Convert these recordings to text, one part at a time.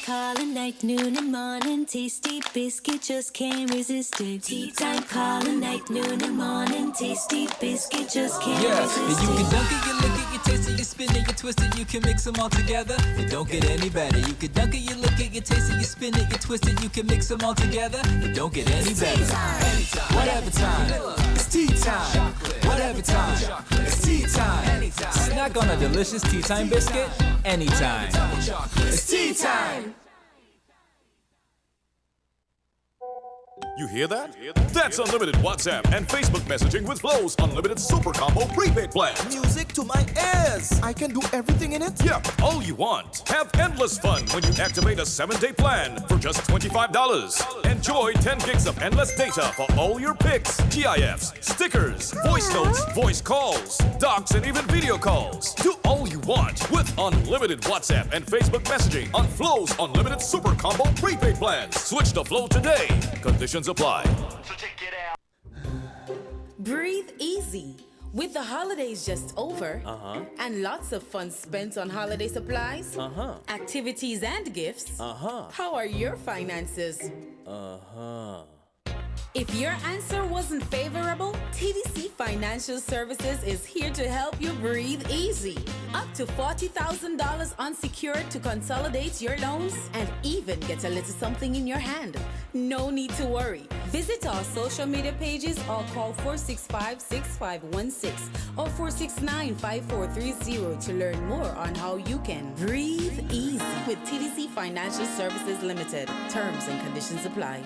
calling, night, noon, and morning. Tasty biscuit, just can't resist it. Tea time calling, night, noon, and morning. Tasty biscuit, just can't resist it. And you can dunk it, you lick it, you taste it, you spin it, you twist it, you can mix them all together. It don't get any better. You can dunk it, you lick it, you taste it, you spin it, you twist it, you can mix them all together. It don't get any better. Anytime, whatever time. It's tea time. Whatever time. It's tea time. Snack on a delicious tea time biscuit anytime. It's tea time. You hear that? That's unlimited WhatsApp and Facebook messaging with Flow's unlimited super combo prepaid plan. Music to my ears. I can do everything in it? Yeah, all you want. Have endless fun when you activate a 7-day plan for just $25. Enjoy 10 gigs of endless data for all your pics, GIFs, stickers, voice notes, voice calls, docs, and even video calls. Do all you want with unlimited WhatsApp and Facebook messaging on Flow's unlimited super combo prepaid plans. Switch to Flow today. Conditions apply. So check it out. Breathe easy. With the holidays just over and lots of fun spent on holiday supplies, activities and gifts, how are your finances? If your answer wasn't favorable, TDC Financial Services is here to help you breathe easy. Up to $40,000 unsecured to consolidate your loans and even get a little something in your hand. No need to worry. Visit our social media pages or call 465-6516 or 469-5430 to learn more on how you can breathe easy with TDC Financial Services Limited. Terms and conditions apply.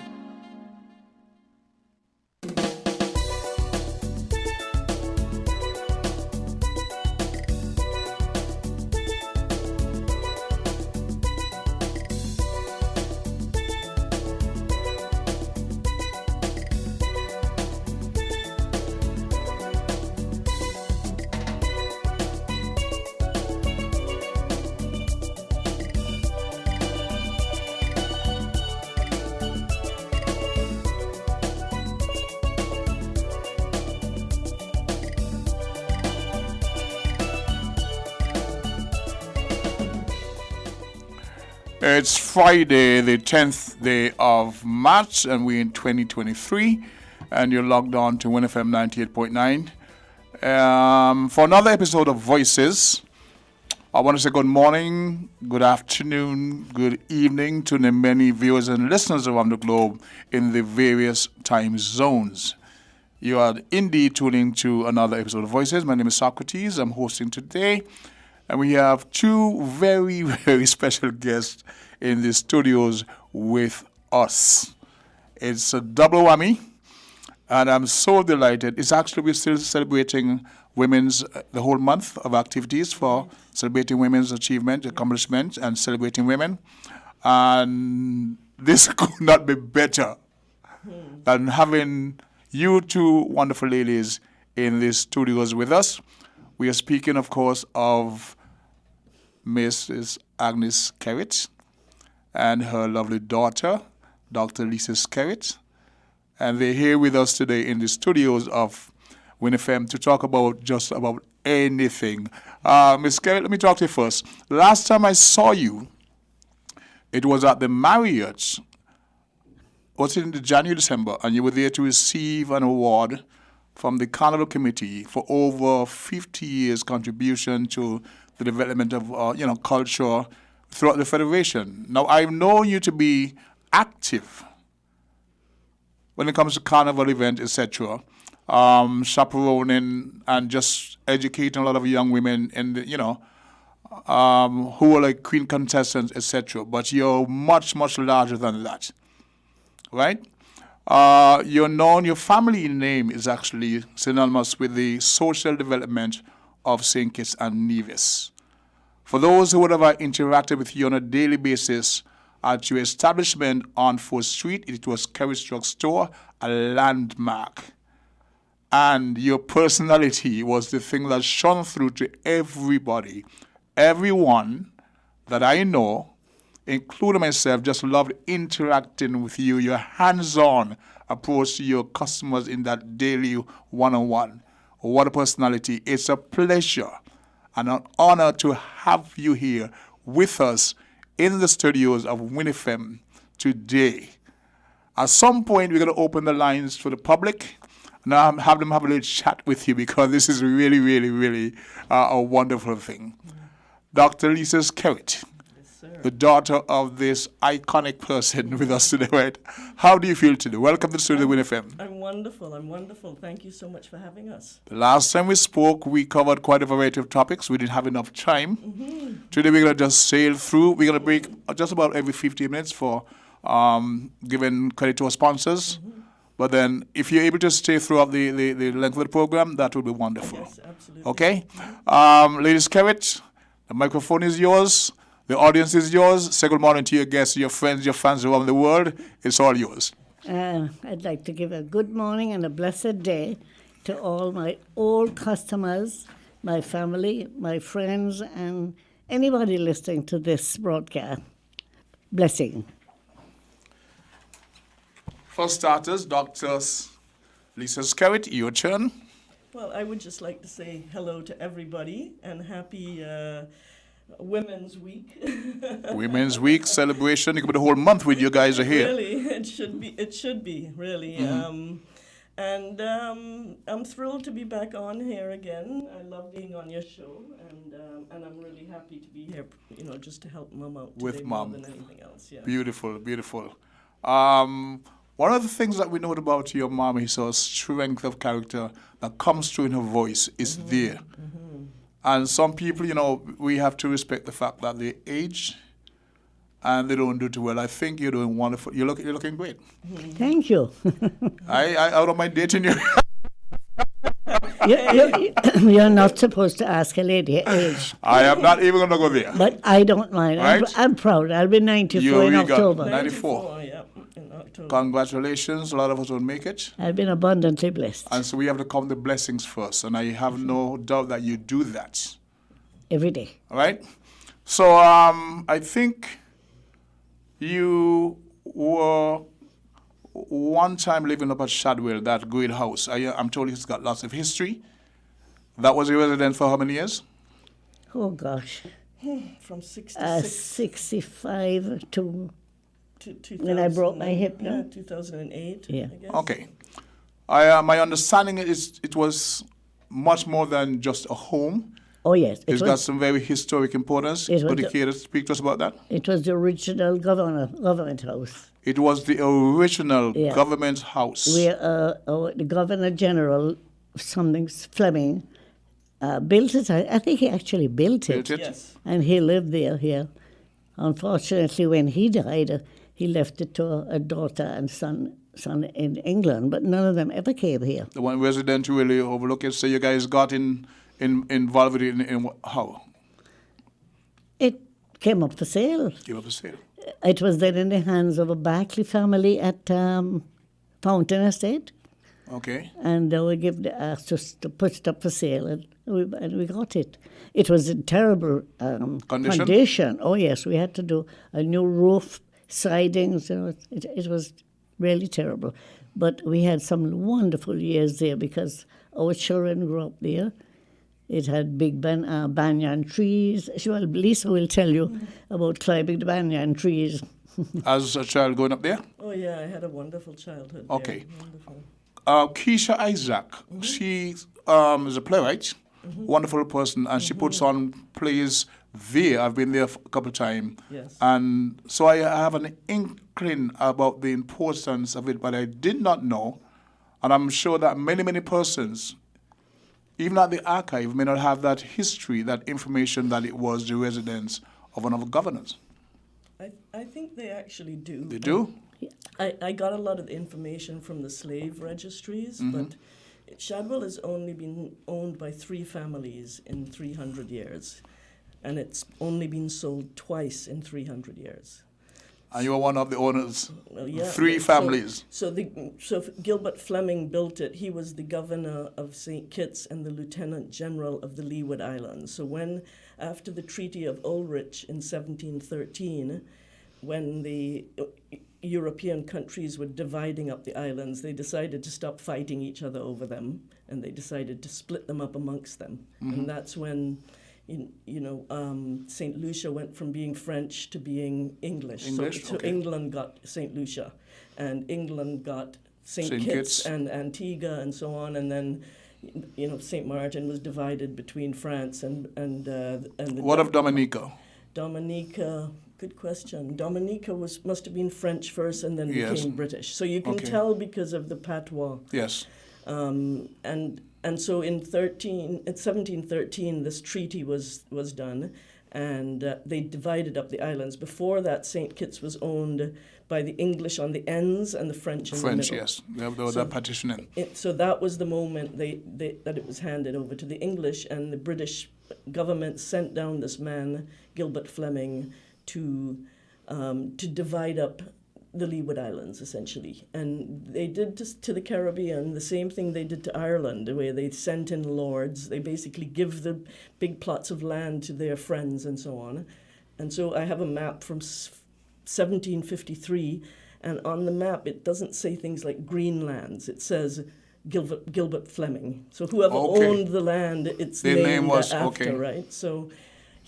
It's Friday, the 10th day of March, and we're in 2023, and you're logged on to WINNFM 98.9. For another episode of Voices, I want to say good morning, good afternoon, good evening to the many viewers and listeners around the globe in the various time zones. You are indeed tuning to another episode of Voices. My name is Socrates. I'm hosting today. And we have two very, very special guests in the studios with us. It's a double whammy, and I'm so delighted. It's actually, we're still celebrating the whole month of activities for celebrating women's achievement, accomplishment, and celebrating women. And this could not be better than having you two wonderful ladies in the studios with us. We are speaking, of course, of Mrs. Agnes Skerritt and her lovely daughter, Dr. Lisa Skerritt. And they're here with us today in the studios of WINNFM to talk about just about anything. Ms. Skerritt, let me talk to you first. Last time I saw you, it was at the Marriott. Was it in the January, December? And you were there to receive an award from the Carnival Committee for over 50 years contribution to the development of culture throughout the Federation. Now, I've known you to be active when it comes to carnival events, etc., chaperoning and just educating a lot of young women in the, who are like queen contestants, etc. But you're much, much larger than that, right? Your family name is actually synonymous with the social development of St. Kitts and Nevis. For those who would have interacted with you on a daily basis at your establishment on 4th Street, it was Kerry's Drug Store, a landmark. And your personality was the thing that shone through to everybody. Everyone that I know, including myself, just loved interacting with you, your hands-on approach to your customers in that daily one-on-one. What a personality. It's a pleasure and an honor to have you here with us in the studios of WINNFM today. At some point, we're going to open the lines for the public. Now, I'm have them have a little chat with you because this is really, really, really a wonderful thing. Dr. Lisa Skerritt, the daughter of this iconic person with us today, right? How do you feel today? Welcome to the studio with FM. I'm wonderful. Thank you so much for having us. The last time we spoke, we covered quite a variety of topics. We didn't have enough time. Today, we're going to just sail through. We're going to break just about every 15 minutes for giving credit to our sponsors. But then, if you're able to stay throughout the length of the program, that would be wonderful. Yes, absolutely. Okay? Lady Skerritt, the microphone is yours. The audience is yours. Say good morning to your guests, your friends, your fans around the world. It's all yours. I'd like to give a good morning and a blessed day to all my old customers, my family, my friends, and anybody listening to this broadcast. Blessing. For starters, Dr. Lisa Skerritt, your turn. Well, I would just like to say hello to everybody and happy Women's Week. Women's Week celebration. It could be the whole month with you guys are here. Really, it should be, really. And I'm thrilled to be back on here again. I love being on your show, and I'm really happy to be here, just to help Mom out today With more Mom. than anything else. Yeah. Beautiful, beautiful. One of the things that we know about your mom is her strength of character that comes through in her voice is there. And some people, we have to respect the fact that they age and they don't do too well. I think you're doing wonderful. You're looking great. Thank you. I don't mind dating you. You're not supposed to ask a lady her age, I am not even going to go there. but I don't mind. Right. I'm proud. I'll be 94 in October. 94. Yeah, in October. Congratulations. A lot of us won't make it. I've been abundantly blessed And so we have to count the blessings first. And I have no doubt that you do that. every day. All right? So I think you were one time living up at Shadwell, that great house. I'm told it's got lots of history. That was your residence for how many years? Oh, gosh. From 66 65 to... to 2000. when I broke my hip, no? Yeah, 2008, Yeah. I guess. Okay. My understanding is it was much more than just a home. Oh, yes. It's got some very historic importance. It was Could you the- care to speak to us about that? It was the original government house, It was the original Yeah. government house. where the Governor General, something Fleming, built it. I think he actually built it. Built it? Yes. And he lived there here. Unfortunately, when he died, he left it to a daughter and son in England, but none of them ever came here. The one resident you really overlook it. So you guys got involved with it in how? It came up for sale. Give up a sale. It was then in the hands of a Barclay family at Fountain Estate, Okay. and they were asked us to put it up for sale, and we got it. It was in terrible condition. Oh yes, we had to do a new roof, sidings. It was really terrible, but we had some wonderful years there because our children grew up there. It had big banyan trees. Well, Lisa will tell you about climbing the banyan trees. As a child going up there? Oh, yeah, I had a wonderful childhood. there. Okay. Wonderful. Keisha Isaac, she is a playwright, wonderful person, and she puts on plays there. I've been there a couple of times. Yes. And so I have an inkling about the importance of it, but I did not know, and I'm sure that many persons, even at the archive, may not have that history, that information that it was the residence of one of the governors. I think they actually do. They do? I got a lot of the information from the slave registries, but Shadwell has only been owned by 3 families in 300 years, and it's only been sold twice in 300 years. And you were one of the owners. Well, yeah, 3 so- families. So Gilbert Fleming built it. He was the governor of St. Kitts and the lieutenant general of the Leeward Islands. So when, after the Treaty of Ulrich in 1713, when the European countries were dividing up the islands, they decided to stop fighting each other over them, and they decided to split them up amongst them. And that's when St. Lucia went from being French to being English. So okay. England got St. Lucia, and England got St. Kitts and Antigua and so on, and then St. Martin was divided between France and the. What of Dominica? Dominica, good question. Dominica must have been French first and then Yes. became British. So you can tell because of the patois. Yes. And so in 1713, this treaty was done, and they divided up the islands. Before that, St. Kitts was owned by the English on the ends and the French in the middle. Yes. There was that partitioning. So that was the moment that it was handed over to the English, and the British government sent down this man, Gilbert Fleming, to divide up the Leeward Islands, essentially. And they did to the Caribbean the same thing they did to Ireland, where they sent in lords. They basically give the big plots of land to their friends and so on. And so I have a map from 1753, and on the map it doesn't say things like Greenlands. It says Gilbert Fleming. So whoever owned the land, its name was after, right? So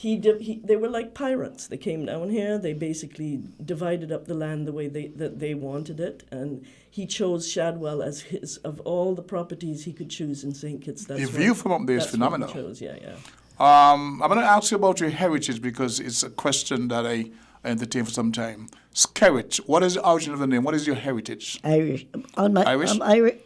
they were like pirates. They came down here. They basically divided up the land the way that they wanted it, and he chose Shadwell as his of all the properties he could choose in St. Kitts. The view from up there is phenomenal. Chose. Yeah. I'm going to ask you about your heritage because it's a question that I entertain for some time. Skerrit, what is the origin of the name? What is your heritage? Irish. Irish?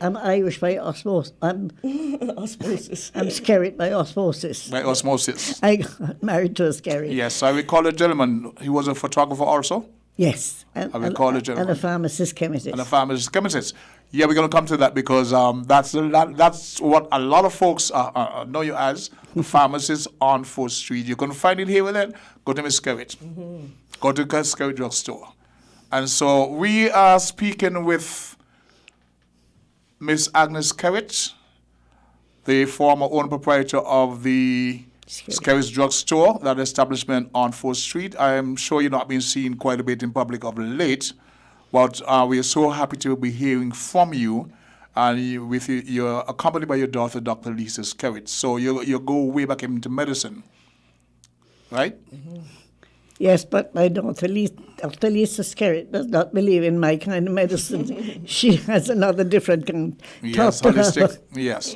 I'm Irish by osmosis. Osmosis. I'm Skerrit by osmosis. By osmosis. I got married to a Skerrit. Yes, I recall a gentleman. He was a photographer also. Yes. I recall a gentleman. And a pharmacist chemist. And a pharmacist chemist. Yeah, we're going to come to that because that's what a lot of folks know you as, a pharmacist on 4th Street. You can find it here with it. Go to Miss Skerrit. Mm-hmm. Go to Skerrit Drugstore. And so we are speaking with Miss Agnes Skerrit, the former owner proprietor of the Skerrit's Drugstore, that establishment on 4th Street. I am sure you've not been seen quite a bit in public of late, but we are so happy to be hearing from you. And you're accompanied by your daughter, Dr. Lisa Skerrit. So you go way back into medicine, right? Mm-hmm. Yes, but my daughter, Dr. Lisa Skerrit, does not believe in my kind of medicine. She has another different kind. Yes, holistic. Yes.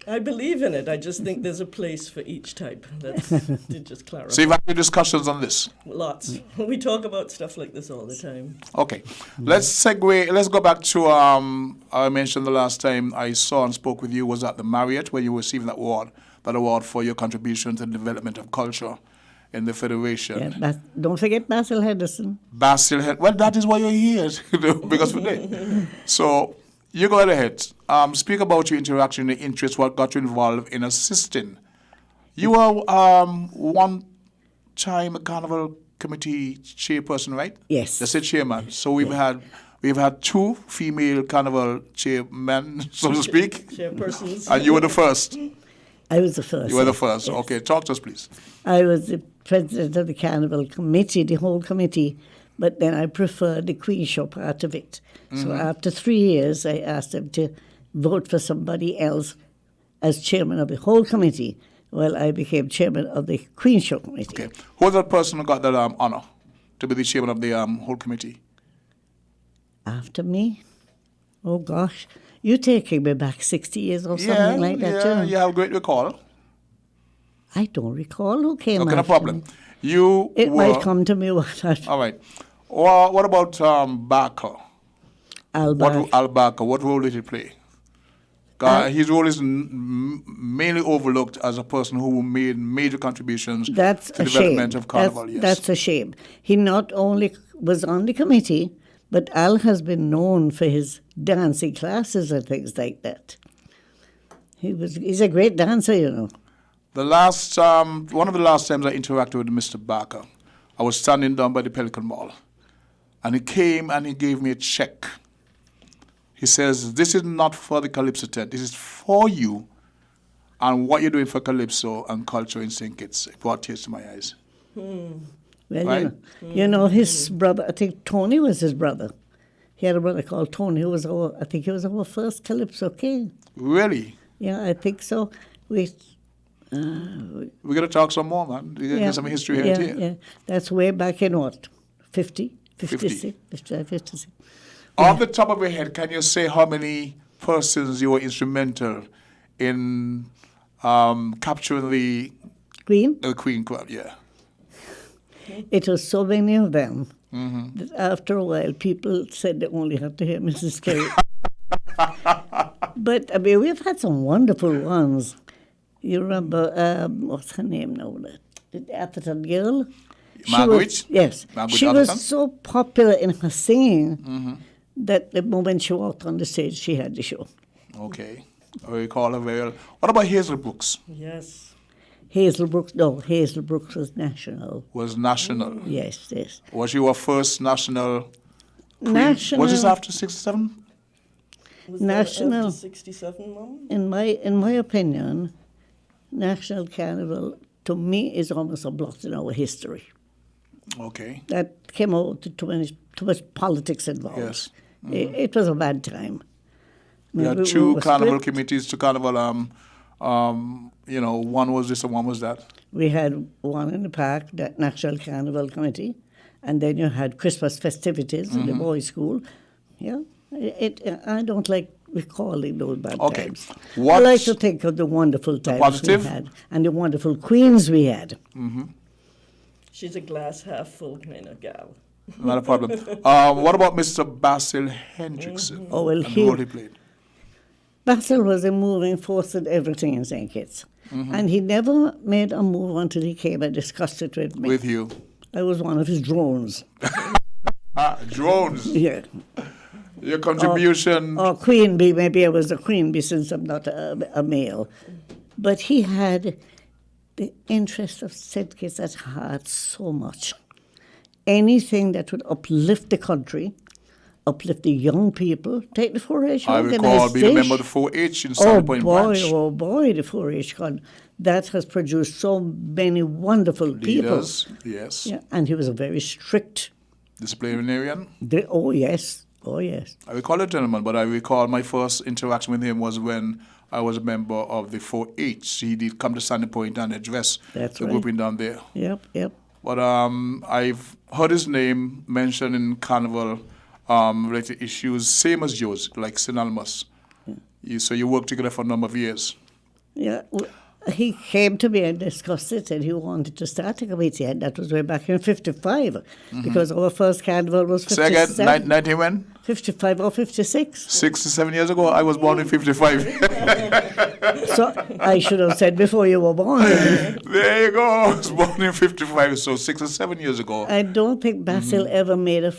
I believe in it. I just think there's a place for each type. That's to just clarify. So you've had discussions on this? Lots. We talk about stuff like this all the time. Okay. Let's segue. Let's go back to, I mentioned the last time I saw and spoke with you was at the Marriott where you were receiving that award for your contribution to the development of culture in the Federation. Yeah, don't forget Basil Henderson. Basil Henderson. Well, that is why you're here, because of today. So you go ahead. Speak about your interaction, your interest, what got you involved in assisting. You were one time a carnival committee chairperson, right? Yes. That's a chairman. So we've had 2 female carnival chairmen, so to speak. Chairpersons. And you were the first. I was the first. You were the first. Yes. Okay, talk to us, please. I was the president of the carnival committee, the whole committee, but then I preferred the Queen Show part of it. Mm-hmm. So after 3 years, I asked them to vote for somebody else as chairman of the whole committee. Well, I became chairman of the Queen Show committee. Okay. Who was that person who got that honor to be the chairman of the whole committee? After me? Oh, gosh. You're taking me back 60 years or something like that, Yeah, too. you have a great recall. I don't recall who came Okay, no after problem. me. It might come to me. All right. Well, what about Barker? Al Barker. Al Barker, what role did he play? His role is mainly overlooked as a person who made major contributions to the development of carnival. Yes. That's a shame. He not only was on the committee, but Al has been known for his dancing classes and things like that. He's a great dancer, you know. One of the last times I interacted with Mr. Barker, I was standing down by the Pelican Mall, and he came and he gave me a check. He says, "This is not for the Calypso tent. This is for you and what you're doing for Calypso and culture in St. Kitts." It brought tears to my eyes. Well, right? you know, his brother, I think Tony was his brother. He had a brother called Tony who was I think he was our first Calypso king. Really? Yeah, I think so. We're going to talk some more, man. We're going to get some history yeah, here. Yeah, that's way back in what? 56? Off the top of your head, can you say how many persons you were instrumental in capturing the Queen? Queen Club? Yeah. It was so many of them that after a while people said they only had to hear Mrs. Kerry. But I mean, we've had some wonderful ones. You remember, what's her name now? The Atherton girl? Margaret? Yes. Margaret She Atherton? was so popular in her singing that the moment she walked on the stage, she had the show. Okay. I recall her very well. What about Hazel Brooks? Yes. Hazel Brooks was national. Was national. Yes, yes. Was she our first national queen? National. Was this after 67? Was National. that after 67, Mum? In my opinion, National Carnival, to me, is almost a blot in our history. Okay. That came out too much politics involved. Yes. It was a bad time. We had two carnival committees to carnival. One was this and one was that. We had one in the park, that National Carnival Committee, and then you had Christmas festivities in the boys' school. Yeah, I don't like recalling those bad times. I like to think of the wonderful times we had and the wonderful queens we had. She's a glass half full kind of gal. Not a problem. What about Mr. Basil Hendrickson? Oh, well, and the role he played? Basil was a moving force in everything in St. Kitts. And he never made a move until he came and discussed it with me. With you? I was one of his drones. Drones? Yeah. Your contribution? Or queen bee, maybe I was a queen bee since I'm not a male. But he had the interest of St. Kitts at heart so much. Anything that would uplift the country, uplift the young people, take the 4-H I recall being a member of the 4-H in Sandy Point Branch. Oh boy, the 4-H con. That has produced so many wonderful Leaders, people. Yes. Yeah, and he was a very strict disciplinarian. Oh yes. I recall a gentleman, but I recall my first interaction with him was when I was a member of the 4-H. He did come to Sandy Point and address the group in down there. Yep. But I've heard his name mentioned in carnival related issues, same as yours, like synonymous. So you worked together for a number of years. Yeah, he came to me and discussed it, and he wanted to start a committee, and that was way back in 55, because our first carnival was 57. Say again, 90 when? 55 or 56. 67 years ago, I was born in 55. So I should have said before you were born. There you go, I was born in 55, so 6 or 7 years ago. I don't think Basil ever made a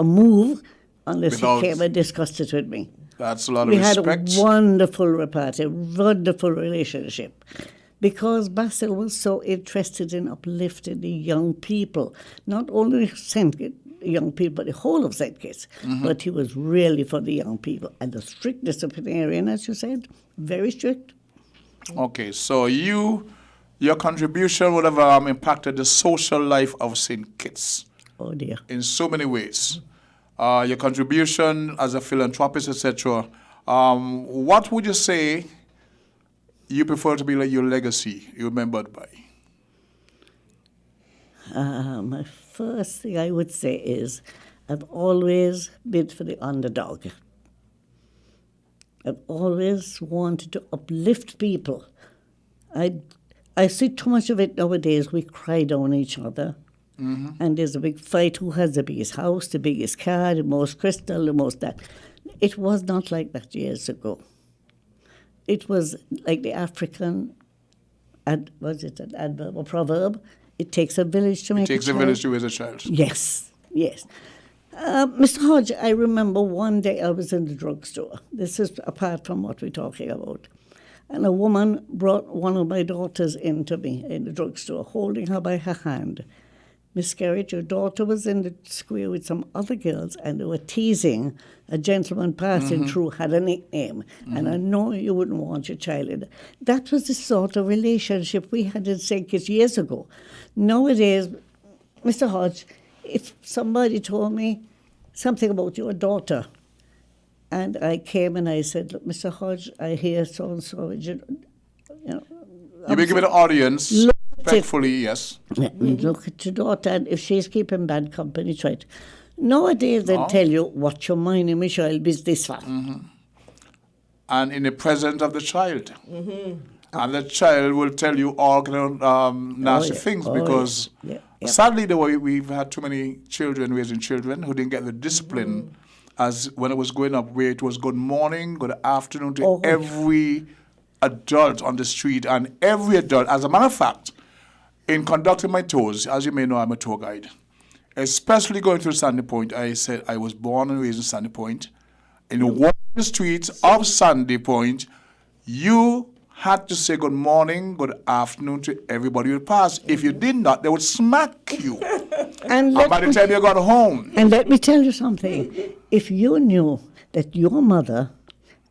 move unless he came and discussed it with me. That's a lot of respect. We had a wonderful repartee, wonderful relationship, because Basil was so interested in uplifting the young people, not only St. Kitts, young people, but the whole of St. Kitts, but he was really for the young people. And the strict disciplinarian, as you said, very strict. Okay, so your contribution would have impacted the social life of St. Kitts. Oh dear. In so many ways. Your contribution as a philanthropist, etc. What would you say you prefer to be like your legacy you're remembered by? My first thing I would say is I've always been for the underdog. I've always wanted to uplift people. I see too much of it nowadays. We cry down each other. And there's a big fight who has the biggest house, the biggest car, the most crystal, the most that. It was not like that years ago. It was like the African, was it an adverb or proverb? It takes a village to make a child. It takes a village to raise a child. Yes. Mr. Hodge, I remember one day I was in the drugstore. This is apart from what we're talking about. And a woman brought one of my daughters in to me in the drugstore, holding her by her hand. Miss Garrett, your daughter was in the square with some other girls, and they were teasing. A gentleman passing through had a nickname, and I know you wouldn't want your child in. That was the sort of relationship we had in St. Kitts years ago. Nowadays, Mr. Hodge, if somebody told me something about your daughter, and I came and I said, look, Mr. Hodge, I hear so-and-so, you know. You may give the audience respectfully, yes. Look at your daughter, and if she's keeping bad company, try it. Nowadays, they tell you, what your mind and Michelle business for. And in the presence of the child. And the child will tell you all kind of nasty things because sadly, the way we've had too many children raising children who didn't get the discipline as when it was growing up, where it was good morning, good afternoon to every adult on the street, and every adult. As a matter of fact, in conducting my tours, as you may know, I'm a tour guide, especially going through Sandy Point. I said I was born and raised in Sandy Point. In one of the streets of Sandy Point, you had to say good morning, good afternoon to everybody who passed. If you did not, they would smack you. And by the time you got home. And let me tell you something. If you knew that your mother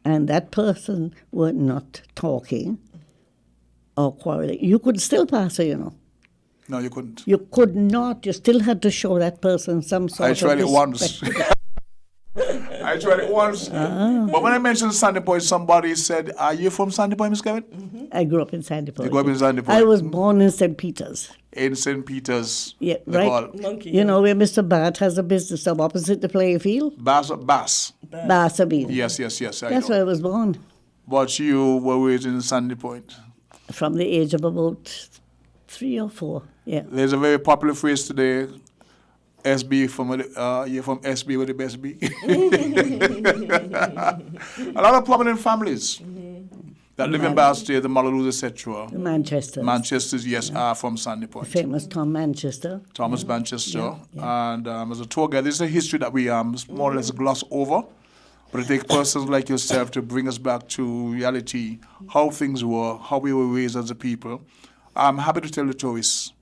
and that person were not talking or quarreling, you could still pass her, you know. No, you couldn't. You could not. You still had to show that person some sort of respect. I tried it once. I tried it once. But when I mentioned Sandy Point, somebody said, "Are you from Sandy Point, Miss Kevin?" I grew up in Sandy Point. You grew up in Sandy Point? I was born in St. Peter's. In St. Peter's. Yeah, right. Monkey, you know where Mr. Bart has a business up opposite the playing field? Bass. I mean. Yes. That's where I was born. But you were raised in Sandy Point. From the age of about 3 or 4, yeah. There's a very popular phrase today, SB you're from SB with the best B. A lot of prominent families that live in Boston, the Malaloos, etc. The Manchesters, yes, are from Sandy Point. The famous Tom Manchester. Thomas Manchester. And as a tour guide, this is a history that we more or less gloss over. But it takes persons like yourself to bring us back to reality, how things were, how we were raised as a people. I'm happy to tell the tourists,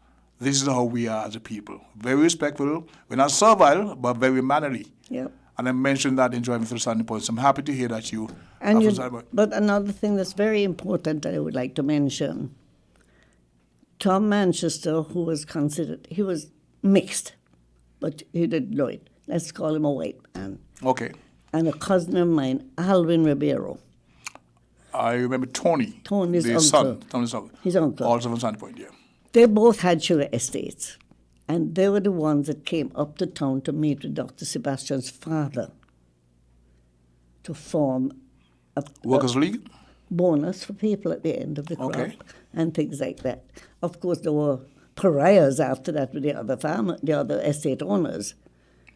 this is how we are as a people. Very respectful. We're not servile, but very mannerly. Yep. And I mentioned that in driving through Sandy Point. So I'm happy to hear that you are from Sandy Point. But another thing that's very important that I would like to mention, Tom Manchester, who was considered, he was mixed, but he didn't know it. Let's call him a white man. Okay. And a cousin of mine, Alvin Ribeiro. I remember Tony. Tony's the uncle. Son. Tony's uncle. His uncle. Also from Sandy Point, yeah. They both had sugar estates. And they were the ones that came up to town to meet with Dr. Sebastian's father to form a Workers' League? Bonus for people at the end of the crop and things like that. Of course, there were pariahs after that with the other estate owners.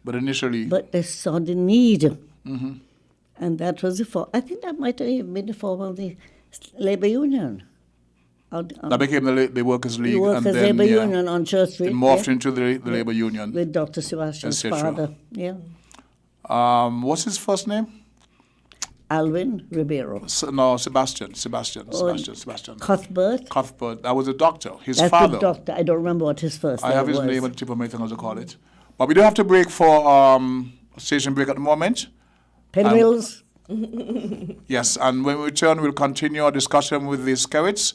But initially... But they saw the need. And that was I think that might have even been the form of the labor union. That became the Workers' League. The Workers' and then, Labor Union on Church Street. It morphed into the Labor Union. With Dr. Sebastian's father, What's his first name? Alvin Ribeiro. Sebastian. Cuthbert. That was a doctor. That's father. The doctor. I don't remember what his first name was. I have his name on the tip of my tongue, as I call it. But we do have to break for station break at the moment. Pinwheels. Yes, and when we return, we'll continue our discussion with the Skerritts,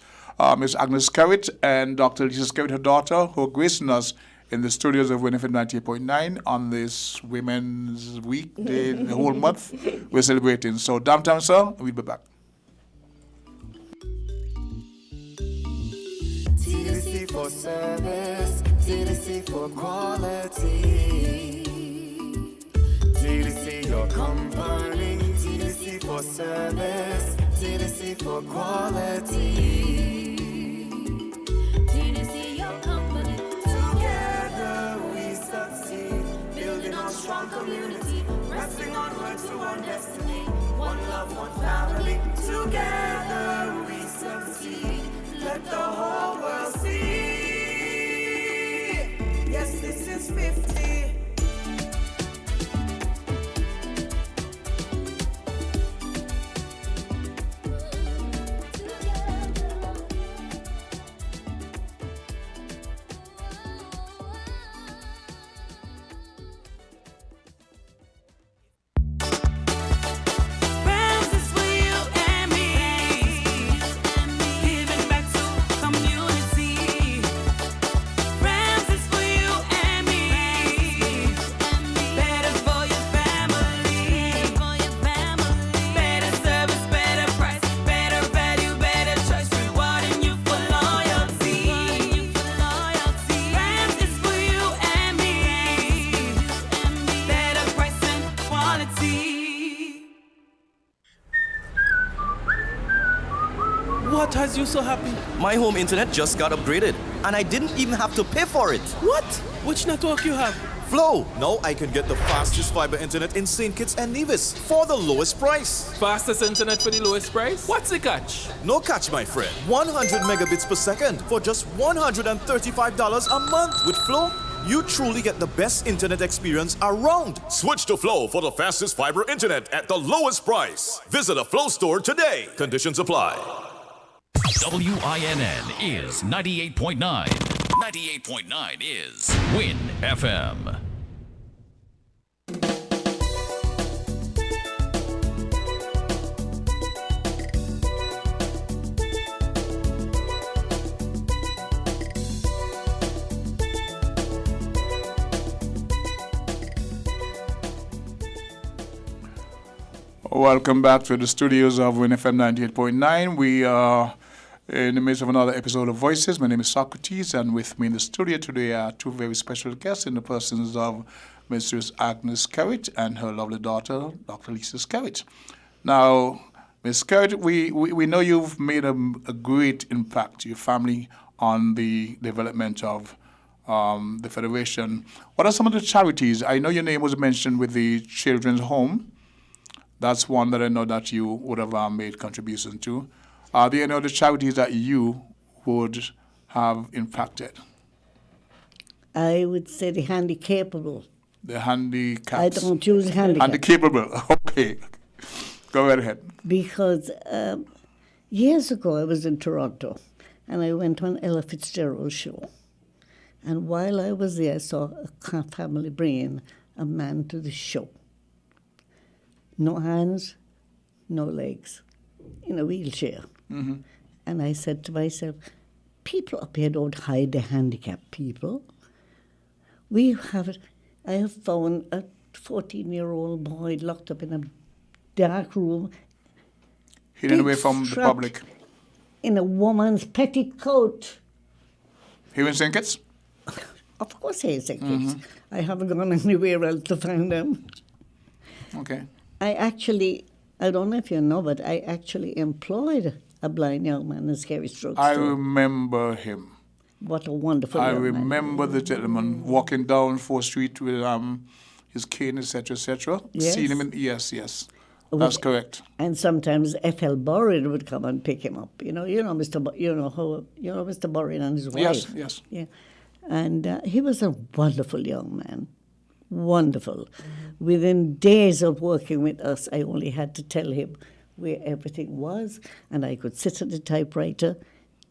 Ms. Agnes Skerritt and Dr. Lisa Skerritt, her daughter, who are gracing us in the studios of WINNMedia 98.9 on this Women's Week Day, the whole month. We're celebrating. So, downtown, sir, we'll be back. TDC for service, TDC for quality. TDC your company, TDC for service, TDC for quality. TDC, your company. Together we succeed, building our strong community, pressing onward to our destiny. One love, one family. Together we succeed. Let the whole world see. Yes, this is 50. has you so happy? My home internet just got upgraded, and I didn't even have to pay for it. What? Which network you have? Flow! Now I can get the fastest fiber internet in St. Kitts and Nevis for the lowest price. Fastest internet for the lowest price? What's the catch? No catch, my friend. 100 megabits per second for just $135 a month. With Flow, you truly get the best internet experience around. Switch to Flow for the fastest fiber internet at the lowest price. Visit a Flow store today. Conditions apply. WINN is 98.9. 98.9 is Win FM. Welcome back to the studios of Win FM 98.9. We are in the midst of another episode of Voices. My name is Socrates, and with me in the studio today are two very special guests in the persons of Mrs. Agnes Skerritt and her lovely daughter, Dr. Lisa Skerritt. Now, Ms. Skerritt, we know you've made a great impact, your family, on the development of the Federation. What are some of the charities? I know your name was mentioned with the Children's Home. That's one that I know that you would have made contributions to. Are there any other charities that you would have impacted? I would say the handicapable. The handicaps. I don't use handicap. Handicapable. Okay. Go right ahead. Because years ago I was in Toronto and I went on Ella Fitzgerald's show. And while I was there, I saw a family bringing a man to the show. No hands, no legs, in a wheelchair. Mm-hmm. And I said to myself, people up here don't hide the handicapped people. I have found a 14-year-old boy locked up in a dark room. Hidden away from the public. In a woman's petticoat. Here in St. Kitts? Of course here in St. Kitts. I haven't gone anywhere else to find them. Okay. I don't know if you know, but I actually employed a blind young man in Scary Strokes. I remember him. What a wonderful young man. I remember the gentleman walking down 4th Street with his cane, etc., etc. Yes. Seen him in, yes. That's correct. And sometimes F.L. Burrin would come and pick him up. You know Mr. Mr. Burrin and his wife. Yes. Yeah, and he was a wonderful young man. Wonderful. Within days of working with us, I only had to tell him where everything was, and I could sit at the typewriter,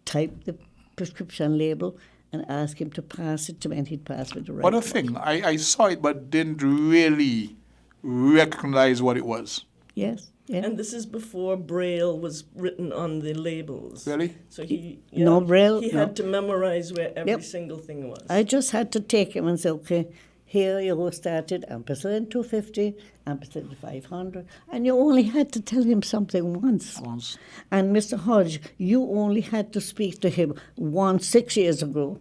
type the prescription label, and ask him to pass it to me, and he'd pass me the right What a one. thing. I saw it, but didn't really recognize what it was. Yes. Yeah. And this is before Braille was written on the labels. Really? So No Braille, he no. had to memorize where every Yep. single thing was. I just had to take him and say, okay, here you go, started, ampicillin 250, ampicillin 500, and you only had to tell him something once. And Mr. Hodge, you only had to speak to him once 6 years ago,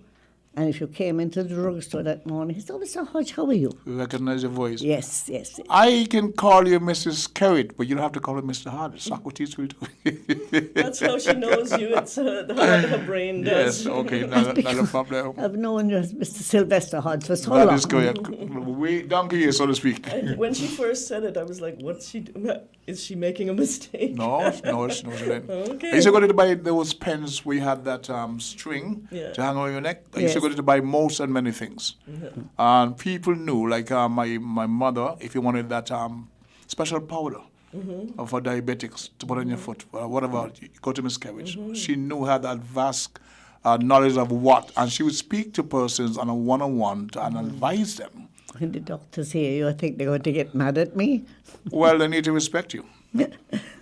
and if you came into the drugstore that morning, he said, oh, Mr. Hodge, how are you? Recognize your voice. Yes. I can call you Mrs. Skerritt, but you don't have to call him Mr. Hodge. Socrates will do. That's how she knows you. It's her brain does. Yes, okay, not a problem. I've known you as Mr. Sylvester Hodge for so That long. is correct. Donkey years, so to speak. And when she first said it, I was like, what's she doing? Is she making a mistake? No, she didn't. Okay. I used to go to buy those pens where you had that string Yeah. to hang on your neck. I used to go to buy most and many things. And people knew, like my mother, if you wanted that special powder for diabetics to put on your foot, whatever, you go to Miss Skerritt. She knew, had that vast knowledge of what, and she would speak to persons on a one-on-one and advise them. When the doctors hear you, I think they're going to get mad at me. Well, they need to respect you.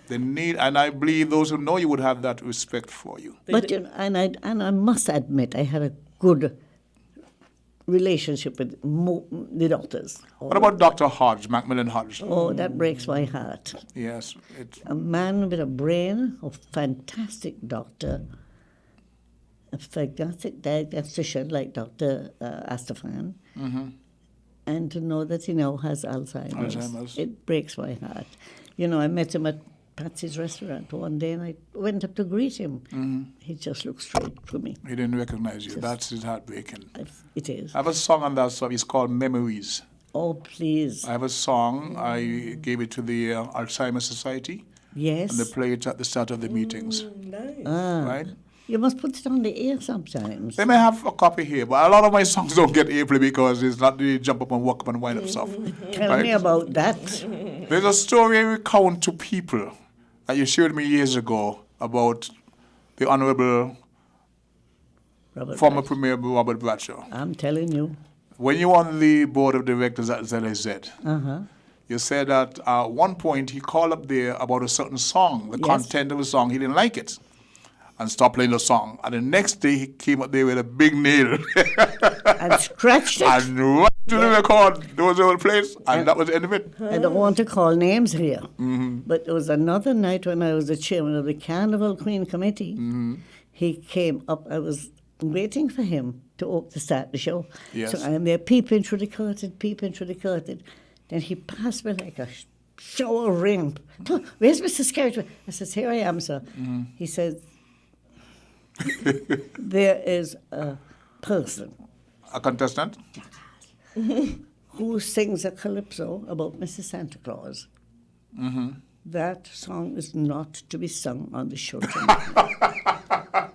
They need, and I believe those who know you would have that respect for you. But I must admit, I had a good relationship with the doctors. What about Dr. Hodge, Macmillan Hodge? Oh, that breaks my heart. Yes. A man with a brain, a fantastic doctor, a fantastic diagnostician like Dr. Astafan, and to know that he now has Alzheimer's. It breaks my heart. You know, I met him at Patsy's restaurant one day, and I went up to greet him. He just looked straight for me. He didn't recognize you. That's his heartbreaking. It is. I have a song on that song. It's called Memories. Oh, please. I have a song. I gave it to the Alzheimer's Society. Yes. And they play it at the start of the meetings. Nice. Right? You must put it on the air sometimes. They may have a copy here, but a lot of my songs don't get airplay because it's not the jump up and walk up and wind up stuff. Tell me about that. There's a story I recount to people that you shared me years ago about the Honorable former Premier Robert Bradshaw. I'm telling you. When you were on the board of directors at ZSZ, you said that at one point he called up there about a certain song, the content of the song, he didn't like it, and stopped playing the song. And the next day he came up there with a big nail. And scratched it. And right to the record, there was the whole place, and that was the end of it. I don't want to call names here, but there was another night when I was the chairman of the Carnival Queen Committee. He came up, I was waiting for him to start the show. Yes. So I'm there peeping through the curtain. Then he passed me like a shower ring. Where's Mr. Scarrett? I says, here I am, sir. He says, there is a person. A contestant? Who sings a calypso about Mrs. Santa Claus. That song is not to be sung on the show tonight.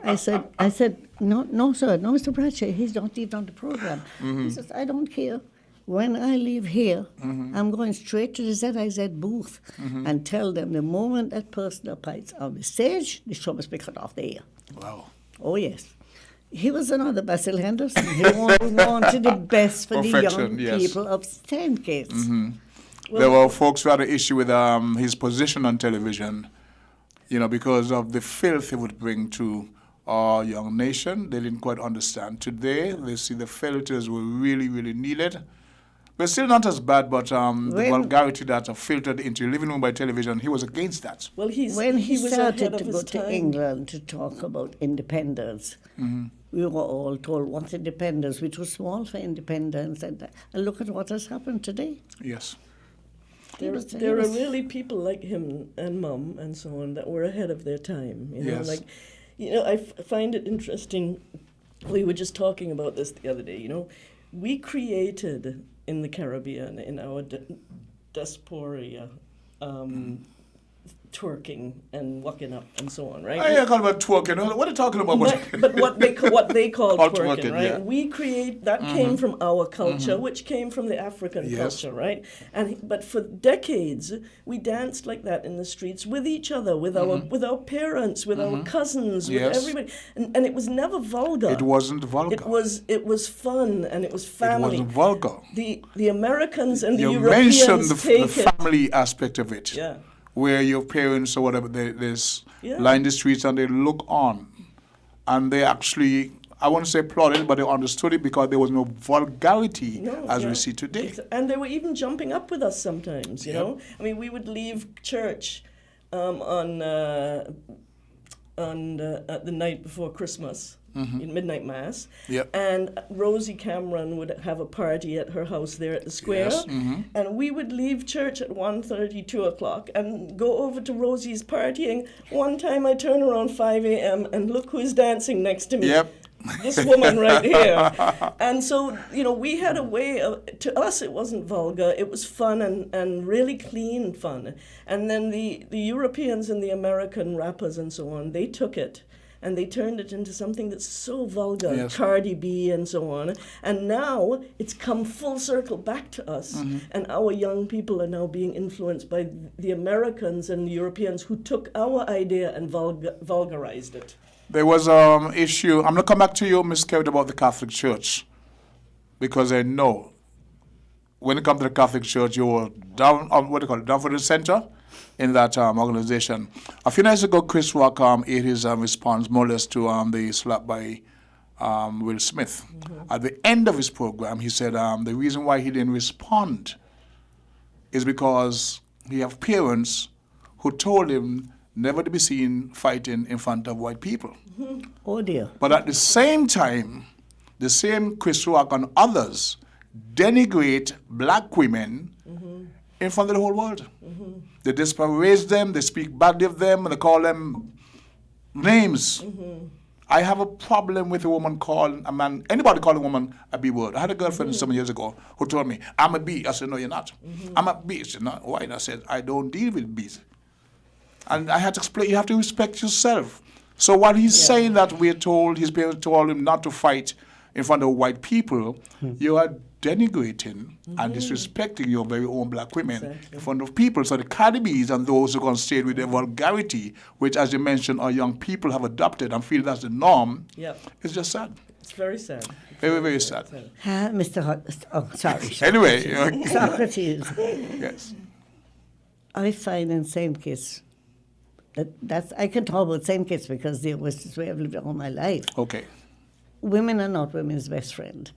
I said, no, sir, no, Mr. Bradshaw, he's not even on the program. He says, I don't care. When I leave here, I'm going straight to the ZIZ booth and tell them the moment that person appears on the stage, the show must be cut off the air. Wow. Oh, yes. He was another Basil Henderson. He wanted the best for the young people of St. Kitts. There were folks who had an issue with his position on television, because of the filth he would bring to our young nation. They didn't quite understand. Today, they see the filters were really, really needed. But still not as bad, but the vulgarity that are filtered into your living room by television, he was against that. Well, when he was started ahead to of go his to time. England to talk about independence, we were all told, what's independence? We're too small for independence. And look at what has happened today. Yes. There are really people like him and Mum and so on that were ahead of their time. I find it interesting. We were just talking about this the other day. We created in the Caribbean, in our diaspora, twerking and walking up and so on, right? I ain't talking about twerking. What are you talking about? But what they call twerking, right? Yeah. We create that came from our culture, which came from the African culture, right? But for decades, we danced like that in the streets with each other, with our parents, with our cousins, with everybody, and it was never vulgar. It wasn't vulgar. It was fun and it was family. It wasn't vulgar. The Americans and the you Europeans mentioned the take family aspect of it. Yeah. Where your parents or whatever, they line the streets and they look on. And they actually, I won't say applauded, but they understood it because there was no vulgarity we see today. And they were even jumping up with us sometimes, you know? I mean, we would leave church on the night before Christmas, in midnight mass, and Rosie Cameron would have a party at her house there at the square, and we would leave church at 1:30, 2 o'clock, and go over to Rosie's partying. One time I turn around 5 a.m. and look who's dancing next to me. This woman right here. And so, we had a way of, to us it wasn't vulgar, it was fun and really clean fun. And then the Europeans and the American rappers and so on, they took it and they turned it into something that's so vulgar, Cardi B and so on. And now it's come full circle back to us, and our young people are now being influenced by the Americans and the Europeans who took our idea and vulgarized it. There was issue. I'm going to come back to you, Ms. Kerritt, about the Catholic Church, because I know when it comes to the Catholic Church, you were down for the center in that organization. A few nights ago, Chris Rock ate his response more or less to the slap by Will Smith. At the end of his program, he said the reason why he didn't respond is because he have parents who told him never to be seen fighting in front of white people. Oh dear. But at the same time, the same Chris Rock and others denigrate black women in front of the whole world. They disparage them, they speak badly of them, and they call them names. I have a problem with a woman calling a man, anybody calling a woman a B word. I had a girlfriend some years ago who told me, I'm a B. I said, no, you're not. I'm a B. She said, no, why? And I said, I don't deal with B's. And I had to explain, you have to respect yourself. So while he's saying that we're told, his parents told him not to fight in front of white people, you are denigrating and disrespecting your very own black women in front of people. So the Cardi B's and those who can say it with their vulgarity, which, as you mentioned, our young people have adopted and feel that's the norm, it's just sad. It's very sad. Very, very sad. Mr. Sorry. Anyway. Socrates. Yes. I find in St. Kitts, I can talk about St. Kitts because it was this way I've lived all my life. Okay. Women are not women's best friend.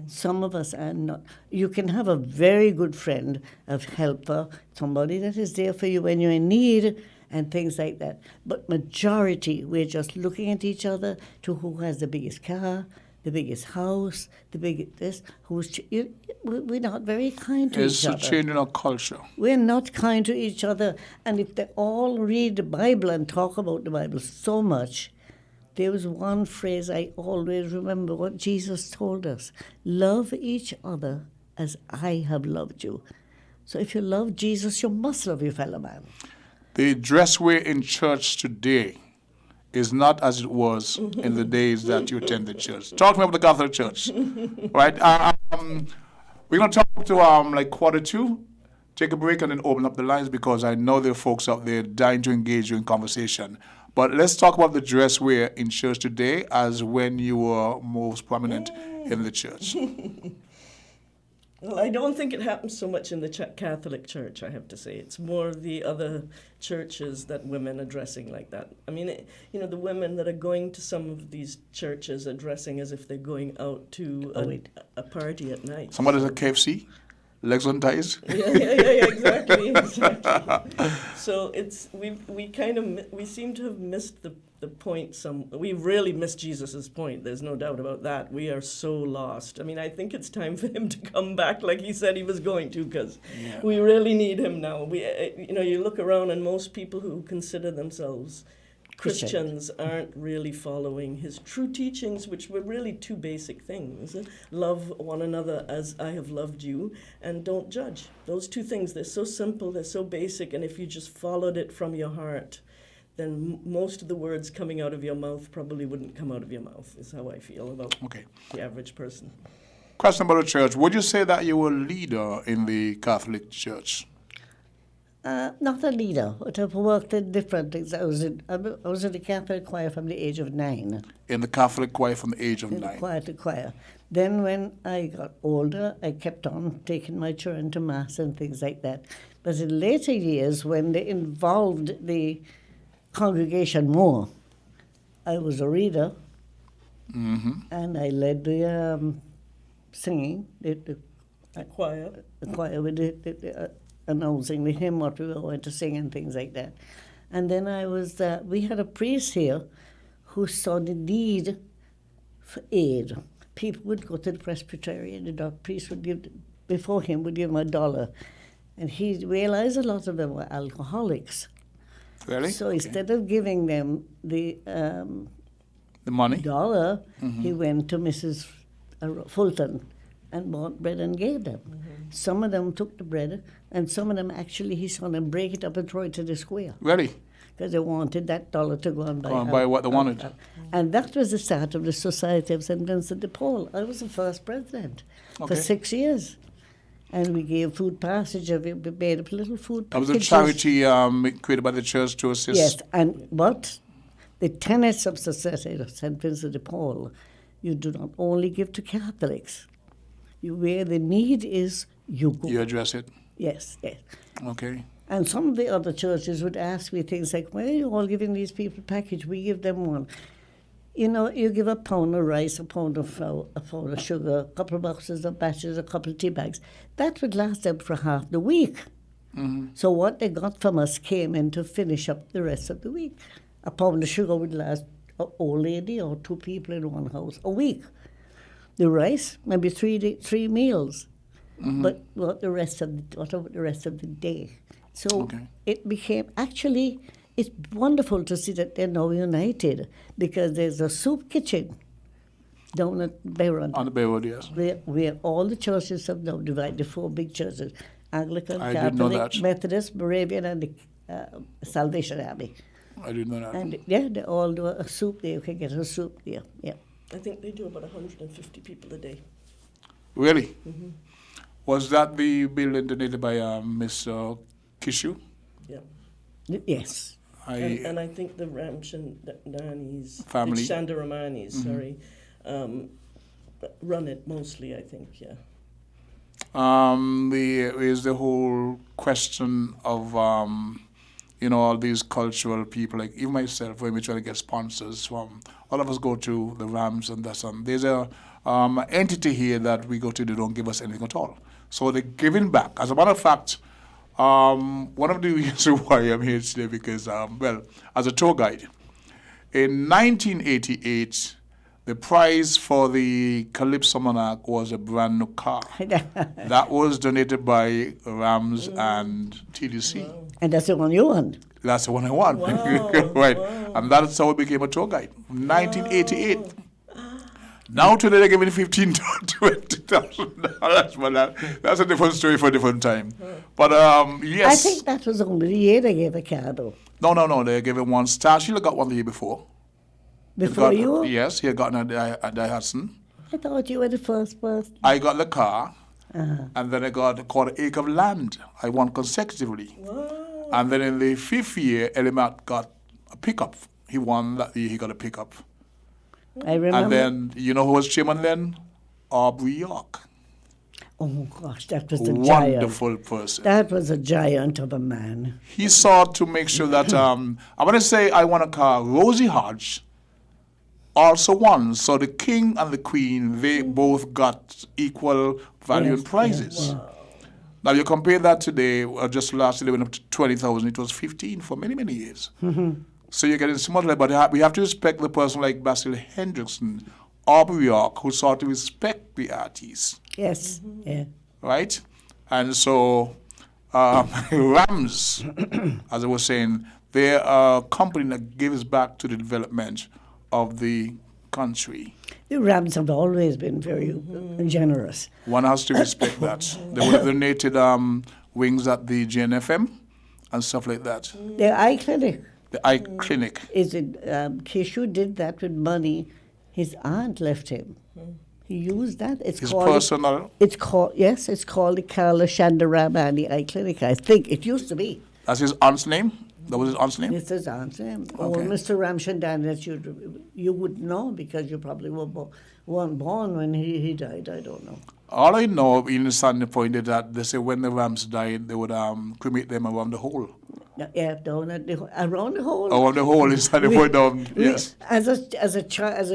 Some of us are not. You can have a very good friend, a helper, somebody that is there for you when you're in need and things like that. But majority, we're just looking at each other to who has the biggest car, the biggest house, the biggest this. We're not very kind to each other. It's a change in our culture. We're not kind to each other. And if they all read the Bible and talk about the Bible so much, there was one phrase I always remember what Jesus told us. Love each other as I have loved you. So if you love Jesus, you must love your fellow man. The dress wear in church today is not as it was in the days that you attended church. Talk to me about the Catholic Church. Right? We're going to talk to like 1:45. Take a break and then open up the lines because I know there are folks out there dying to engage you in conversation. But let's talk about the dress wear in church today as when you were most prominent in the church. Well, I don't think it happens so much in the Catholic Church, I have to say. It's more of the other churches that women are dressing like that. I mean, the women that are going to some of these churches are dressing as if they're going out to a party at night. Somebody's at KFC? Legs on ties? Yeah, exactly. So we seem to have missed the point. We really missed Jesus's point. There's no doubt about that. We are so lost. I mean, I think it's time for him to come back, like he said he was going to, because we really need him now. You look around, and most people who consider themselves Christians aren't really following his true teachings, which were really two basic things. Love one another as I have loved you, and don't judge. Those two things, they're so simple, they're so basic, and if you just followed it from your heart, then most of the words coming out of your mouth probably wouldn't come out of your mouth, is how I feel about the average person. Question about the church. Would you say that you were a leader in the Catholic Church? Not a leader, but I've worked in different things. I was in the Catholic choir from the age of 9. In the Catholic choir from the age of 9? In the choir. Then when I got older, I kept on taking my children to Mass and things like that. But in later years, when they involved the congregation more, I was a reader, and I led the singing, the choir with the announcing the hymn, what we were going to sing and things like that. And then we had a priest here who saw the need for aid. People would go to the Presbyterian, the priest would give him $1. And he realized a lot of them were alcoholics. Really? So instead of giving them the money, $1, he went to Mrs. Fulton and bought bread and gave them. Some of them took the bread, and some of them actually he saw them break it up and throw it to the square. Really? Because they wanted that $1 to go and buy what they wanted. And that was the start of the Society of St. Vincent de Paul. I was the first president for 6 years. And we gave food passage, we made up little food packages. That was a charity created by the church to assist. Yes, but the tenets of Society of St. Vincent de Paul, you do not only give to Catholics. Where the need is, you go. You address it? Yes. Okay. And some of the other churches would ask me things like, why are you all giving these people a package? We give them one. You give a pound of rice, a pound of flour, a pound of sugar, a couple of boxes of batches, a couple of tea bags. That would last them for half the week. So what they got from us came in to finish up the rest of the week. A pound of sugar would last an old lady or 2 people in one house a week. The rice, maybe 3 meals. but what about the rest of the day? So it became, actually, it's wonderful to see that they're now united, because there's a soup kitchen down at Bayroad. On the Bayroad, yes. Where all the churches have now divided, the 4 big churches: Anglican, I didn't know Catholic, that. Methodist, Moravian, and the Salvation Army. I didn't know that. And yeah, they all do a soup there. You can get a soup there. Yeah. I think they do about 150 people a day. Really? Was that the building donated by Miss Kishu? Yeah. Yes. And I think the Ramchandani's family, the Chandaramanis, run it mostly, I think, yeah. There is the whole question of, all these cultural people, like even myself, when we try to get sponsors from, all of us go to the Rams and that's there's a entity here that we go to, they don't give us anything at all. So they're giving back. As a matter of fact, one of the reasons why I'm here today, because, as a tour guide, in 1988, the prize for the Calypso Monarch was a brand new car. That was donated by Rams and TDC. Wow. And that's the one you won? That's the one I won. Wow. Right. Wow. And that's how I became a tour guide. 1988. Now today they're giving $15,000-$20,000, but that's a different story for a different time. But yes. I think that was only the year they gave a car, though. No, they gave him one. Star Sheila got one the year before. Before you? Yes, he had gotten a Daihatsu. I thought you were the first person. I got the car, and then I got a quarter acre of land. I won consecutively. Wow. And then in the 5th year, Elimat got a pickup. He won that year, he got a pickup. I remember. And then, you know who was chairman then? Aubrey York. Oh, gosh, that was a wonderful giant. person. That was a giant of a man. He sought to make sure that, I want to say I won a car. Rosie Hodge also won. So the king and the queen, they both got equal value and prizes. Wow. Now you compare that today, just last year they went up to 20,000. It was 15 for many, many years. So you're getting smaller, but we have to respect the person like Basil Hendrickson, Aubrey York, who sought to respect the artists. Yes, yeah. Right? And so Rams, as I was saying, they're a company that gives back to the development of the country. The Rams have always been very generous. One has to respect that. They would have donated wings at the GNFM and stuff like that. The eye clinic. The eye clinic. Is it Keshu did that with money his aunt left him. He used that. It's His called personal. It's called it's called the Carla Chandaramani Eye Clinic. I think it used to be. That's his aunt's name. That was his aunt's name. It's his aunt's name. Oh, Okay. Mr. Ramchandani, that you would know because you probably weren't born when he died. I don't know. All I know in the Sandy Point is that they say when the Rams died, they would cremate them around the hole. Yeah, down at around the hole. Around the hole in Sandy Point down, yes. As a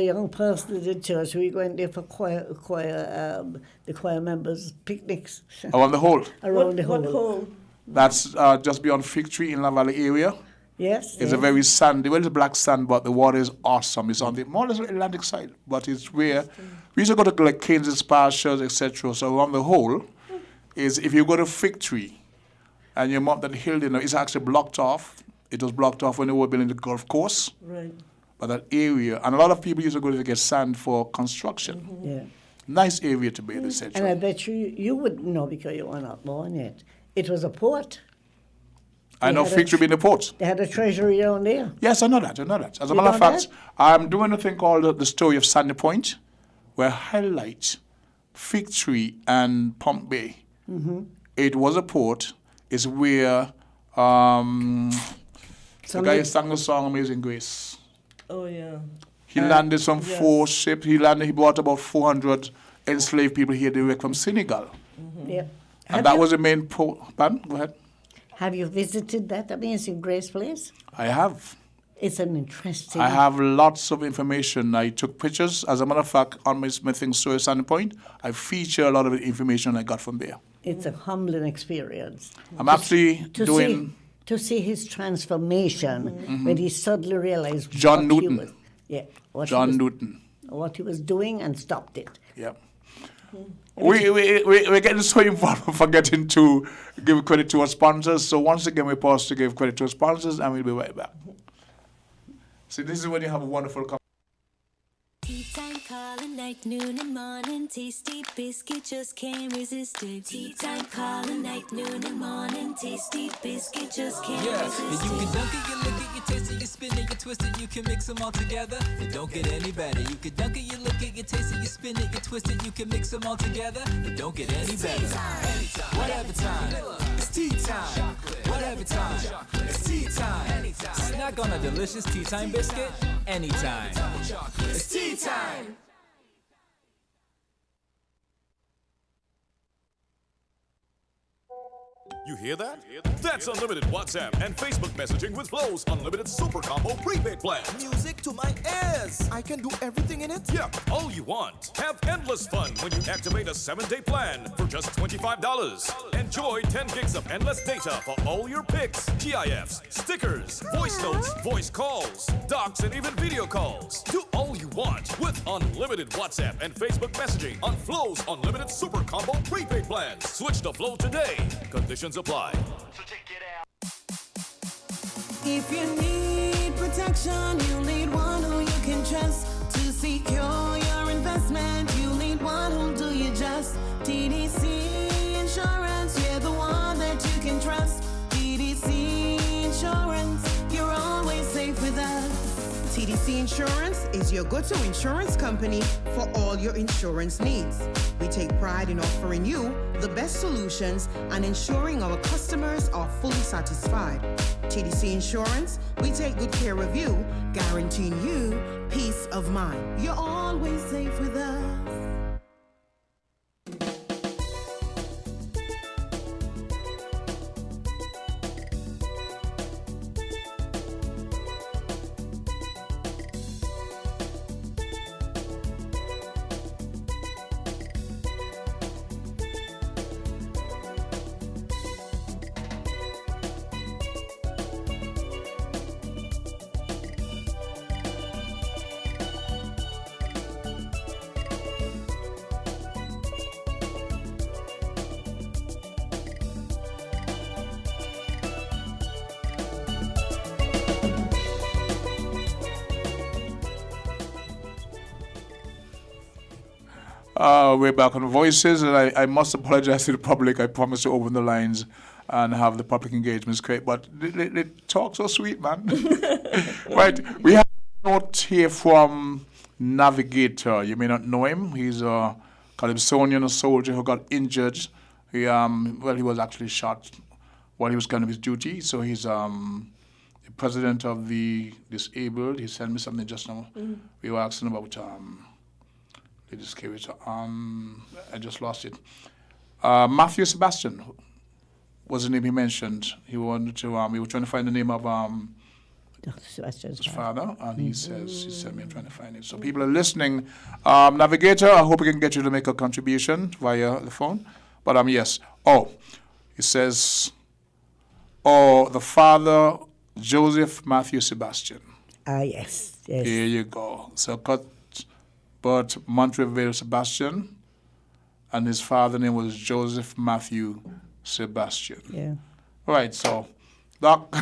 young person in the church, we went there for the choir members' picnics. Around the hole? Around the hole. What hole? That's just beyond Fig Tree in La Valley area. Yes. It's a very sandy, well, it's black sand, but the water is awesome. It's on the more or less Atlantic side, but it's where we used to go to like Kansas pastures, etc. So around the hole is if you go to Fig Tree and you mount that hill, it's actually blocked off. It was blocked off when they were building the golf course. Right. But that area, and a lot of people used to go to get sand for construction. Yeah. Nice area to bathe, etc. And I bet you wouldn't know because you were not born yet. It was a port. I know Fig Tree being the port. They had a treasury down there. Yes, I know that. As a You matter of know fact, I'm doing a thing called the story of Sandy Point, where I highlight Fig Tree and Pump Bay. Mm-hmm. It was a port. It's where the guy who sang the song Amazing Grace. Oh, yeah. He landed some yes. 4 ships. He brought about 400 enslaved people here direct from Senegal. Yeah. And that was the main port. Pardon? Go ahead. Have you visited that Amazing Grace place? I have. It's an interesting. I have lots of information. I took pictures. As a matter of fact, on my Smithing Story Standing Point, I feature a lot of the information I got from there. It's a humbling experience. I'm actually doing... To see his transformation when he suddenly realized John what Newton. He was, John Newton. what he was doing and stopped it. Yeah. We're getting so involved forgetting to give credit to our sponsors. So once again, we pause to give credit to our sponsors, and we'll be right back. See, this is when you have a wonderful Tea time, calling night, noon and morning. Tasty biscuit, just can't resist it. Tea time, calling night, noon and morning. Tasty biscuit, just can't resist And it. you can dunk it, you lick it, you taste it, you spin it, you twist it, you can mix them all together. It don't get any better. You can dunk it, you lick it, you taste it, you spin it, you twist it, you can mix them all together. It don't get any better. Anytime, whatever time. It's tea time. Whatever time. It's tea time. Snack on a delicious tea time biscuit anytime. It's tea time. You hear that? That's unlimited WhatsApp and Facebook messaging with Flow's unlimited super combo prepaid plan. Music to my ears. I can do everything in it. Yep, all you want. Have endless fun when you activate a 7-day plan for just $25. Enjoy 10 gigs of endless data for all your pics, GIFs, stickers, voice notes, voice calls, docs, and even video calls. Do all you want with unlimited WhatsApp and Facebook messaging on Flow's unlimited super combo prepaid plans. Switch to Flow today. Conditions apply. So check it out. If you need protection, you need one who you can trust to secure your investment. You need one who'll do you just. TDC Insurance, you're the one that you can trust. TDC Insurance, you're always safe with us. TDC Insurance is your go-to insurance company for all your insurance needs. We take pride in offering you the best solutions and ensuring our customers are fully satisfied. TDC Insurance, we take good care of you, guaranteeing you peace of mind. You're always safe with us. We're back on Voices, and I must apologize to the public. I promised to open the lines and have the public engagements create, but they talk so sweet, man. Right, we have a note here from Navigator. You may not know him. He's a Calypsonian, a soldier who got injured. He was actually shot while he was kind of his duty. So he's the president of the disabled. He sent me something just now. Mm-hmm. We were asking about I just lost it. Matthew Sebastian was the name he mentioned. He wanted to. We were trying to find the name of Dr. Sebastian's his father, and he says he sent me. I'm trying to find it. So people are listening. Navigator, I hope we can get you to make a contribution via the phone. But yes. Oh, he says, the father Joseph Matthew Sebastian. Yes. Here you go. So but Montreville Sebastian, and his father name was Joseph Matthew Sebastian. Yeah. All right, so, Doc,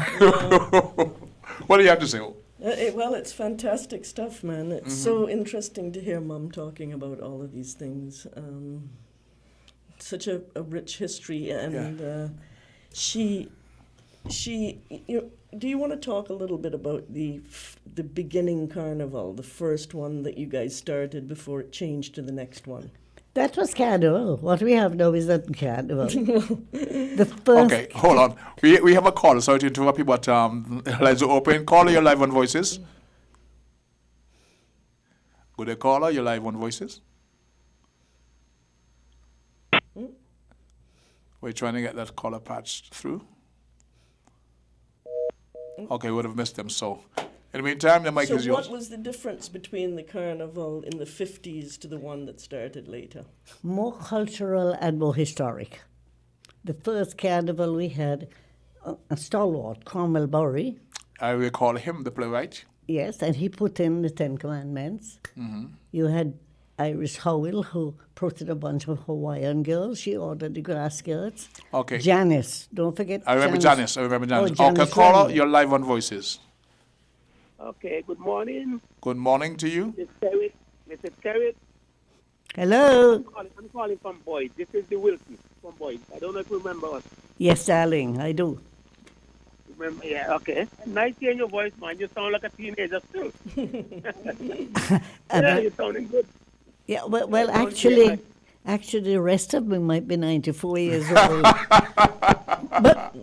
what do you have to say? Well, it's fantastic stuff, man. It's so interesting to hear Mum talking about all of these things. Such a rich history, and she do you want to talk a little bit about the beginning carnival, the first one that you guys started before it changed to the next one? That was carnival. What we have now is not carnival. The first. Okay, hold on. We have a call. Sorry to interrupt you, but lines are open. Caller, you're live on Voices. Good day, caller. You're live on Voices. We're trying to get that caller patched through. Okay, we would have missed them. So, in the meantime, the mic is yours. So what was the difference between the carnival in the 50s to the one that started later? More cultural and more historic. The first carnival we had, a stalwart, Cromwell Bory. I recall him, the playwright. Yes, and he put in the Ten Commandments. Mm-hmm. You had Iris Howell, who put in a bunch of Hawaiian girls. She ordered the grass skirts. Okay. Janice, don't forget. I remember Janice. Oh, Okay, Janice caller, Randall. you're live on Voices. Okay, good morning. Good morning to you. Mrs. Carrot. Hello. I'm calling from Boyd. This is the Wilson from Boyd. I don't know if you remember us. Yes, darling, I do. Remember? Yeah, okay. Nice hearing your voice, man. You sound like a teenager still. Yeah, you're sounding good. Yeah, well, actually, the rest of me might be 94 years old. But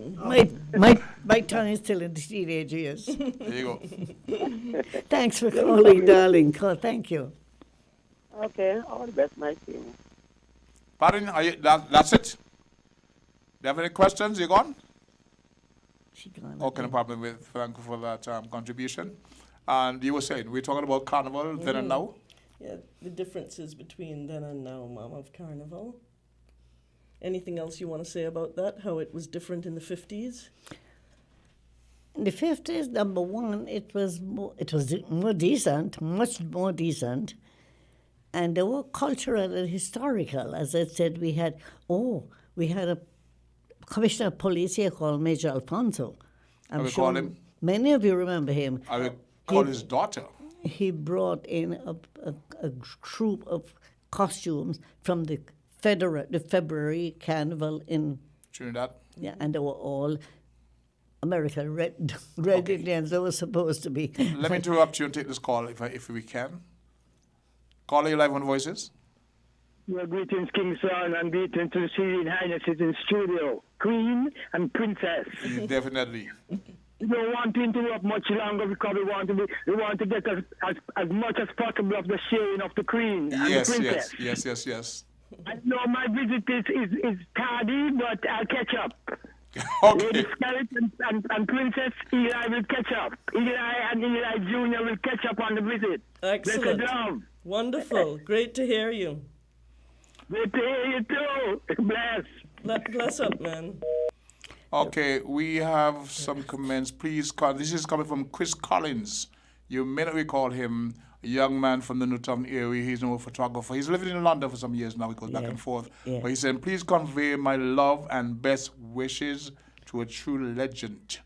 my tongue is still in the teenage years. There you go. Thanks for calling, darling. Thank you. Okay, all the best. Nice seeing you. Pardon, that's it? Do you have any questions? You gone? She gone. Okay, no problem. Thank you for that contribution. And you were saying, we're talking about Carnival then and now? Yeah, the differences between then and now, Mom, of Carnival. Anything else you want to say about that? How it was different in the 50s? In the 50s, number one, it was more decent, much more decent. And they were cultural and historical. As I said, we had a commissioner of police here called Major Alfonso. I will call him. Many of you remember him. I will call his daughter. He brought in a troupe of costumes from the February Carnival in Trinidad. Yeah, and they were all American red Indians. They were supposed to be. Let me interrupt you and take this call if we can. Caller, you live on Voices. Well, greetings, King Son, and greetings to the Serene Highnesses in studio, Queen and Princess. Definitely. We don't want to interrupt much longer because we want to get as much as possible of the sharing of the Queen and the Princess. Yes. I know my visit is tardy, but I'll catch up. Okay. Lady Scarlett and Princess Eli will catch up. Eli and Eli Jr. will catch up on the visit. Excellent. Blessed love. Wonderful. Great to hear you. Great to hear you too. Bless. Bless up, man. Okay, we have some comments. Please, this is coming from Chris Collins. You may not recall him, a young man from the Newtown area. He's a photographer. He's living in London for some years now. He goes back and forth. Yeah. But he said, please convey my love and best wishes to a true legend.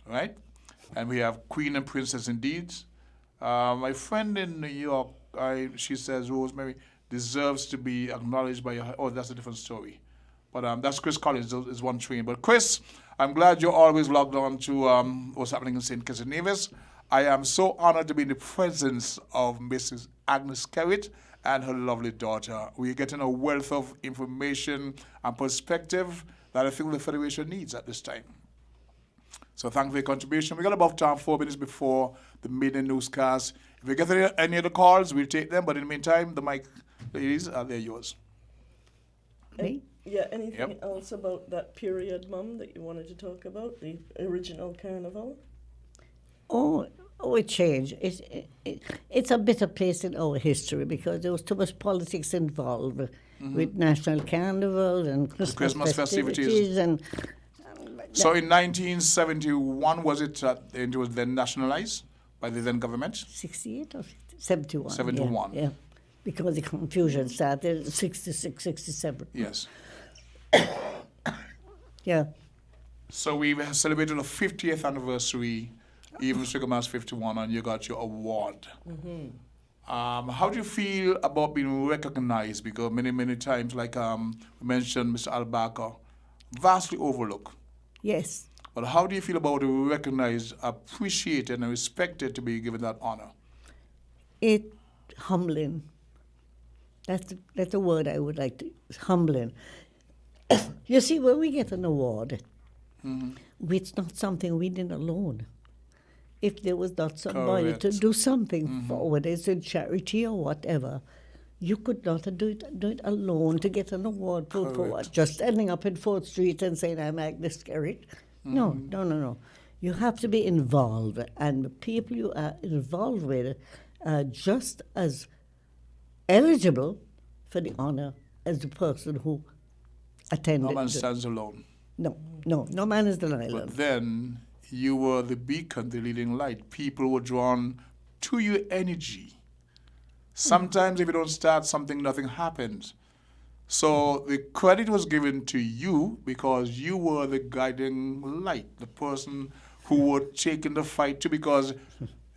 Right? And we have Queen and Princess indeed. My friend in New York, she says Rosemary deserves to be acknowledged by her. Oh, that's a different story. But that's Chris Collins is one train. But Chris, I'm glad you're always logged on to what's happening in St. Kitts and Nevis. I am so honored to be in the presence of Mrs. Agnes Carrot and her lovely daughter. We're getting a wealth of information and perspective that I think the Federation needs at this time. So thank you for your contribution. We got about time, 4 minutes before the midday newscast. If we get any other calls, we'll take them. But in the meantime, the mic, ladies, they're yours. Yeah, anything else about that period, Mum, that you wanted to talk about, the original Carnival? Oh, it changed. It's a bitter place in our history because there was too much politics involved with National Carnival and Christmas festivities. And so in 1971, was it was then nationalized by the then government? 68 or 71? 71. Yeah, because the confusion started 66, 67. Yes. Yeah. So we celebrated the 50th anniversary, even Sugar Mass 51, and you got your award. How do you feel about being recognized? Because many times, like we mentioned, Mr. Albaca, vastly overlooked. Yes. But how do you feel about being recognized, appreciated, and respected to be given that honor? It's humbling. That's the word I would like to. It's humbling. You see, when we get an award, it's not something we did alone. If there was not somebody to do something for, whether it's in charity or whatever, you could not do it alone to get an award for what? Just standing up in 4th Street and saying, I'm Agnes Carrot. No. You have to be involved, and the people you are involved with are just as eligible for the honor as the person who attended. No man stands alone. No man is an island. But then you were the beacon, the leading light. People were drawn to your energy. Sometimes if you don't start something, nothing happens. So the credit was given to you because you were the guiding light, the person who were taking the fight to, because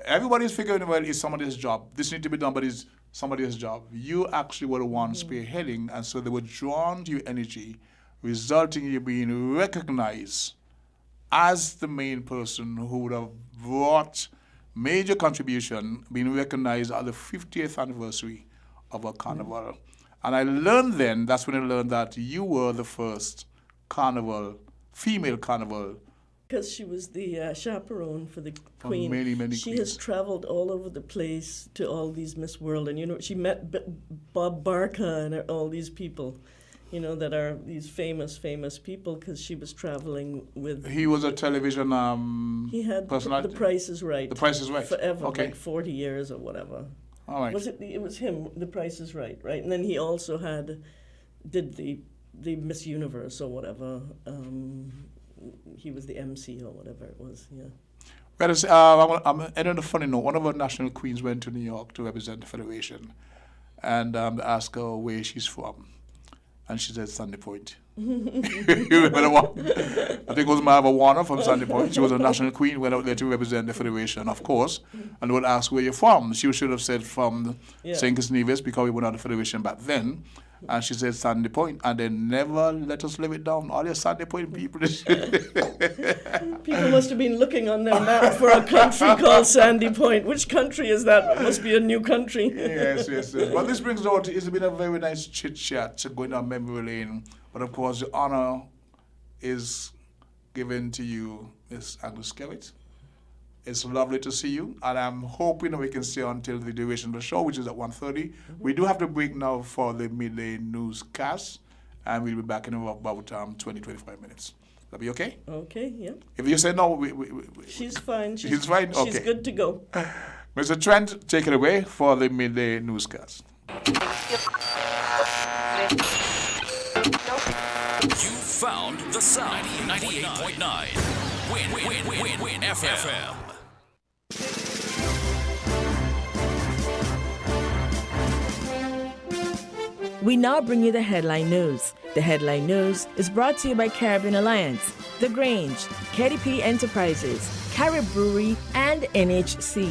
everybody's figuring, well, it's somebody's job. This needs to be done, but it's somebody's job. You actually were the one spearheading, and so they were drawn to your energy, resulting in you being recognized as the main person who would have brought major contribution, being recognized at the 50th anniversary of our carnival. And I learned then, that's when I learned that you were the first carnival, female carnival. Because she was the chaperone for the Queen. Many she queens. has traveled all over the place to all these Miss World. And, you know, she met Bob Barker and all these people, you know, that are these famous people because she was traveling with... He was a television he had personality? The Price is Right. The Price is Right. Forever, okay. like 40 years or whatever. All right. It was him, The Price is Right, right? And then he also did the Miss Universe or whatever. He was the MC or whatever it was, yeah. Well, I'm ending a funny note. One of our national queens went to New York to represent the Federation, and asked her where she's from. And she said Sandy Point. You remember the one? I think it was Marva Warner from Sandy Point. She was a national queen, went out there to represent the Federation, of course, and would ask where you're from. She should have said from St. Kitts Nevis because we were not the Federation back then. And she said Sandy Point, and they never let us live it down. All your Sandy Point people. People must have been looking on their map for a country called Sandy Point. Which country is that? It must be a new country. yes. But this brings out, it's been a very nice chit-chat going down memory lane. But of course, the honor is given to you, Miss Agnes Skerritt. It's lovely to see you, and I'm hoping that we can stay until the duration of the show, which is at 1:30. We do have to break now for the midday newscast, and we'll be back in about 20-25 minutes. That be okay? Okay, yeah. If you say no, she's fine. She's fine? Okay. She's good to go. Mr. Trent, take it away for the midday newscast. You found the sound. 98.9. Win FM. We now bring you the headline news. The headline news is brought to you by Caribbean Alliance, The Grange, KDP Enterprises, Carib Brewery, and NHC.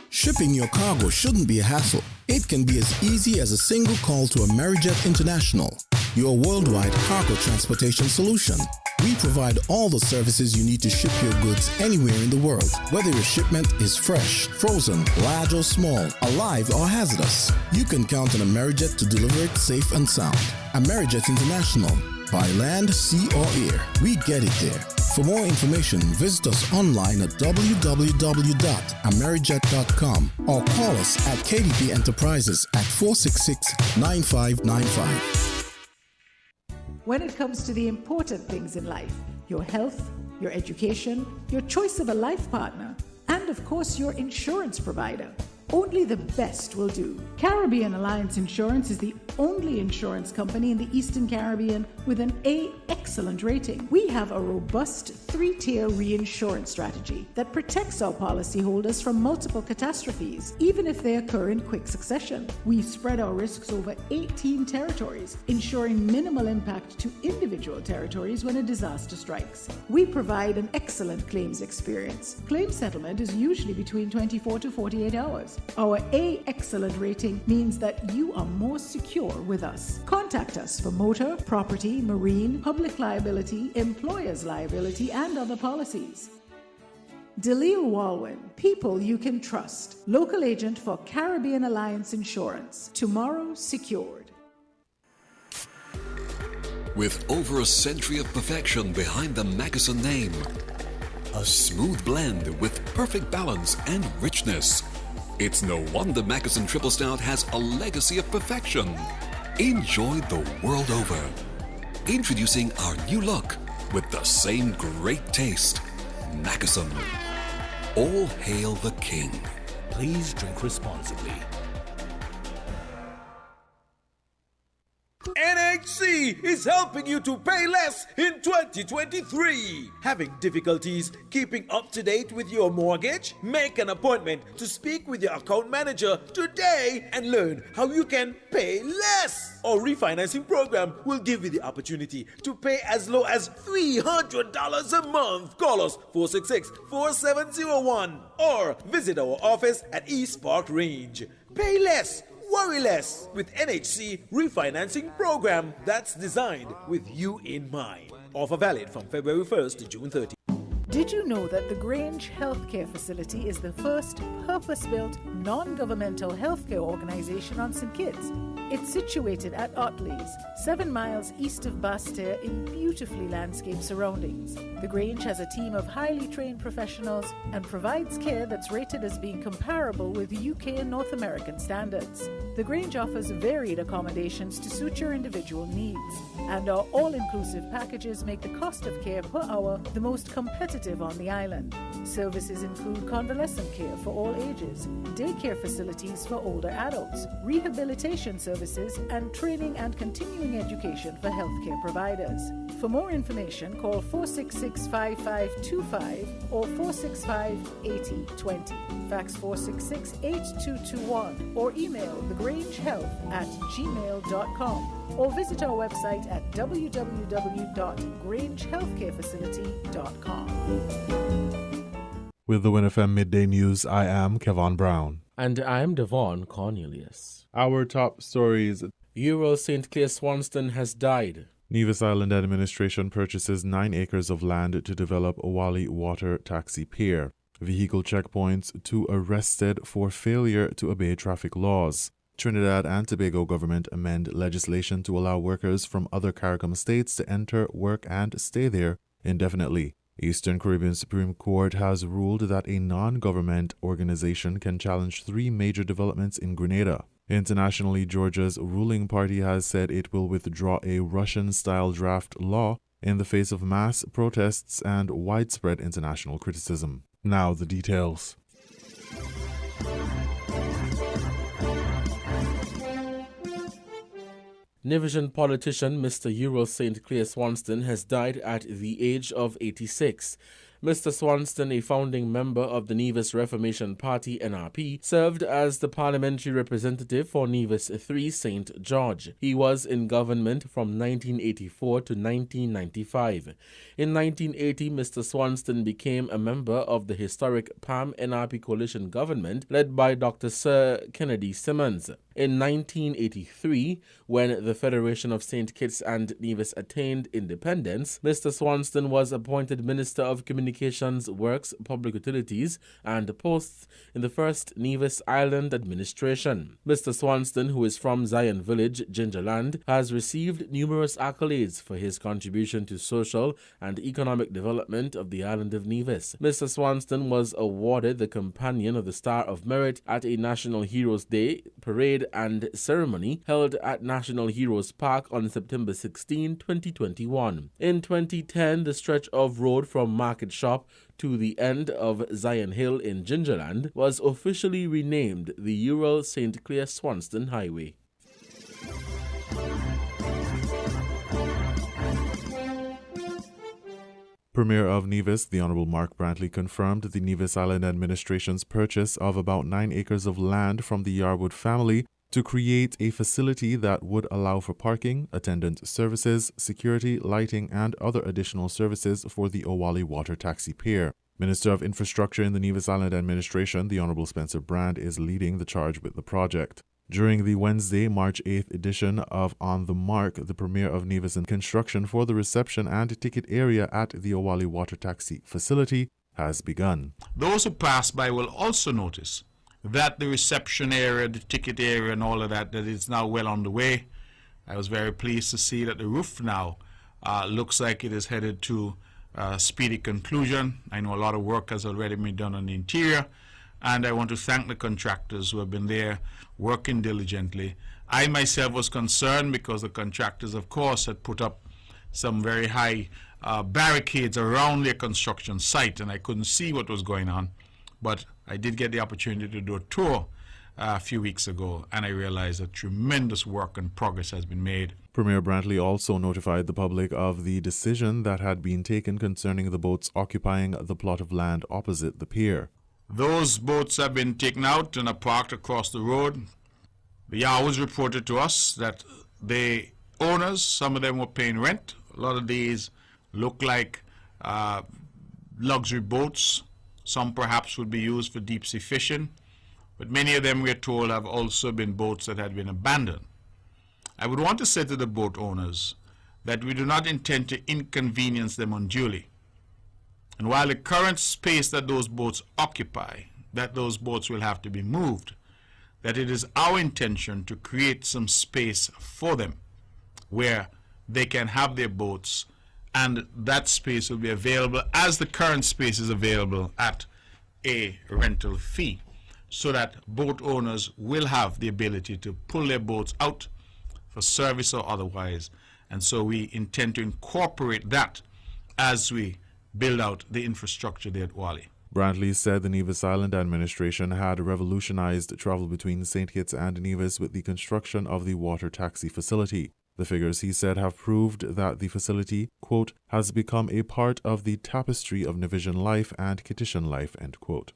Shipping your cargo shouldn't be a hassle. It can be as easy as a single call to Amerijet International, your worldwide cargo transportation solution. We provide all the services you need to ship your goods anywhere in the world, whether your shipment is fresh, frozen, large or small, alive or hazardous. You can count on Amerijet to deliver it safe and sound. Amerijet International, by land, sea or air, we get it there. For more information, visit us online at www.amerijet.com or call us at KDP Enterprises at 466-9595. When it comes to the important things in life, your health, your education, your choice of a life partner, and of course your insurance provider, only the best will do. Caribbean Alliance Insurance is the only insurance company in the Eastern Caribbean with an A excellent rating. We have a robust 3-tier reinsurance strategy that protects our policyholders from multiple catastrophes, even if they occur in quick succession. We spread our risks over 18 territories, ensuring minimal impact to individual territories when a disaster strikes. We provide an excellent claims experience. Claim settlement is usually between 24 to 48 hours. Our A excellent rating means that you are more secure with us. Contact us for motor, property, marine, public liability, employer's liability, and other policies. Delisle Walwyn, people you can trust. Local agent for Caribbean Alliance Insurance. Tomorrow secured. With over a century of perfection behind the Mackeson name, a smooth blend with perfect balance and richness. It's no wonder Mackeson Triple Stout has a legacy of perfection. Enjoy the world over. Introducing our new look with the same great taste. Mackeson. All hail the king. Please drink responsibly. NH NHC is helping you to pay less in 2023. Having difficulties keeping up to date with your mortgage? Make an appointment to speak with your account manager today and learn how you can pay less. Our refinancing program will give you the opportunity to pay as low as $300 a month. Call us 466-4701 or visit our office at East Park Range. Pay less, worry less with NHC refinancing program that's designed with you in mind. Offer valid from February 1st to June 30th. Did you know that the Grange Healthcare Facility is the first purpose-built, non-governmental healthcare organization on St. Kitts? It's situated at Otley's, 7 miles east of Basseterre in beautifully landscaped surroundings. The Grange has a team of highly trained professionals and provides care that's rated as being comparable with UK and North American standards. The Grange offers varied accommodations to suit your individual needs, and our all-inclusive packages make the cost of care per hour the most competitive on the island. Services include convalescent care for all ages, daycare facilities for older adults, rehabilitation services, and training and continuing education for healthcare providers. For more information, call 466-5525 or 465-8020. Fax 466-8221 or email thegrangehealth@gmail.com or visit our website at www.grangehealthcarefacility.com. With the Win FM Midday News, I am Kevon Brown. And I'm Devon Cornelius. Our top stories. Euro St. Clair Swanston has died. Nevis Island Administration purchases 9 acres of land to develop Owali Water Taxi Pier. Vehicle checkpoints, 2 arrested for failure to obey traffic laws. Trinidad and Tobago government amend legislation to allow workers from other CARICOM states to enter, work, and stay there indefinitely. Eastern Caribbean Supreme Court has ruled that a non-government organization can challenge 3 major developments in Grenada. Internationally, Georgia's ruling party has said it will withdraw a Russian-style draft law in the face of mass protests and widespread international criticism. Now the details. Nevisian politician Mr. Euro St. Clair Swanston has died at the age of 86. Mr. Swanston, a founding member of the Nevis Reformation Party (NRP), served as the parliamentary representative for Nevis 3 St. George. He was in government from 1984 to 1995. In 1980, Mr. Swanston became a member of the historic PAM NRP coalition government led by Dr. Sir Kennedy Simmons. In 1983, when the Federation of St. Kitts and Nevis attained independence, Mr. Swanston was appointed Minister of Communications, Works, Public Utilities, and Posts in the first Nevis Island administration. Mr. Swanston, who is from Zion Village, Gingerland, has received numerous accolades for his contribution to social and economic development of the island of Nevis. Mr. Swanston was awarded the Companion of the Star of Merit at a National Heroes Day parade and ceremony held at National Heroes Park on September 16, 2021. In 2010, the stretch of road from Market Shop to the end of Zion Hill in Gingerland was officially renamed the Euro St. Clair Swanston Highway. Premier of Nevis, the Honourable Mark Brantley, confirmed the Nevis Island Administration's purchase of about 9 acres of land from the Yarwood family to create a facility that would allow for parking, attendant services, security, lighting, and other additional services for the Owali Water Taxi Pier. Minister of Infrastructure in the Nevis Island Administration, the Honourable Spencer Brand, is leading the charge with the project. During the Wednesday, March 8th edition of On the Mark, the Premier of Nevis and construction for the reception and ticket area at the Owali Water Taxi facility has begun. Those who pass by will also notice that the reception area, the ticket area, and all of that is now well on the way. I was very pleased to see that the roof now looks like it is headed to speedy conclusion. I know a lot of work has already been done on the interior, and I want to thank the contractors who have been there working diligently. I myself was concerned because the contractors, of course, had put up some very high barricades around their construction site, and I couldn't see what was going on. But I did get the opportunity to do a tour a few weeks ago, and I realized that tremendous work and progress has been made. Premier Brantley also notified the public of the decision that had been taken concerning the boats occupying the plot of land opposite the pier. Those boats have been taken out and are parked across the road. The hours reported to us that the owners, some of them were paying rent. A lot of these look like luxury boats. Some perhaps would be used for deep sea fishing, but many of them, we are told, have also been boats that had been abandoned. I would want to say to the boat owners that we do not intend to inconvenience them unduly. And while the current space that those boats occupy, that those boats will have to be moved, that it is our intention to create some space for them where they can have their boats, and that space will be available as the current space is available at a rental fee, so that boat owners will have the ability to pull their boats out for service or otherwise. And so we intend to incorporate that as we build out the infrastructure there at Wally. Brantley said the Nevis Island administration had revolutionized travel between St. Kitts and Nevis with the construction of the water taxi facility. The figures, he said, have proved that the facility, quote, has become a part of the tapestry of Nevisian life and Kittitian life, end quote.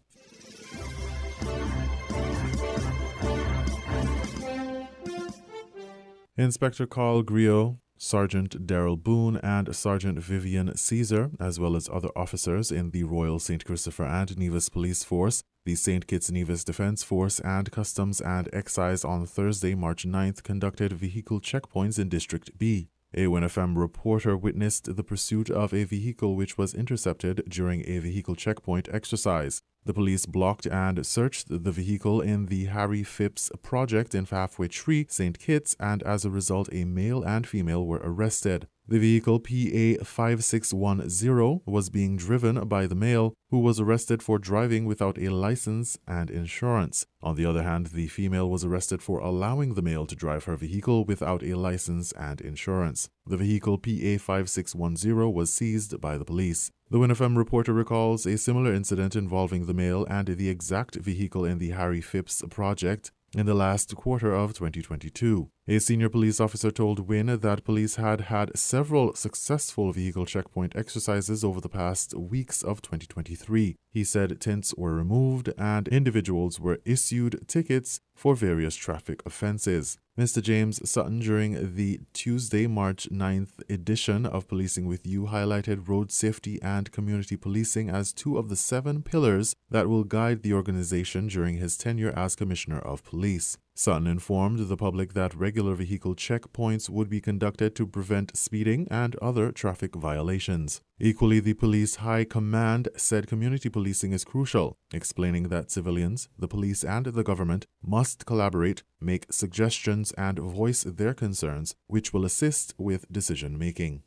Inspector Carl Griot, Sergeant Daryl Boone, and Sergeant Vivian Caesar, as well as other officers in the Royal St. Christopher and Nevis Police Force, the St. Kitts Nevis Defence Force, and Customs and Excise on Thursday, March 9th, conducted vehicle checkpoints in District B. A WINNFM reporter witnessed the pursuit of a vehicle which was intercepted during a vehicle checkpoint exercise. The police blocked and searched the vehicle in the Harry Phipps project in Halfway Tree, St. Kitts, and as a result, a male and female were arrested. The vehicle PA 5610 was being driven by the male, who was arrested for driving without a license and insurance. On the other hand, the female was arrested for allowing the male to drive her vehicle without a license and insurance. The vehicle PA 5610 was seized by the police. The WINNFM reporter recalls a similar incident involving the male and the exact vehicle in the Harry Phipps project in the last quarter of 2022. A senior police officer told WIN that police had had several successful vehicle checkpoint exercises over the past weeks of 2023. He said tents were removed and individuals were issued tickets for various traffic offenses. Mr. James Sutton, during the Tuesday, March 9th edition of Policing with You, highlighted road safety and community policing as two of the 7 pillars that will guide the organization during his tenure as Commissioner of Police. Sutton informed the public that regular vehicle checkpoints would be conducted to prevent speeding and other traffic violations. Equally, the police high command said community policing is crucial, explaining that civilians, the police, and the government must collaborate, make suggestions, and voice their concerns, which will assist with decision-making.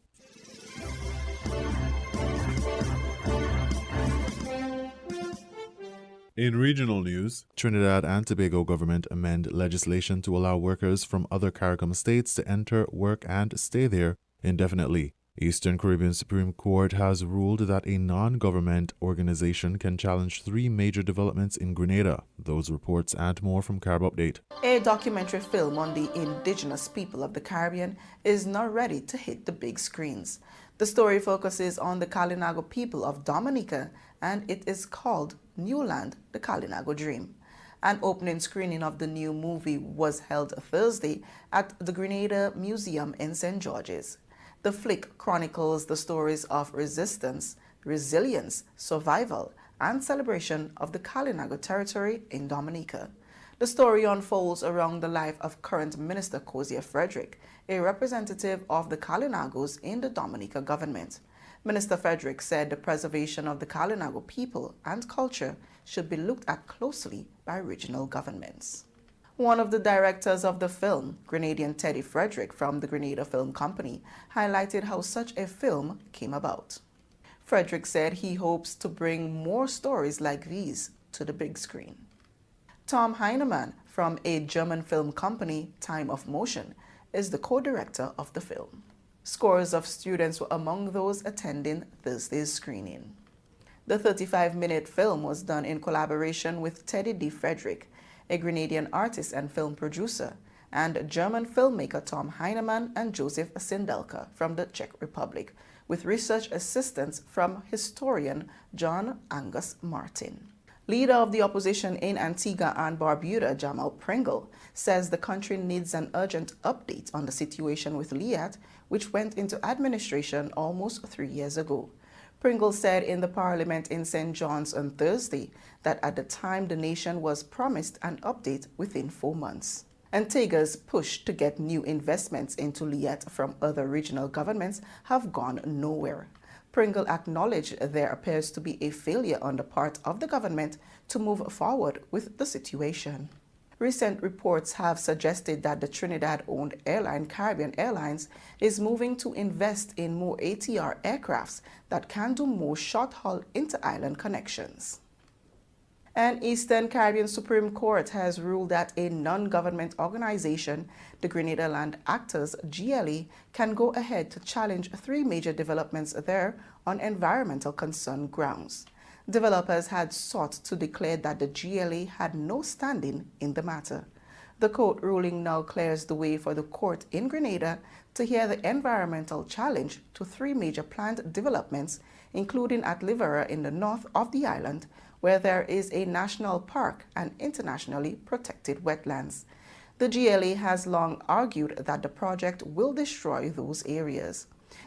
In regional news, Trinidad and Tobago government amend legislation to allow workers from other CARICOM states to enter, work, and stay there indefinitely. Eastern Caribbean Supreme Court has ruled that a non-government organization can challenge 3 major developments in Grenada. Those reports and more from Carib Update. A documentary film on the indigenous people of the Caribbean is now ready to hit the big screens. The story focuses on the Kalinago people of Dominica, and it is called New Land, the Kalinago Dream. An opening screening of the new movie was held Thursday at the Grenada Museum in St. George's. The flick chronicles the stories of resistance, resilience, survival, and celebration of the Kalinago territory in Dominica. The story unfolds around the life of current Minister Kozia Frederick, a representative of the Kalinagos in the Dominica government. Minister Frederick said the preservation of the Kalinago people and culture should be looked at closely by regional governments. One of the directors of the film, Grenadian Teddy Frederick from the Grenada Film Company, highlighted how such a film came about. Frederick said he hopes to bring more stories like these to the big screen. Tom Heinemann from a German film company, Time of Motion, is the co-director of the film. Scores of students were among those attending Thursday's screening. The 35-minute film was done in collaboration with Teddy D. Frederick, a Grenadian artist and film producer, and German filmmaker Tom Heinemann and Joseph Sindelka from the Czech Republic, with research assistance from historian John Angus Martin. Leader of the opposition in Antigua and Barbuda, Jamal Pringle, says the country needs an urgent update on the situation with Liat, which went into administration almost 3 years ago. Pringle said in the parliament in St. John's on Thursday that at the time the nation was promised an update within 4 months. Antigua's push to get new investments into Liat from other regional governments have gone nowhere. Pringle acknowledged there appears to be a failure on the part of the government to move forward with the situation. Recent reports have suggested that the Trinidad-owned airline Caribbean Airlines is moving to invest in more ATR aircrafts that can do more short-haul inter-island connections. An Eastern Caribbean Supreme Court has ruled that a non-government organization, the Grenada Land Actors, GLA, can go ahead to challenge 3 major developments there on environmental concern grounds. Developers had sought to declare that the GLA had no standing in the matter. The court ruling now clears the way for the court in Grenada to hear the environmental challenge to 3 major planned developments, including at Livera in the north of the island, where there is a national park and internationally protected wetlands. The GLA has long argued that the project will destroy those areas.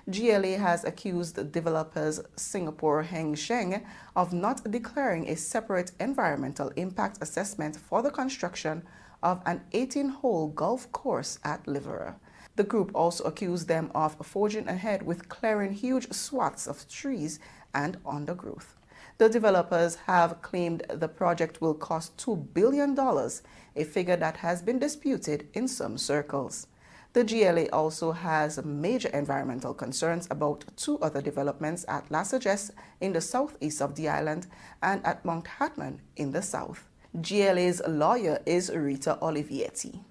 GLA has accused developers Singapore Heng Sheng of not declaring a separate environmental impact assessment for the construction of an 18-hole golf course at Livera. The group also accused them of forging ahead with clearing huge swaths of trees and undergrowth. The developers have claimed the project will cost $2 billion, a figure that has been disputed in some circles. The GLA also has major environmental concerns about 2 other developments at La Sagesse in the southeast of the island and at Mount Hatman in the south. GLA's lawyer is Rita Olivetti.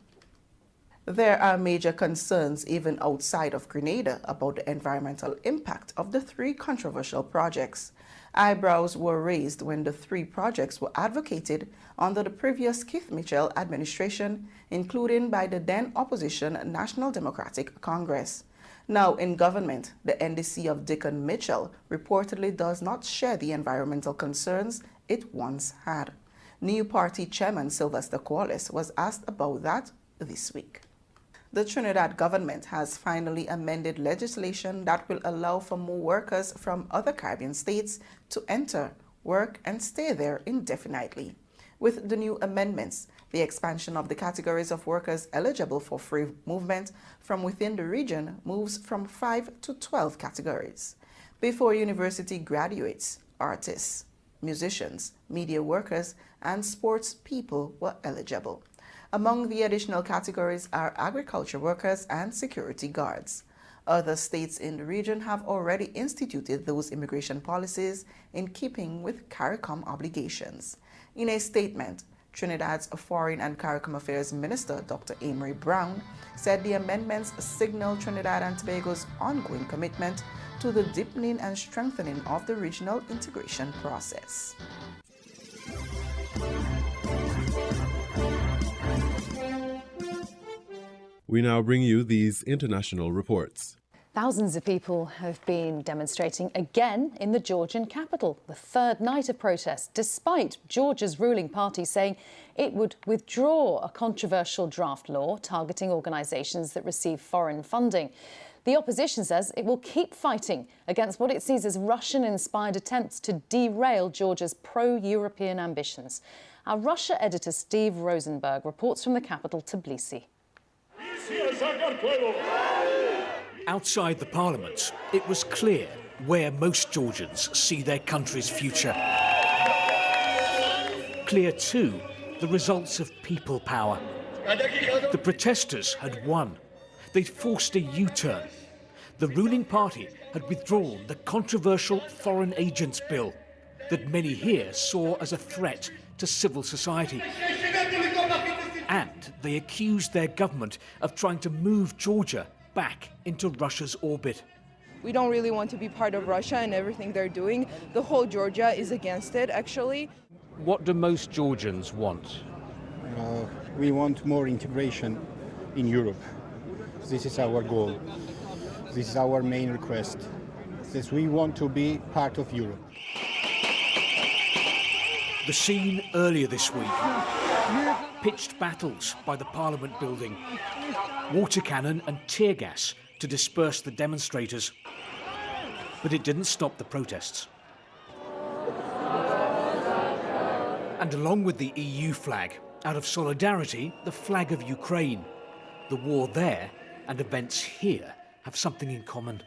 There are major concerns even outside of Grenada about the environmental impact of the 3 controversial projects. Eyebrows were raised when the 3 projects were advocated under the previous Keith Mitchell administration, including by the then opposition National Democratic Congress. Now in government, the NDC of Dickon Mitchell reportedly does not share the environmental concerns it once had. New party chairman Sylvester Corliss was asked about that this week. The Trinidad government has finally amended legislation that will allow for more workers from other Caribbean states to enter, work, and stay there indefinitely. With the new amendments, the expansion of the categories of workers eligible for free movement from within the region moves from 5 to 12 categories. Before university graduates, artists, musicians, media workers, and sports people were eligible. Among the additional categories are agriculture workers and security guards. Other states in the region have already instituted those immigration policies in keeping with CARICOM obligations. In a statement, Trinidad's Foreign and CARICOM Affairs Minister, Dr. Amory Brown, said the amendments signal Trinidad and Tobago's ongoing commitment to the deepening and strengthening of the regional integration process. We now bring you these international reports. Thousands of people have been demonstrating again in the Georgian capital, the 3rd night of protests, despite Georgia's ruling party saying it would withdraw a controversial draft law targeting organisations that receive foreign funding. The opposition says it will keep fighting against what it sees as Russian-inspired attempts to derail Georgia's pro-European ambitions. Our Russia editor Steve Rosenberg reports from the capital, Tbilisi. Outside the parliament, it was clear where most Georgians see their country's future. Clear, too, the results of people power. The protesters had won. They'd forced a U-turn. The ruling party had withdrawn the controversial Foreign Agents Bill that many here saw as a threat to civil society. And they accused their government of trying to move Georgia back into Russia's orbit. We don't really want to be part of Russia and everything they're doing. The whole Georgia is against it, actually. What do most Georgians want? We want more integration in Europe. This is our goal. This is our main request. This we want to be part of Europe. The scene earlier this week. Pitched battles by the Parliament building. Water cannon and tear gas to disperse the demonstrators. But it didn't stop the protests. And along with the EU flag, out of solidarity, the flag of Ukraine. The war there and events here have something in common.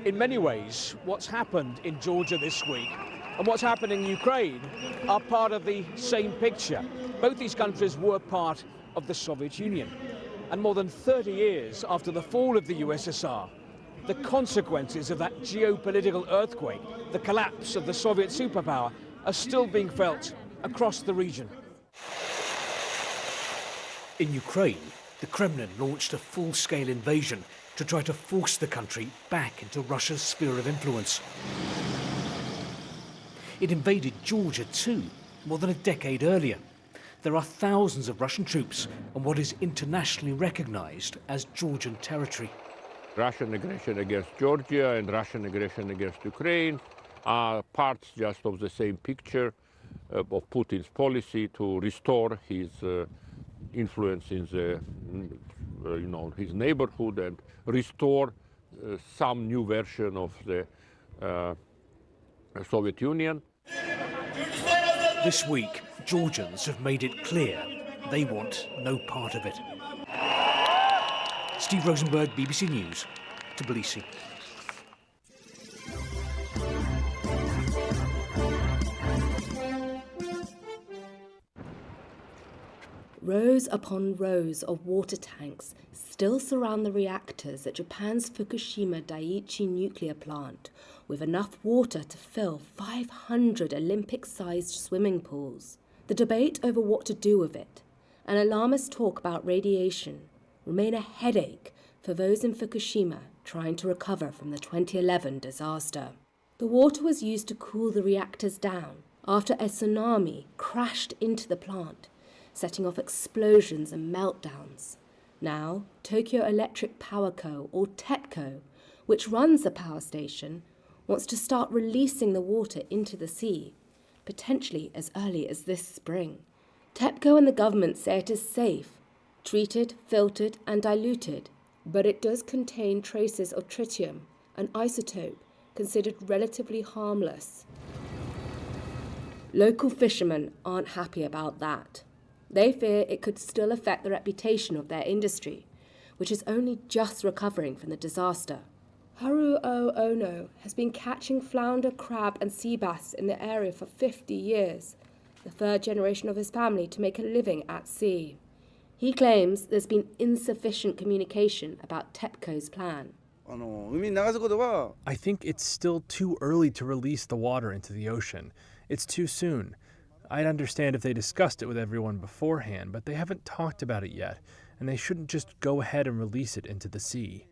In many ways, what's happened in Georgia this week and what's happened in Ukraine are part of the same picture. Both these countries were part of the Soviet Union. And more than 30 years after the fall of the USSR, the consequences of that geopolitical earthquake, the collapse of the Soviet superpower, are still being felt across the region. In Ukraine, the Kremlin launched a full-scale invasion to try to force the country back into Russia's sphere of influence. It invaded Georgia too, more than a decade earlier. There are thousands of Russian troops on what is internationally recognized as Georgian territory. Russian aggression against Georgia and Russian aggression against Ukraine are parts just of the same picture of Putin's policy to restore his influence in the, his neighborhood and restore some new version of the Soviet Union. This week, Georgians have made it clear they want no part of it. Steve Rosenberg, BBC News, Tbilisi. Rows upon rows of water tanks still surround the reactors at Japan's Fukushima Daiichi nuclear plant, with enough water to fill 500 Olympic-sized swimming pools. The debate over what to do with it, and alarmist talk about radiation, remain a headache for those in Fukushima trying to recover from the 2011 disaster. The water was used to cool the reactors down after a tsunami crashed into the plant, setting off explosions and meltdowns. Now, Tokyo Electric Power Co., or TEPCO, which runs the power station, wants to start releasing the water into the sea, potentially as early as this spring. TEPCO and the government say it is safe, treated, filtered and diluted, but it does contain traces of tritium, an isotope considered relatively harmless. Local fishermen aren't happy about that. They fear it could still affect the reputation of their industry, which is only just recovering from the disaster. Haruo Ono has been catching flounder, crab and sea bass in the area for 50 years, the third generation of his family to make a living at sea. He claims there's been insufficient communication about TEPCO's plan. I think it's still too early to release the water into the ocean. It's too soon. I'd understand if they discussed it with everyone beforehand, but they haven't talked about it yet, and they shouldn't just go ahead and release it into the sea.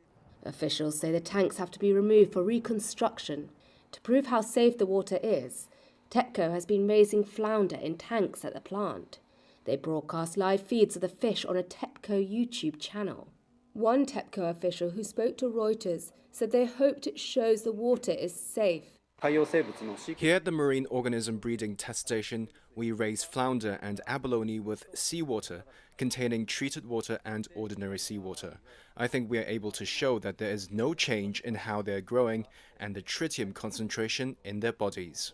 Officials say the tanks have to be removed for reconstruction. To prove how safe the water is, TEPCO has been raising flounder in tanks at the plant. They broadcast live feeds of the fish on a TEPCO YouTube channel. One TEPCO official who spoke to Reuters said they hoped it shows the water is safe. Here at the Marine Organism Breeding Test Station, we raise flounder and abalone with seawater, containing treated water and ordinary seawater. I think we are able to show that there is no change in how they are growing and the tritium concentration in their bodies.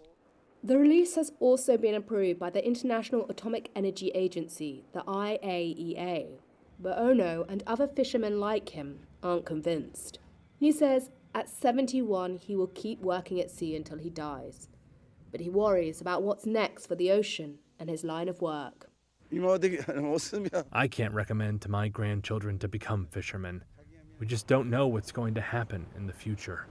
The release has also been approved by the International Atomic Energy Agency, the IAEA. But Ono and other fishermen like him aren't convinced. He says at 71 he will keep working at sea until he dies. But he worries about what's next for the ocean and his line of work. I can't recommend to my grandchildren to become fishermen. We just don't know what's going to happen in the future.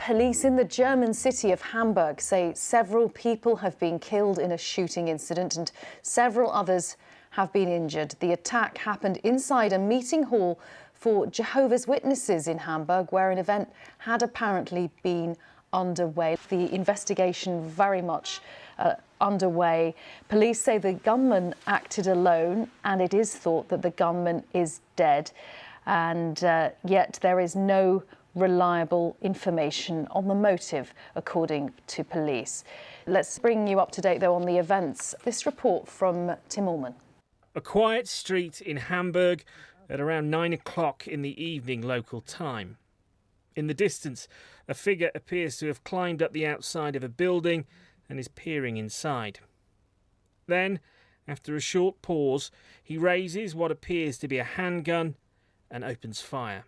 Police in the German city of Hamburg say several people have been killed in a shooting incident and several others have been injured. The attack happened inside a meeting hall for Jehovah's Witnesses in Hamburg, where an event had apparently been underway. The investigation very much underway. Police say the gunman acted alone, and it is thought that the gunman is dead. And yet there is no reliable information on the motive, according to police. Let's bring you up to date, though, on the events. This report from Tim Allman. A quiet street in Hamburg at around 9 o'clock in the evening local time. In the distance, a figure appears to have climbed up the outside of a building and is peering inside. Then, after a short pause, he raises what appears to be a handgun and opens fire.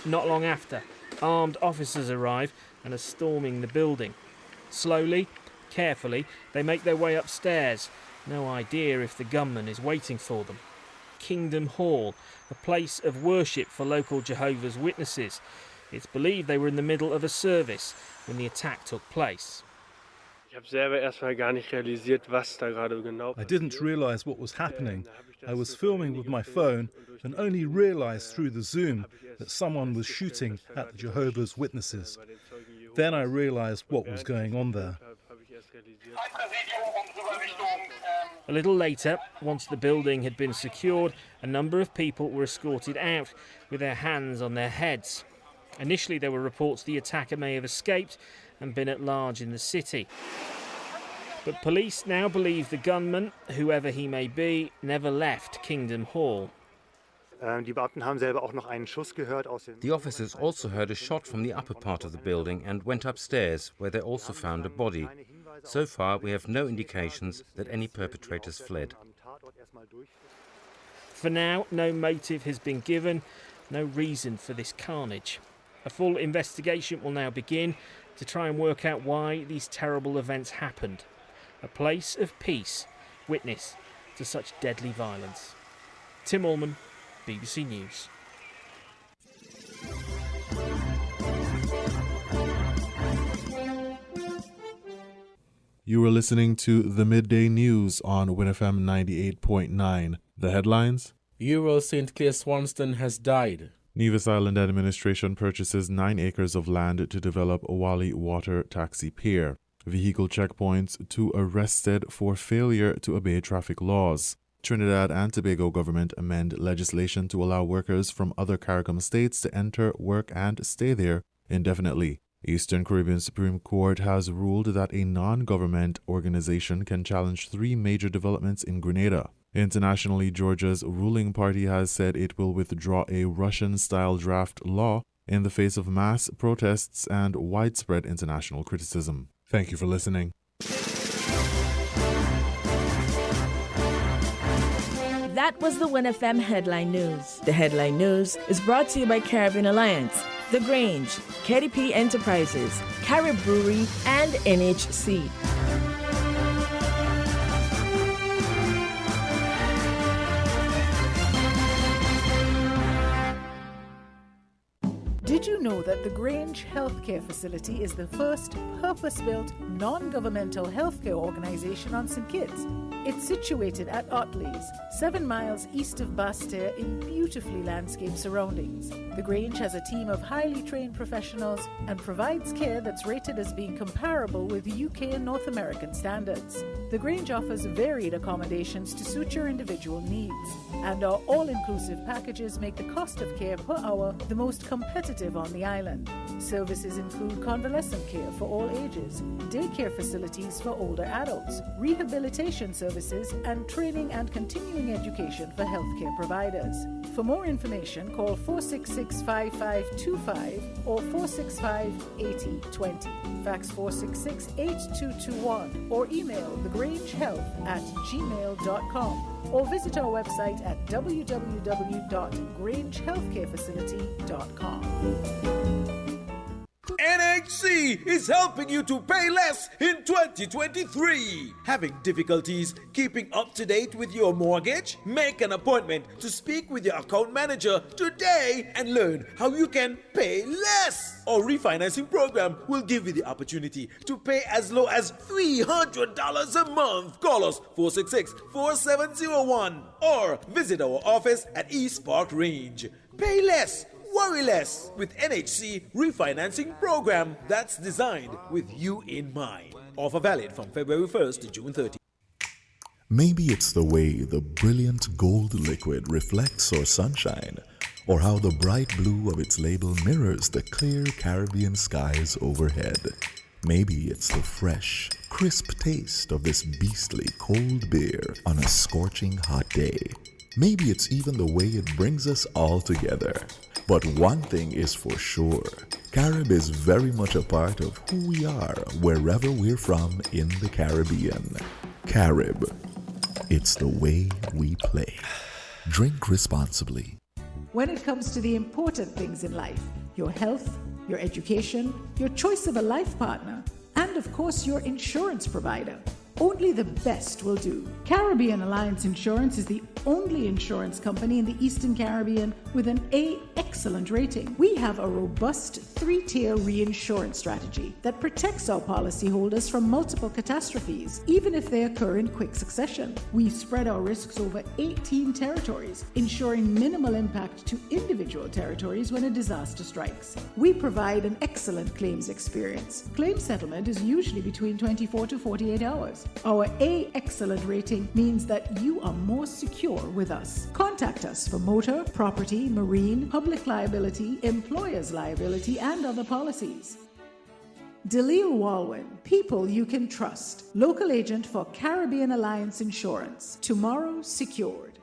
Not long after, armed officers arrive and are storming the building. Slowly, carefully, they make their way upstairs. No idea if the gunman is waiting for them. Kingdom Hall, a place of worship for local Jehovah's Witnesses. It's believed they were in the middle of a service when the attack took place. I didn't realize what was happening. I was filming with my phone and only realized through the Zoom that someone was shooting at the Jehovah's Witnesses. Then I realized what was going on there. A little later, once the building had been secured, a number of people were escorted out with their hands on their heads. Initially, there were reports the attacker may have escaped and been at large in the city. But police now believe the gunman, whoever he may be, never left Kingdom Hall. The officers also heard a shot from the upper part of the building and went upstairs, where they also found a body. So far, we have no indications that any perpetrators fled. For now, no motive has been given, no reason for this carnage. A full investigation will now begin to try and work out why these terrible events happened. A place of peace, witness to such deadly violence. Tim Allman, BBC News. You were listening to the Midday News on WINNFM 98.9. The headlines? Euro St. Clair Swanston has died. Nevis Island administration purchases 9 acres of land to develop Wally Water Taxi Pier. Vehicle checkpoints, 2 arrested for failure to obey traffic laws. Trinidad and Tobago government amend legislation to allow workers from other CARICOM states to enter, work and stay there indefinitely. Eastern Caribbean Supreme Court has ruled that a non-government organization can challenge 3 major developments in Grenada. Internationally, Georgia's ruling party has said it will withdraw a Russian-style draft law in the face of mass protests and widespread international criticism. Thank you for listening. That was the WINNFM Headline News. The Headline News is brought to you by Caribbean Alliance, The Grange, KDP Enterprises, Carib Brewery, and NHC. Did you know that the Grange Healthcare Facility is the first purpose-built, non-governmental healthcare organization on St. Kitts? It's situated at Otley's, 7 miles east of Basseterre in beautifully landscaped surroundings. The Grange has a team of highly trained professionals and provides care that's rated as being comparable with UK and North American standards. The Grange offers varied accommodations to suit your individual needs, and our all-inclusive packages make the cost of care per hour the most competitive on the island. Services include convalescent care for all ages, daycare facilities for older adults, rehabilitation services, and training and continuing education for healthcare providers. For more information, call 466-5525 or 465-8020. Fax 466-8221 or email thegrangehealth@gmail.com or visit our website at www.grangehealthcarefacility.com. NHC NHC is helping you to pay less in 2023. Having difficulties keeping up to date with your mortgage? Make an appointment to speak with your account manager today and learn how you can pay less. Our refinancing program will give you the opportunity to pay as low as $300 a month. Call us 466-4701 or visit our office at East Park Range. Pay less, worry less with NHC refinancing program that's designed with you in mind. Offer valid from February 1st to June 30th. Maybe it's the way the brilliant gold liquid reflects our sunshine, or how the bright blue of its label mirrors the clear Caribbean skies overhead. Maybe it's the fresh, crisp taste of this beastly cold beer on a scorching hot day. Maybe it's even the way it brings us all together. But one thing is for sure, Carib is very much a part of who we are wherever we're from in the Caribbean. Carib, it's the way we play. Drink responsibly. When it comes to the important things in life, your health, your education, your choice of a life partner, and of course your insurance provider, only the best will do. Caribbean Alliance Insurance is the only insurance company in the Eastern Caribbean with an A excellent rating. We have a robust 3-tier reinsurance strategy that protects our policyholders from multiple catastrophes, even if they occur in quick succession. We spread our risks over 18 territories, ensuring minimal impact to individual territories when a disaster strikes. We provide an excellent claims experience. Claim settlement is usually between 24 to 48 hours. Our A excellent rating means that you are more secure with us. Contact us for motor, property, marine, public liability, employer's liability, and other policies. Delisle Walwyn, people you can trust. Local agent for Caribbean Alliance Insurance. Tomorrow secured.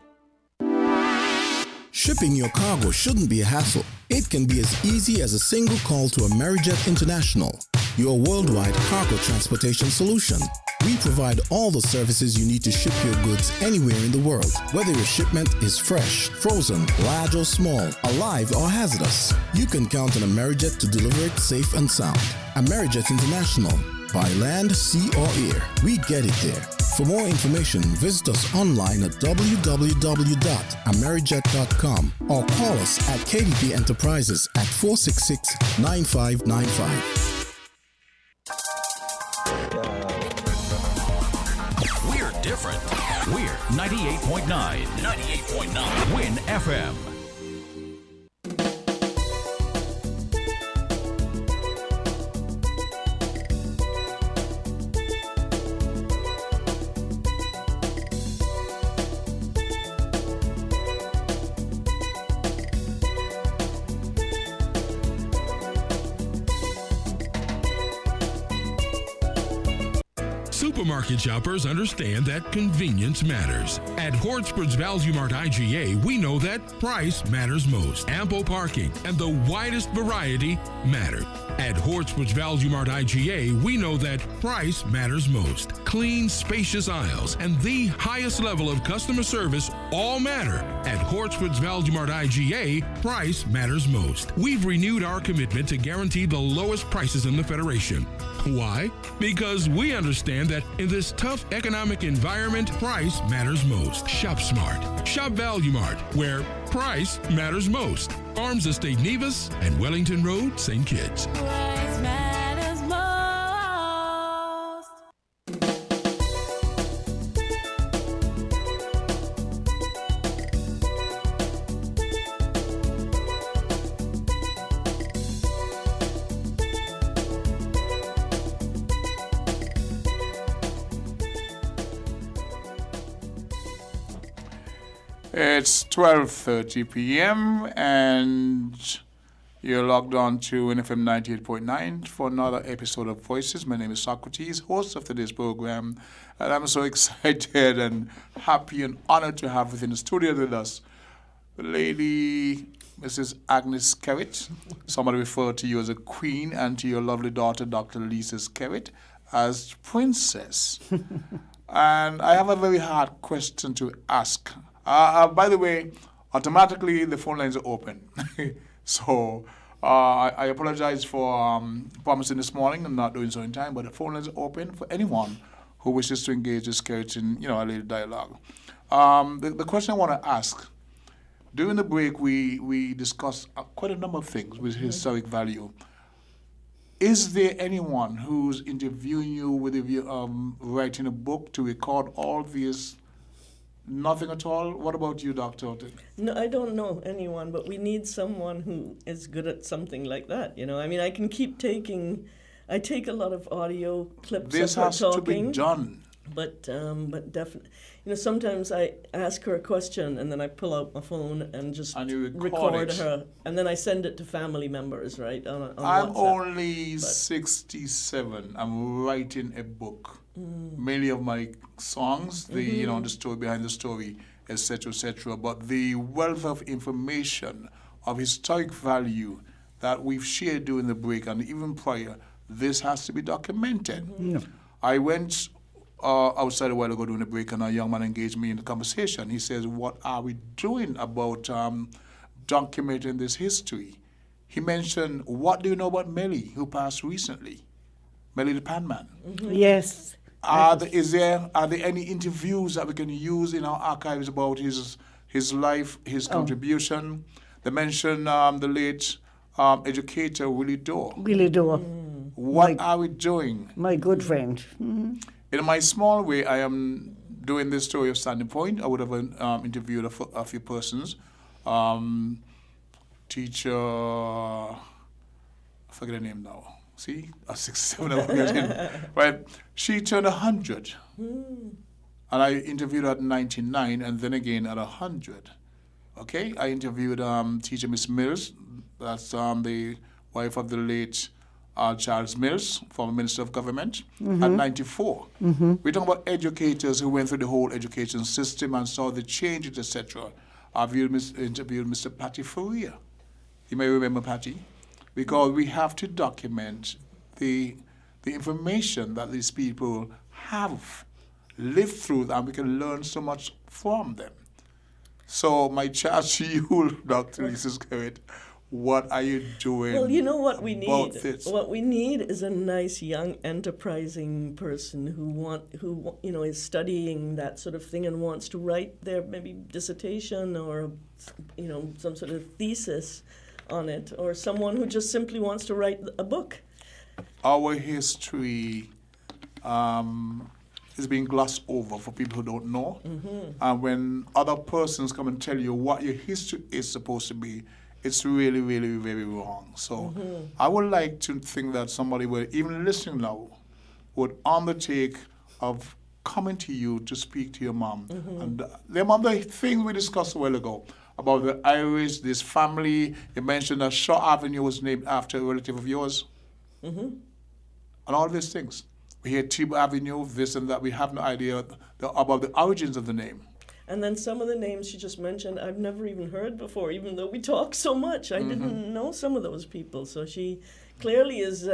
Shipping your cargo shouldn't be a hassle. It can be as easy as a single call to Amerijet International, your worldwide cargo transportation solution. We provide all the services you need to ship your goods anywhere in the world, whether your shipment is fresh, frozen, large or small, alive or hazardous. You can count on Amerijet to deliver it safe and sound. Amerijet International, by land, sea or air, we get it there. For more information, visit us online at www.amerijet.com or call us at KDP Enterprises at 466-9595. We're different. We're 98.9. 98.9. Win FM. Supermarket shoppers understand that convenience matters. At Hortsport's Value Mart IGA, we know that price matters most. Ample parking and the widest variety matter. At Hortsport's Value Mart IGA, we know that price matters most. Clean, spacious aisles and the highest level of customer service all matter. At Hortsport's Value Mart IGA, price matters most. We've renewed our commitment to guarantee the lowest prices in the Federation. Why? Because we understand that in this tough economic environment, price matters most. Shop smart. Shop Value Mart, where price matters most. Farms Estate Nevis and Wellington Road, St. Kitts. Price matters most. It's 12:30 p.m. and you're logged on to WINNFM 98.9 for another episode of Voices. My name is Socrates, host of today's program, and I'm so excited and happy and honored to have within the studio with us Lady Mrs. Agnes Kerritt. Somebody referred to you as a queen, and to your lovely daughter, Dr. Lisa Kerritt, as princess. And I have a very hard question to ask. By the way, automatically the phone lines are open. So I apologize for promising this morning and not doing so in time, but the phone is open for anyone who wishes to engage this Kerrit in, a little dialogue. The question I want to ask, during the break, we discussed quite a number of things with historic value. Is there anyone who's interviewing you with writing a book to record all these? Nothing at all? What about you, Dr. Orton? No, I don't know anyone, but we need someone who is good at something like that, I mean, I can keep I take a lot of audio clips this of her has talking. To be done. But definitely, sometimes I ask her a question and then I pull out my phone and just record her, and then I send it to family members, right? On I'm WhatsApp. only 67. I'm writing a book. Many of my songs, the story behind the story, etc., etc. But the wealth of information of historic value that we've shared during the break and even prior, this has to be documented. I went outside a while ago during the break, and a young man engaged me in the conversation. He says, "What are we doing about documenting this history?" He mentioned, "What do you know about Melly, who passed recently? Melly the Panman." Yes. Are there any interviews that we can use in our archives about his life, his contribution? They mentioned the late educator Willie Dorr. Willie Dorr. What are we doing? My good friend. In my small way, I am doing this story of Standing Point. I would have interviewed a few persons. Teacher, I forget her name now. See, 67, I forget. Right, she turned 100, and I interviewed her at 99, and then again at 100. Okay, I interviewed teacher Miss Mills. That's the wife of the late Charles Mills, former Minister of Government, at 94. We're talking about educators who went through the whole education system and saw the changes, etc. I've interviewed Mr. Patty Faria. You may remember Patty, because we have to document the information that these people have lived through, and we can learn so much from them. So my charge to you, Dr. Lisa Kerrit, what are you doing? Well, you know what we about need. this? What we need is a nice, young, enterprising person who is studying that sort of thing and wants to write their maybe dissertation or some sort of thesis on it, or someone who just simply wants to write a book. Our history is being glossed over for people who don't know. And when other persons come and tell you what your history is supposed to be, it's really, really very wrong. So I would like to think that somebody, even listening now, would undertake of coming to you to speak to your mom. And the thing we discussed a while ago about the Irish, this family. You mentioned that Shaw Avenue was named after a relative of yours. And all these things. We hear Tube Avenue, this and that. We have no idea about the origins of the name. And then some of the names she just mentioned, I've never even heard before, even though we talk so much. I didn't know some of those people. So she clearly is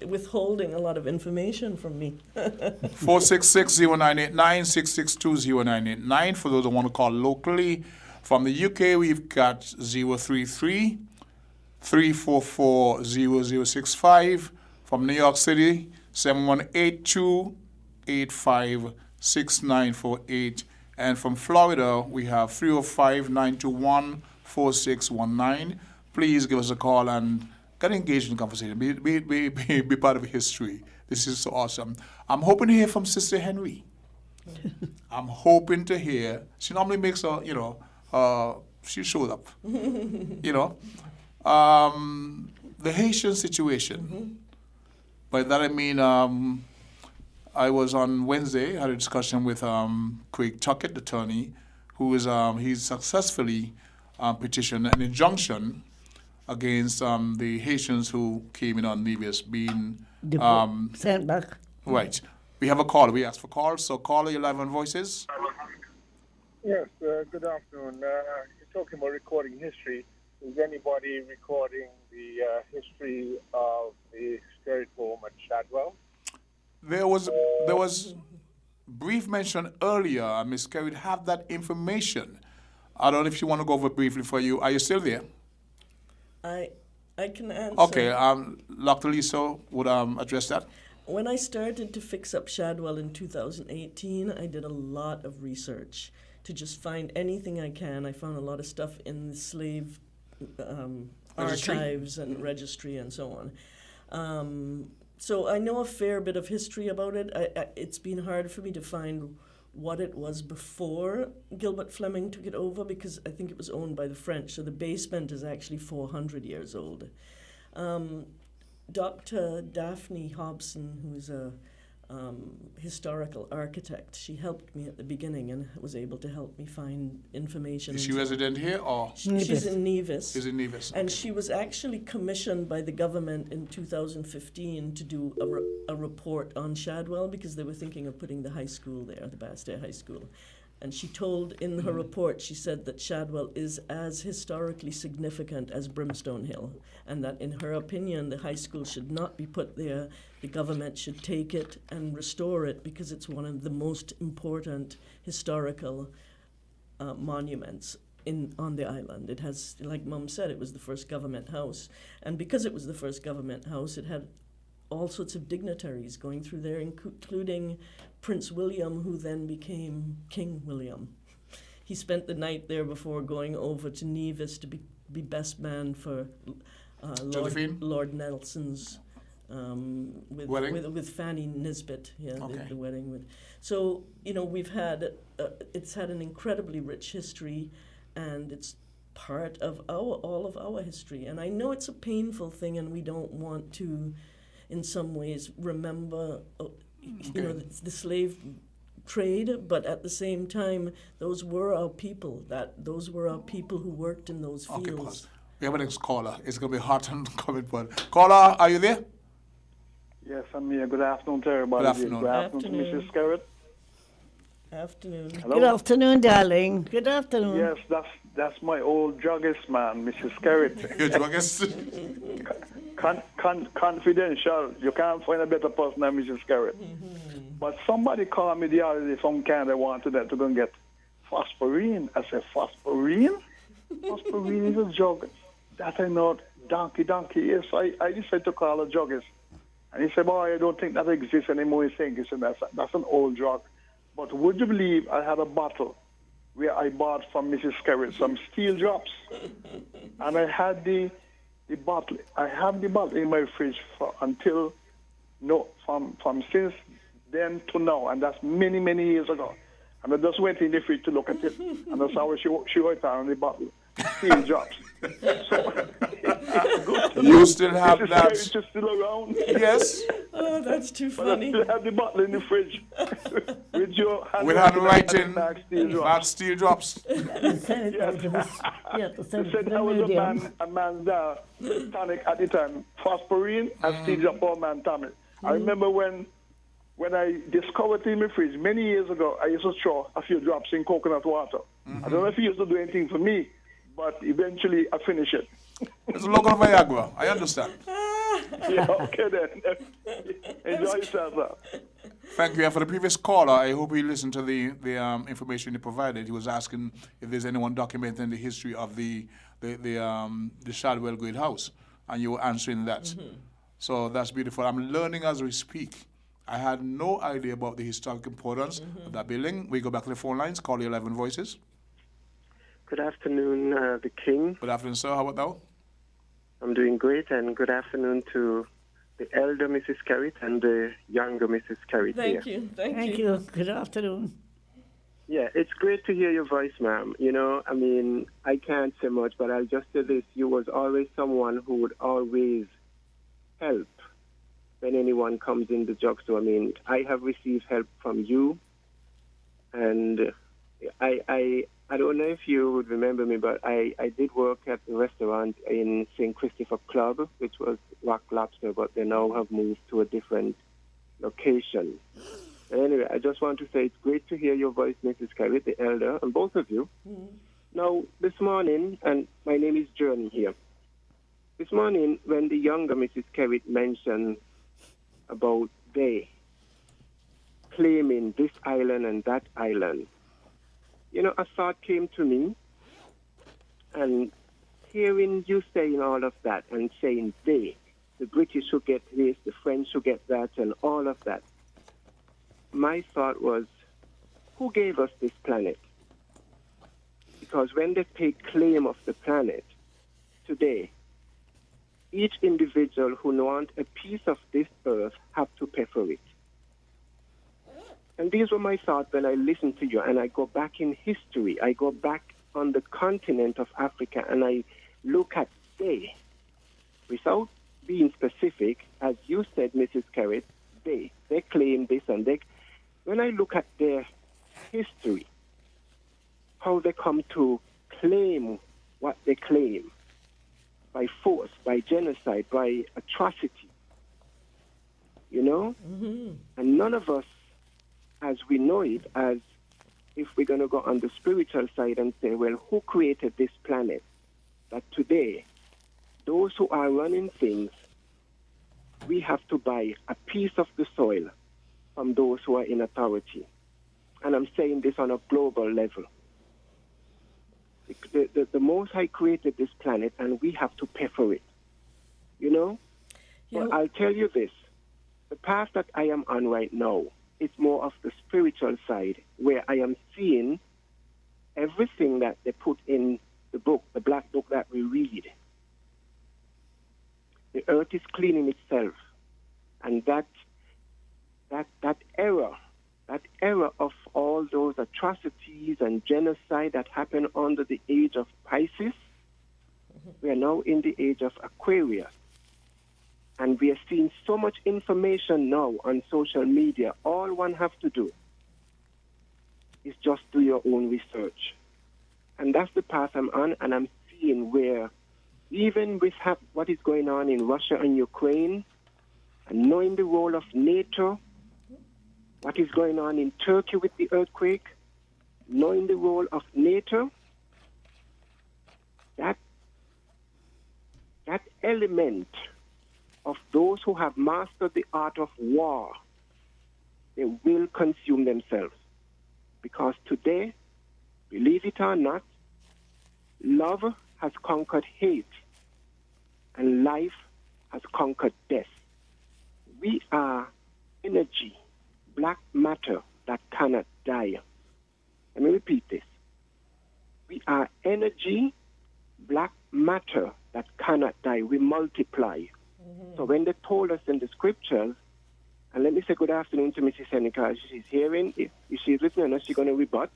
withholding a lot of information from me. 466-0989, 662-0989. For those who want to call locally. From the UK, we've got 033-344-0065. From New York City, 7182-856948. And from Florida, we have 305-921-4619. Please give us a call and get engaged in the conversation. Be part of history. This is so awesome. I'm hoping to hear from Sister Henry. I'm hoping to hear. She normally makes she shows up. The Haitian situation. By that I mean, I was on Wednesday, had a discussion with Craig Tuckett, the attorney, who is he's successfully petitioned an injunction against the Haitians who came in on Nevis being sent back. Right. We have a caller. We asked for calls. So caller, you're live on Voices. Yes, good afternoon. You're talking about recording history. Is anybody recording the history of the Skerrit home at Shadwell? There was brief mention earlier. Ms. Kerrit have that information. I don't know if you want to go over briefly for you. Are you still there? I can answer. Okay, Dr. Lisa would address that. When I started to fix up Shadwell in 2018, I did a lot of research to just find anything I can. I found a lot of stuff in the slave archives and registry and so on. So I know a fair bit of history about it. It's been hard for me to find what it was before Gilbert Fleming took it over, because I think it was owned by the French. So the basement is actually 400 years old. Dr. Daphne Hobson, who's a historical architect, she helped me at the beginning and was able to help me find information. Is she resident here or? She's in Nevis. She's in Nevis. And she was actually commissioned by the government in 2015 to do a report on Shadwell, because they were thinking of putting the high school there, the Bastair High School. And she told in her report, she said that Shadwell is as historically significant as Brimstone Hill, and that in her opinion, the high school should not be put there. The government should take it and restore it, because it's one of the most important historical monuments on the island. It has, like Mum said, it was the first government house. And because it was the first government house, it had all sorts of dignitaries going through there, including Prince William, who then became King William. He spent the night there before going over to Nevis to be best man for Lord Nelson's with Fanny Nisbet, the wedding. So, we've had, it's had an incredibly rich history, and it's part of all of our history. And I know it's a painful thing, and we don't want to, in some ways, remember, the slave trade, but at the same time, those were our people. Those were our people who worked in those fields. Okay, pause. We have a next caller. It's going to be hot and coming, but caller, are you there? Yes, I'm here. Good afternoon to everybody. Good afternoon. Good afternoon to Mrs. Scarrett. Afternoon. Hello? Good afternoon, darling. Good afternoon. Yes, that's my old druggist man, Mrs. Scarrett. Your druggist? Confidential. You can't find a better person than Mrs. Scarrett. But somebody called me the other day from Canada, wanted to go and get phosphorine. I said, phosphorine? Phosphorine is a drug that I know donkey is. So I decided to call a druggist. And he said, boy, I don't think that exists anymore. He said, that's an old drug. But would you believe I had a bottle where I bought from Mrs. Scarrett some steel drops, and I had the bottle. I have the bottle in my fridge from since then to now, and that's many years ago. And I just went in the fridge to look at it, and that's how she wrote on the bottle. Steel drops. So, you still have Mrs. that? Scarrett is still around. Yes. Oh, that's too But funny. I still have the bottle in the fridge. With your With handwriting, back steel drops. back steel drops. They said I was a man's tonic at the time, phosphorine and steel drop for man tonic. I remember when I discovered it in my fridge many years ago, I used to throw a few drops in coconut water. I don't know if he used to do anything for me, but eventually I finished it. It's a local Viagra. I understand. Yeah, okay then. Enjoy yourself, sir. Thank you. And for the previous caller, I hope he listened to the information he provided. He was asking if there's anyone documenting the history of the Shadwell Great House, and you were answering that. So that's beautiful. I'm learning as we speak. I had no idea about the historic importance of that building. We go back to the phone lines. Call the 11 Voices. Good afternoon, the King. Good afternoon, sir. How about thou? I'm doing great, and good afternoon to the elder Mrs. Carrot and the younger Mrs. Carrot. Thank here. you. Thank you. Good afternoon. Yeah, it's great to hear your voice, ma'am. I mean, I can't say much, but I'll just say this. You was always someone who would always help when anyone comes in the drugstore. I mean, I have received help from you, and I don't know if you would remember me, but I did work at the restaurant in St. Christopher Club, which was Rock Lobster, but they now have moved to a different location. But anyway, I just want to say it's great to hear your voice, Mrs. Carrot, the elder, and both of you. Now, this morning, and my name is Journey here. This morning, when the younger Mrs. Carrot mentioned about they claiming this island and that island, a thought came to me, and hearing you saying all of that and saying they, the British who get this, the French who get that, and all of that, my thought was, who gave us this planet? Because when they take claim of the planet today, each individual who wants a piece of this earth have to pay for it. And these were my thoughts when I listened to you, and I go back in history. I go back on the continent of Africa, and I look at they, without being specific, as you said, Mrs. Carrot, they claim this and they. When I look at their history, how they come to claim what they claim by force, by genocide, by atrocity, you know? Mm-hmm. And none of us, as we know it, as if we're going to go on the spiritual side and say, well, who created this planet? That today, those who are running things, we have to buy a piece of the soil from those who are in authority. And I'm saying this on a global level. The Most High created this planet, and we have to pay for it. You know? Yeah. But I'll tell you this. The path that I am on right now is more of the spiritual side, where I am seeing everything that they put in the book, the black book that we read. The earth is cleaning itself. And that era of all those atrocities and genocide that happened under the age of Pisces, we are now in the age of Aquarius. And we are seeing so much information now on social media. All one have to do is just do your own research. And that's the path I'm on, and I'm seeing where even with what is going on in Russia and Ukraine, and knowing the role of NATO, what is going on in Turkey with the earthquake, knowing the role of NATO, that element of those who have mastered the art of war, they will consume themselves. Because today, believe it or not, love has conquered hate, and life has conquered death. We are energy, black matter that cannot die. Let me repeat this. We are energy, black matter that cannot die. We multiply. Mm-hmm. So when they told us in the scriptures, and let me say good afternoon to Mrs. Seneca, she's hearing, if she's listening, is she going to rebut?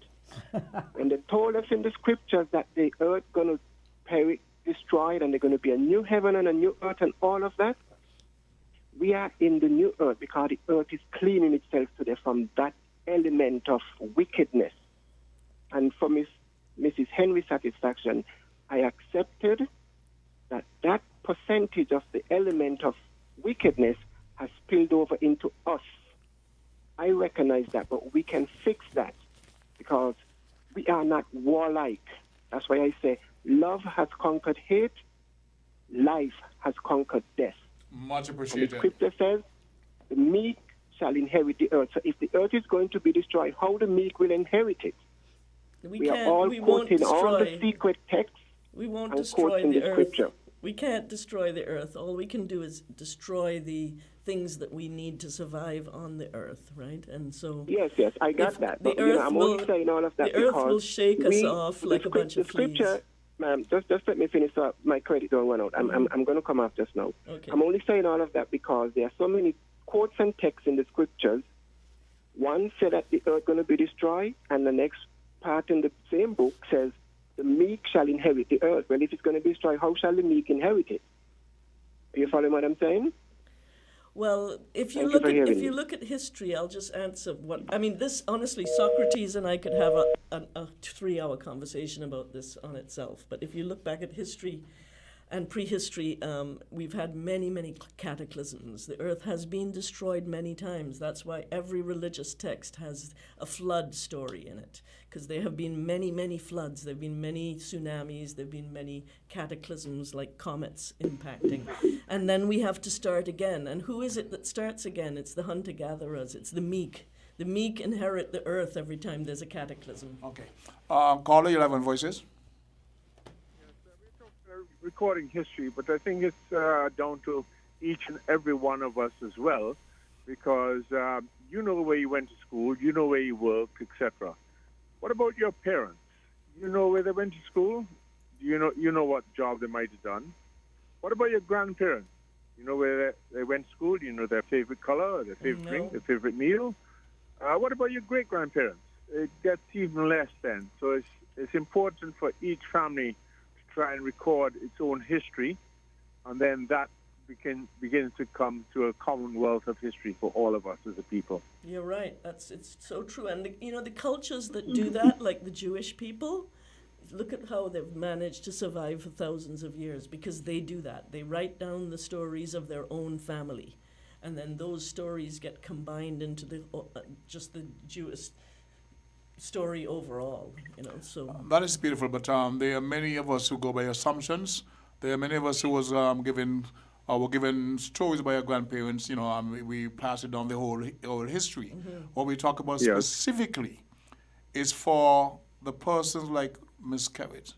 When they told us in the scriptures that the earth going to perish, destroyed, and there's going to be a new heaven and a new earth and all of that, we are in the new earth because the earth is cleaning itself today from that element of wickedness. And for Mrs. Henry's satisfaction, I accepted that percentage of the element of wickedness has spilled over into us. I recognize that, but we can fix that because we are not warlike. That's why I say love has conquered hate, life has conquered death. Much And appreciated. the scripture says, the meek shall inherit the earth. So if the earth is going to be destroyed, how the meek will inherit it? We are all quoting all the secret texts We won't and destroy quoting the the earth. scripture. We can't destroy the earth. All we can do is destroy the things that we need to survive on the earth, right? And so Yes, I got if that. the But, you know, earth I'm will, only saying all of that the earth because will shake us off like a bunch of fleas. The scripture, ma'am, just let me finish so my credit don't run out. I'm going to come off just now. Okay. I'm only saying all of that because there are so many quotes and texts in the scriptures. One said that the earth going to be destroyed, and the next part in the same book says the meek shall inherit the earth. Well, if it's going to be destroyed, how shall the meek inherit it? Are you following what I'm saying? Well, if you Thank you for look at hearing me. history, I'll just answer what I mean. This honestly, Socrates and I could have a 3-hour conversation about this on itself. But if you look back at history and prehistory, we've had many cataclysms. The earth has been destroyed many times. That's why every religious text has a flood story in it, because there have been many floods. There have been many tsunamis. There have been many cataclysms like comets impacting. And then we have to start again. And who is it that starts again? It's the hunter-gatherers. It's the meek. The meek inherit the earth every time there's a cataclysm. Okay. Caller 11 Voices. recording history, but I think it's down to each and every one of us as well, because you know where you went to school, you know where you work, etc. What about your parents? You know where they went to school? You know what job they might have done. What about your grandparents? You know where they went to school? You know their favorite color, their favorite drink, their favorite meal. What about your great-grandparents? It gets even less then. So it's important for each family to try and record its own history, and then that begins to come to a commonwealth of history for all of us as a people. You're right. It's so true. And the cultures that do that, like the Jewish people, look at how they've managed to survive for thousands of years, because they do that. They write down the stories of their own family, and then those stories get combined into the just the Jewish story overall. So that is beautiful. But there are many of us who go by assumptions. There are many of us who was were given stories by our grandparents, we pass it down the whole history. Mm-hmm. What we talk about specifically is for the persons like Miss Kerrit,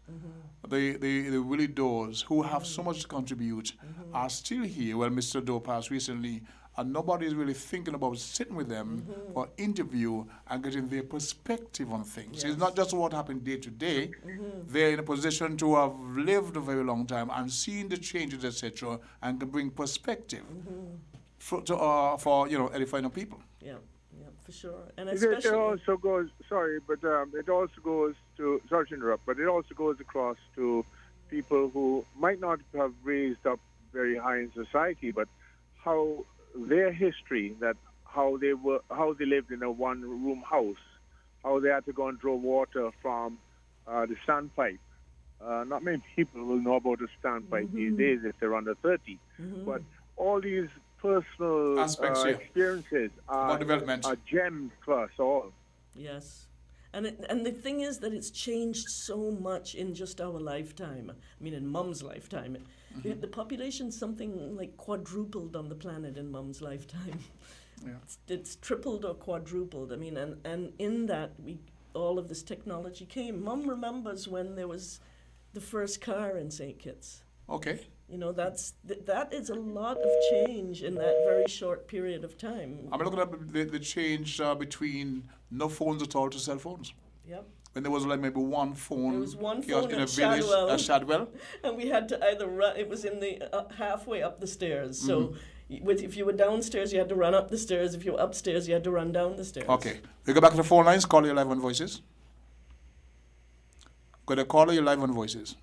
the Willie Doors, who have so much to contribute, are still here. Well, Mr. Doe passed recently, and nobody is really thinking about sitting with them for interview and getting their perspective on things. Yes. It's not just what happened day to day. They're in a position to have lived a very long time and seen the changes, etc., and can bring perspective for edifying the people. Yeah, for sure. And It especially also goes, it also goes to, sorry to interrupt, but it also goes across to people who might not have raised up very high in society, but how their history, that how they lived in a one-room house, how they had to go and draw water from the standpipe. Not many people will know about a standpipe these days if they're under 30, but all these personal experiences are gems for us all. Yes. And the thing is that it's changed so much in just our lifetime. I mean, in Mum's lifetime. The population something like quadrupled on the planet in Mum's lifetime. Yeah. It's tripled or quadrupled. I mean, and in that, all of this technology came. Mum remembers when there was the first car in St. Kitts. Okay. That is a lot of change in that very short period of time. I'm looking at the change between no phones at all to cell phones. Yep. When there was like maybe one phone. There was one in phone a at village at Shadwell. And we had to either run. It was in the halfway up the stairs. So if you were downstairs, you had to run up the stairs. If you were upstairs, you had to run down the stairs. Okay. We go back to the phone lines. Call your live on voices. Go to call your live on voices.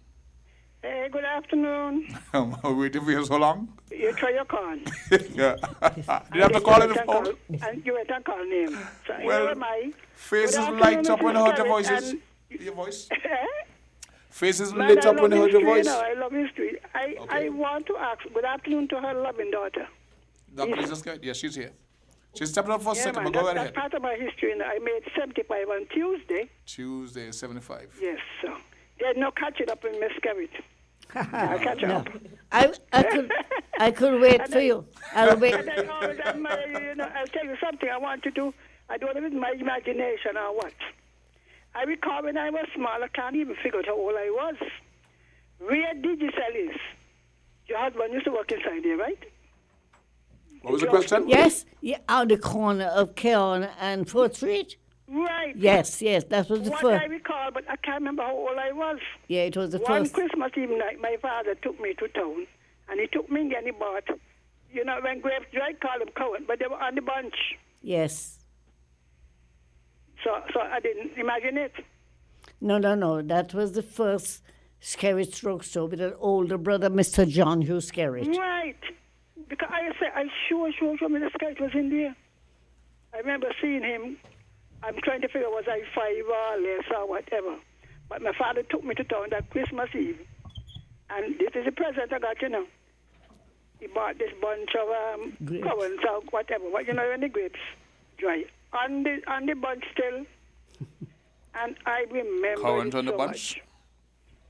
Hey, good afternoon. We're waiting for you so long. You try your call. Yeah. Did you have to call in the phone? And you went and call name. So Well, here am I. Faces Good light afternoon, up when you heard your Mrs. voices. Garrett, Your voice. Faces Man, lit I up when you love heard your history, voice. I love history. I want to ask, good afternoon to her loving daughter. Dr. Lisa Scott? Yes, she's here. She's stepping up for a second, man, but go right that's ahead. part of my history. And I made 75 on Tuesday. Tuesday, 75. Yes, so there's no catching up in Miss Garrett. I'll catch up. I could wait for you. I'll wait. And I always admire, I'll tell you something I want to do. I don't know if it's my imagination or what. I recall when I was small, I can't even figure out how old I was. Where Digicel is. Your husband used to work inside there, right? What was the question? Yes, on the corner of Keon and 4th Street. Right. Yes, that was the What first. I recall, but I can't remember how old I was. Yeah, it was the One first. Christmas Eve night, my father took me to town, and he took me and he bought, when grapes dried, call them Cohen, but they were on the bunch. Yes. So I didn't imagine it. No. That was the first Skerritt drugstore with an older brother, Mr. John Hugh Skerritt. Right. Because I said, I sure, Mr. Skerritt was in there. I remember seeing him. I'm trying to figure, was I 5 or less or whatever. But my father took me to town that Christmas Eve. And this is the present I got, He bought this bunch of Cowens or whatever. But when the grapes dry. On the bunch still. And I remember Cowens it on the so bunch? much.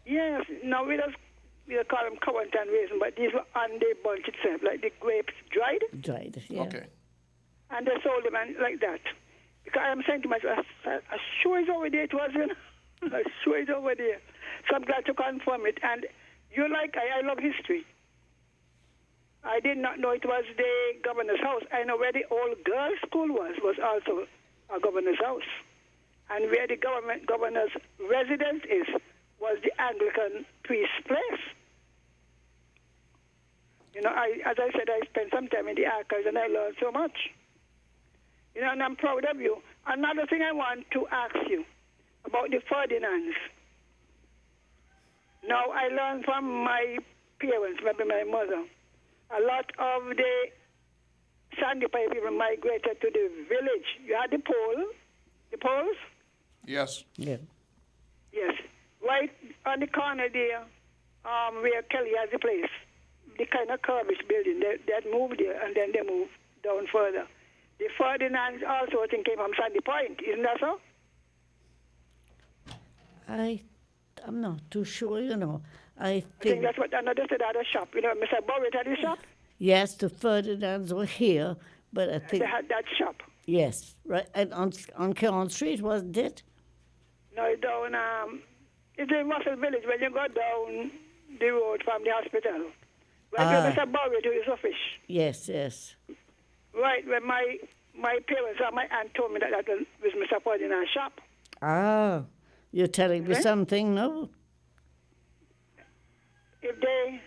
Yes. Now we call them Cowens and raisin, but these were on the bunch itself. Like the grapes dried. Dried, yeah. Okay. And they sold them like that. Because I'm saying to myself, I'm sure it's over there it was, I'm sure it's over there. So I'm glad to confirm it. And You like, I love history. I did not know it was the governor's house. I know where the old girls' school was also a governor's house. And where the governor's residence was the Anglican priest's place. You know, as I said, I spent some time in the archives and I learned so much. You know, and I'm proud of you. Another thing I want to ask you about the Ferdinands. Now, I learned from my parents, maybe my mother, a lot of the Sandpiper people migrated to the village. You had the poles? Yes. Yeah. Yes. Right on the corner there, where Kelly has the place, the kind of curvish building, they had moved there and then they moved down further. The Ferdinands also, I think, came from Sandy Point. Isn't that so? I'm not too sure, you know. I think that's what another said at the shop. You know, Mr. Borwitt had his shop? Yes, the Ferdinands were here, but I think... They had that shop. Yes, right. And on Cairn Street, wasn't it? No, it's down... it's in Russell Village when you go down the road from the hospital. Right where Mr. Borwitt to his office. Yes, yes. Right, when my parents or my aunt told me that was Mr. Ferdinand's shop. Ah, you're telling me something, no? If they...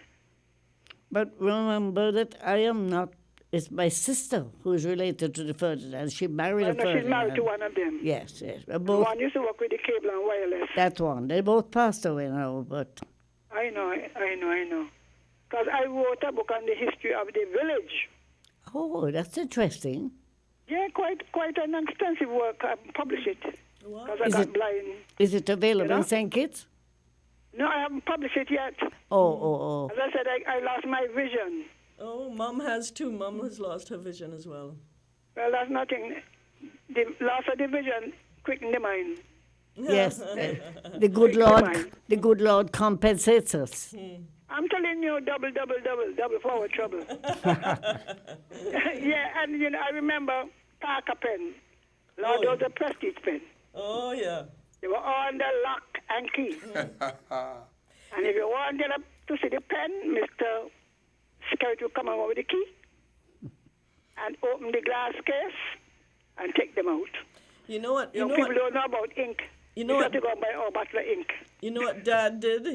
But remember that I am not... It's my sister who's related to the Ferdinand. She married a Ferdinand. She's married to one of them. Yes, yes. The one used to work with the cable and wireless. That one. They both passed away now, but... I know. Because I wrote a book on the history of the village. Oh, that's interesting. Yeah, quite an extensive work. I published it. Because I got blind. Is it available in St. Kitts? No, I haven't published it yet. Oh. As I said, I lost my vision. Oh, Mum has too. Mum has lost her vision as well. Well, that's nothing. The loss of the vision quickened the mind. Yes, the good Lord compensates us. I'm telling you, double forward trouble. Yeah, and you know, I remember Parker pen. Lord, those are prestige pen. Oh, yeah. They were all under lock and key. And if you wanted to see the pen, Mr. Security would come over with the key and open the glass case and take them out. You know what? People don't know about ink. You have to go and buy our bottle of ink. You know what Dad did?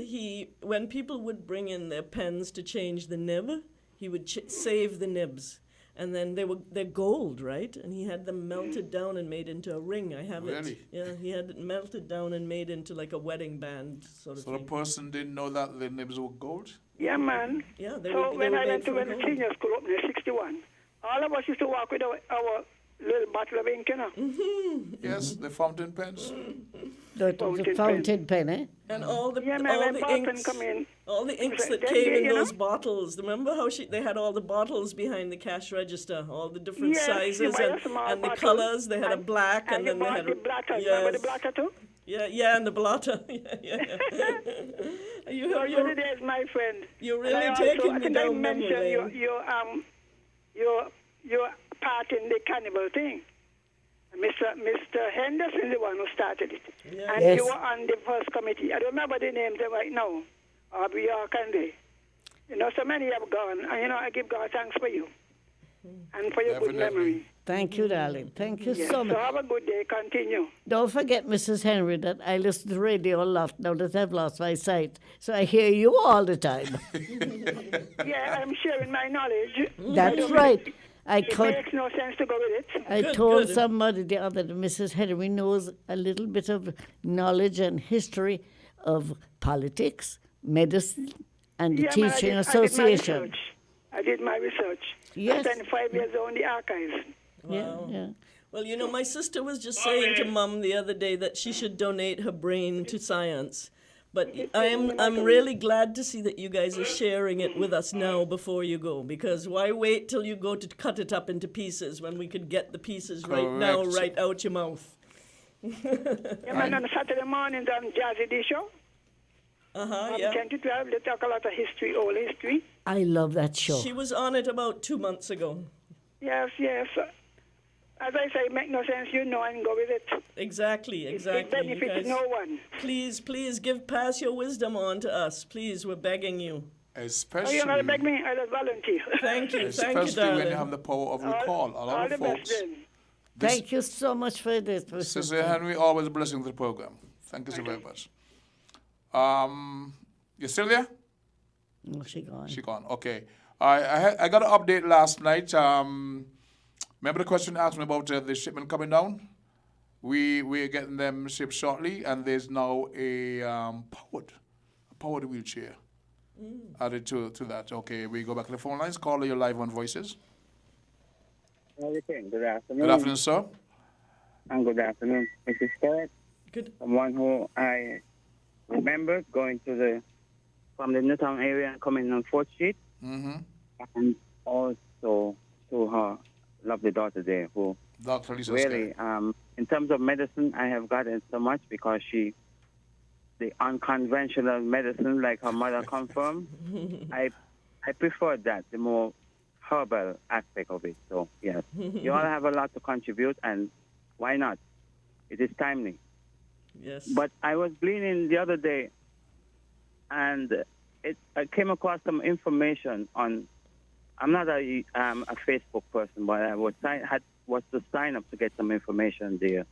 When people would bring in their pens to change the nib, he would save the nibs. And then they're gold, right? And he had them melted down and made into a ring. I have it. Really? Yeah, he had it melted down and made into like a wedding band sort of So thing. the person didn't know that the nibs were gold? Yeah, man. Yeah, when I went to the senior school opening in 61, all of us used to walk with our little bottle of ink, you know. Mm-hmm. Yes, the fountain pens. The fountain pen, eh? And all the inks that Then came in you those know? bottles. Remember how they had all the bottles behind the cash register, all the different sizes and the colors. They had a black and then they had the blatter. Yes. Remember the blatter too? Yeah, and the blotter. yeah. You're the days, my friend. You're really taking me down memory lane. Your part in the cannibal thing. Mr. Henderson is the one who started it. Yeah. And you were on the first committee. I don't remember the names right now. I'll York and they. You know, so many have gone. And, you know, I give God thanks for you. And for your good memory. Thank you, darling. Thank you so much. So have a good day. Continue. Don't forget, Mrs. Henry, that I listen to radio a lot now that I've lost my sight. So I hear you all the time. Yeah, I'm sharing my knowledge. That's right. It makes no sense to go with it. I told somebody the other day, Mrs. Henry knows a little bit of knowledge and history of politics, medicine, and the Teaching Association. I did my research. Yes. I spent 5 years on the archives. Wow. Yeah. Well, you know, my sister was just saying to Mum the other day that she should donate her brain to science. But I'm really glad to see that you guys are sharing it with us now before you go, because why wait till you go to cut it up into pieces when we could get the pieces right now, right out your mouth? Yeah, man, on Saturday mornings on Jazzy D Show. Yeah. 10 to 12, they talk a lot of history, old history. I love that show. She was on it about 2 months ago. Yes. as I say, make no sense, and go with it. Exactly. It You benefits guys, no one. please pass your wisdom on to us. Please, we're begging you. Especially, you're going to beg me? I'll volunteer. Thank you, especially darling. when you have the power of recall. A lot of folks. Thank you so much for this. Sister Henry, always a blessing to the program. Thank you so very much. You still there? No, she gone. She gone. Okay. I got an update last night. Remember the question asked me about the shipment coming down? We're getting them shipped shortly, and there's now a powered wheelchair added to that. Okay, we go back to the phone lines. Call your live on voices. Good afternoon. Good afternoon, sir. And good afternoon, Mrs. Scott. Good. Someone who I remember going from the Newtown area and coming on 4th Street. Mm-hmm. And also to her lovely daughter there who Dr. Lisa really, in terms of medicine, I have gotten so much because the unconventional medicine like her mother come from, I prefer that, the more herbal aspect of it. So, yes, you all have a lot to contribute, and why not? It is timely. Yes. But I was gleaning the other day, and I came across some information on. I'm not a Facebook person, but I was to sign up to get some information there.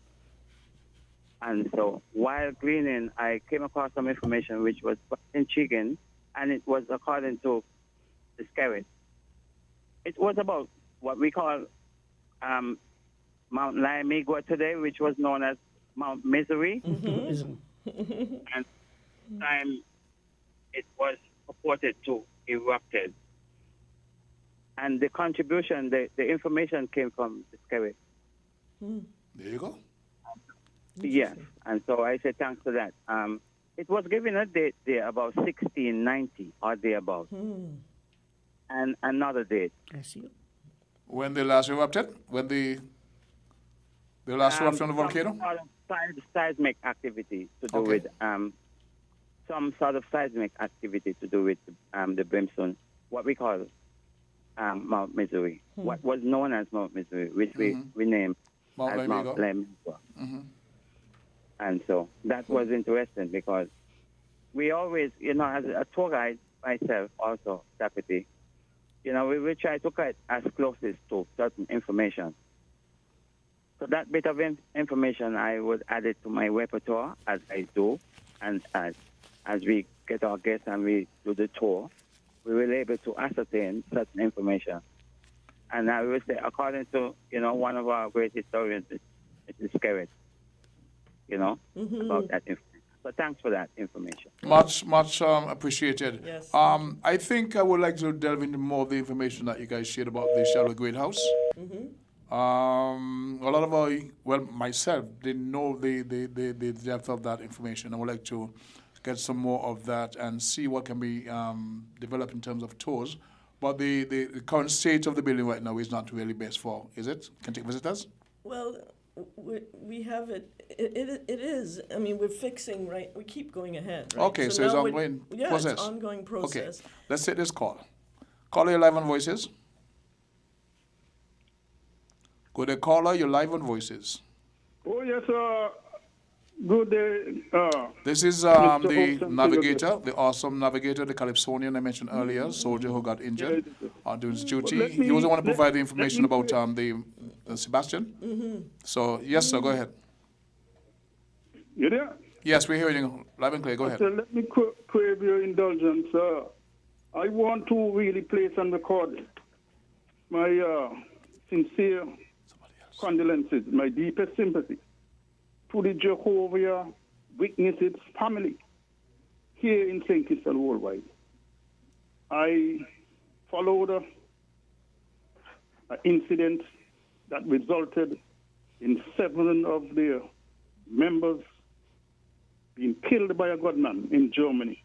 And so while gleaning, I came across some information which was intriguing, and it was according to the Skerrit. It was about what we call Mount Laimigua today, which was known as Mount Misery. And time it was purported to erupted. And the contribution, the information came from the Skerrit. There you go. Yes, and so I say thanks to that. It was given a date there about 1690 or thereabouts. And another date. I see. When they last erupted? When the last eruption of the volcano? Seismic activity to do with some sort of seismic activity to do with the brimstone, what we call Mount Misery, what was known as Mount Misery, which we named as Mount Laimigua. And so that was interesting because we always, as a tour guide myself, also deputy, we try to get as closest to certain information. So that bit of information, I would add it to my repertoire as I do, and as we get our guests and we do the tour, we will be able to ascertain certain information. And I will say, according to, one of our great historians, it's Skerrit, about that information. So thanks for that information. Much appreciated. Yes. I think I would like to delve into more of the information that you guys shared about the Shallow Grade House. A lot of myself didn't know the depth of that information. I would like to get some more of that and see what can be developed in terms of tours. But the current state of the building right now is not really best for, is it? Can take visitors? Well, we have it. It is. I mean, we're fixing, right? We keep going ahead, right? Okay, so it's now ongoing process. Yeah, it's ongoing process. Okay, let's take this call. Caller, you're live on Voices. Go to caller, you're live on Voices. Oh, yes, good day. This is Mr. the Holton, navigator, the awesome navigator, the Calypsonian I mentioned earlier, soldier who got injured doing his duty. He was the one to provide the information about the Sebastian. So, yes, sir, go ahead. You there? Yes, we're hearing you live and clear. Go ahead. So let me crave your indulgence. I want to really place on record my sincere condolences, my deepest sympathy to the Jehovah Witnesses family here in St. Kitts worldwide. I followed an incident that resulted in 7 of their members being killed by a gunman in Germany.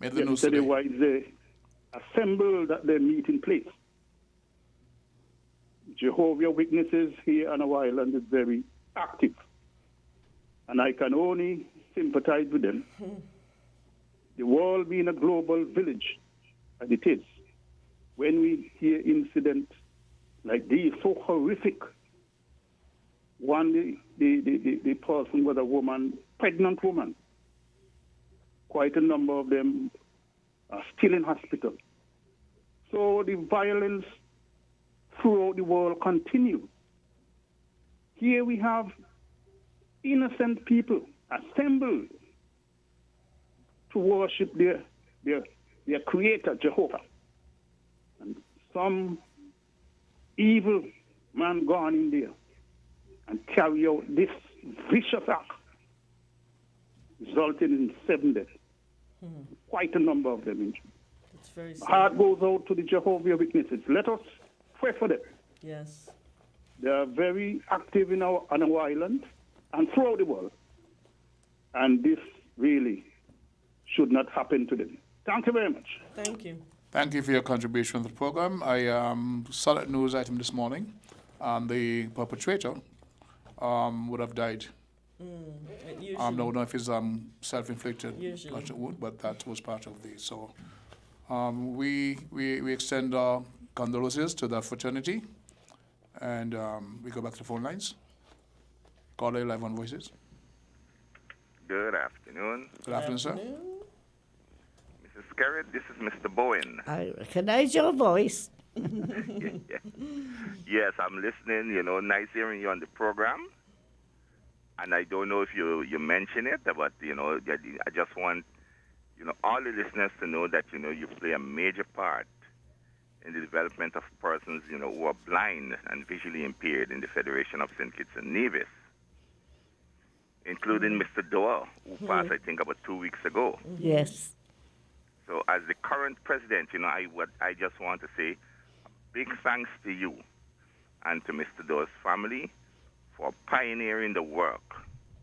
Yesterday, while they assembled at their meeting place. Jehovah Witnesses here on our island is very active. And I can only sympathize with them. The world being a global village, as it is, when we hear incidents like these, so horrific One, the person was a woman, pregnant woman. Quite a number of them are still in hospital. So the violence throughout the world continues. Here we have innocent people assembled to worship their creator, Jehovah. And some evil man gone in there and carry out this vicious act, resulting in 7 deaths. Quite a number of them injured. It's very sad. Heart goes out to the Jehovah Witnesses. Let us pray for them. Yes. They are very active on our island and throughout the world. And this really should not happen to them. Thank you very much. Thank you. Thank you for your contribution to the program. I saw that news item this morning, and the perpetrator would have died. I don't know if it's self-inflicted gunshot wound, but that was part of the. So we extend our condolences to that fraternity, and we go back to the phone lines. Caller live on Voices. Good afternoon. Good afternoon, sir. Mrs. Skerritt, this is Mr. Bowen. I recognize your voice. Yes, I'm listening. Nice hearing you on the program. And I don't know if you mention it, but, I just want, all the listeners to know that, you play a major part in the development of persons, who are blind and visually impaired in the Federation of St. Kitts and Nevis, including Mr. Doyle, who passed, I think, about 2 weeks ago. Yes. So as the current president, I just want to say a big thanks to you and to Mr. Doyle's family for pioneering the work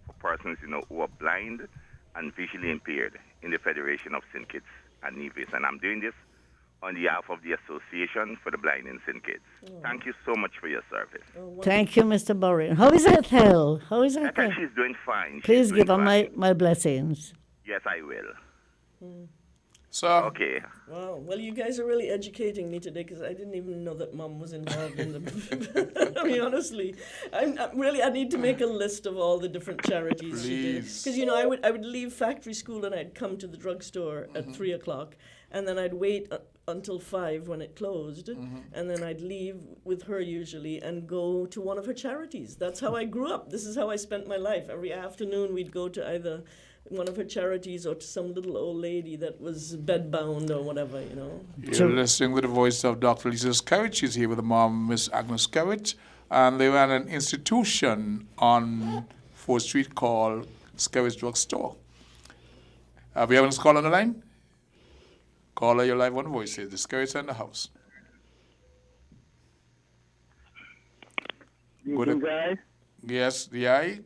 for persons, who are blind and visually impaired in the Federation of St. Kitts and Nevis. And I'm doing this on behalf of the Association for the Blind in St. Kitts. Thank you so much for your service. Thank you, Mr. Bowen. How is Ethel? How is I Ethel? think she's doing fine. Please She's give her doing fine. my blessings. Yes, I will. So. Okay. Wow. Well, you guys are really educating me today because I didn't even know that Mom was involved in the. I mean, honestly, I need to make a list of all the different charities she did. Because I would leave factory school and I'd come to the drugstore at 3:00, and then I'd wait until 5 when it closed, and then I'd leave with her usually and go to one of her charities. That's how I grew up. This is how I spent my life. Every afternoon we'd go to either one of her charities or to some little old lady that was bedbound or whatever, You're listening with the voice of Dr. Lisa Skerritt. She's here with the mom, Miss Agnes Skerritt, and they ran an institution on 4th Street called Skerritt's Drugstore. We have a call on the line? Caller, you're live on Voices. The Skerritts in the house. Greetings, guys. Yes, the eye.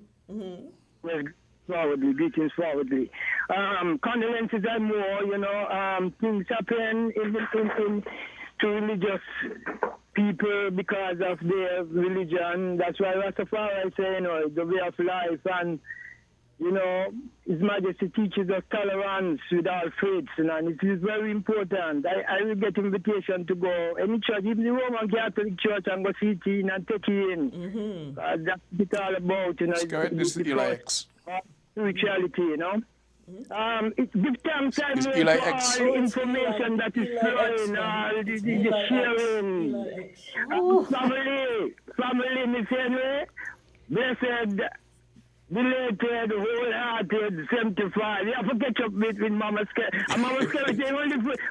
Greetings forwardly. Condolences are more, things happen to religious people because of their religion. That's why Rastafari say, the way of life, and His Majesty teaches us tolerance with all faiths, and it is very important. I will get invitation to go any church, even the Roman Catholic Church, and go see it in and take it in. That's what it's all about, This is Eli X. Spirituality, It gives thanks for Eli X. all information that is flowing, all the sharing. Family, Miss Henry, blessed, belated, wholehearted, 75. You have to catch up with Mama Scare. And Mama Scare,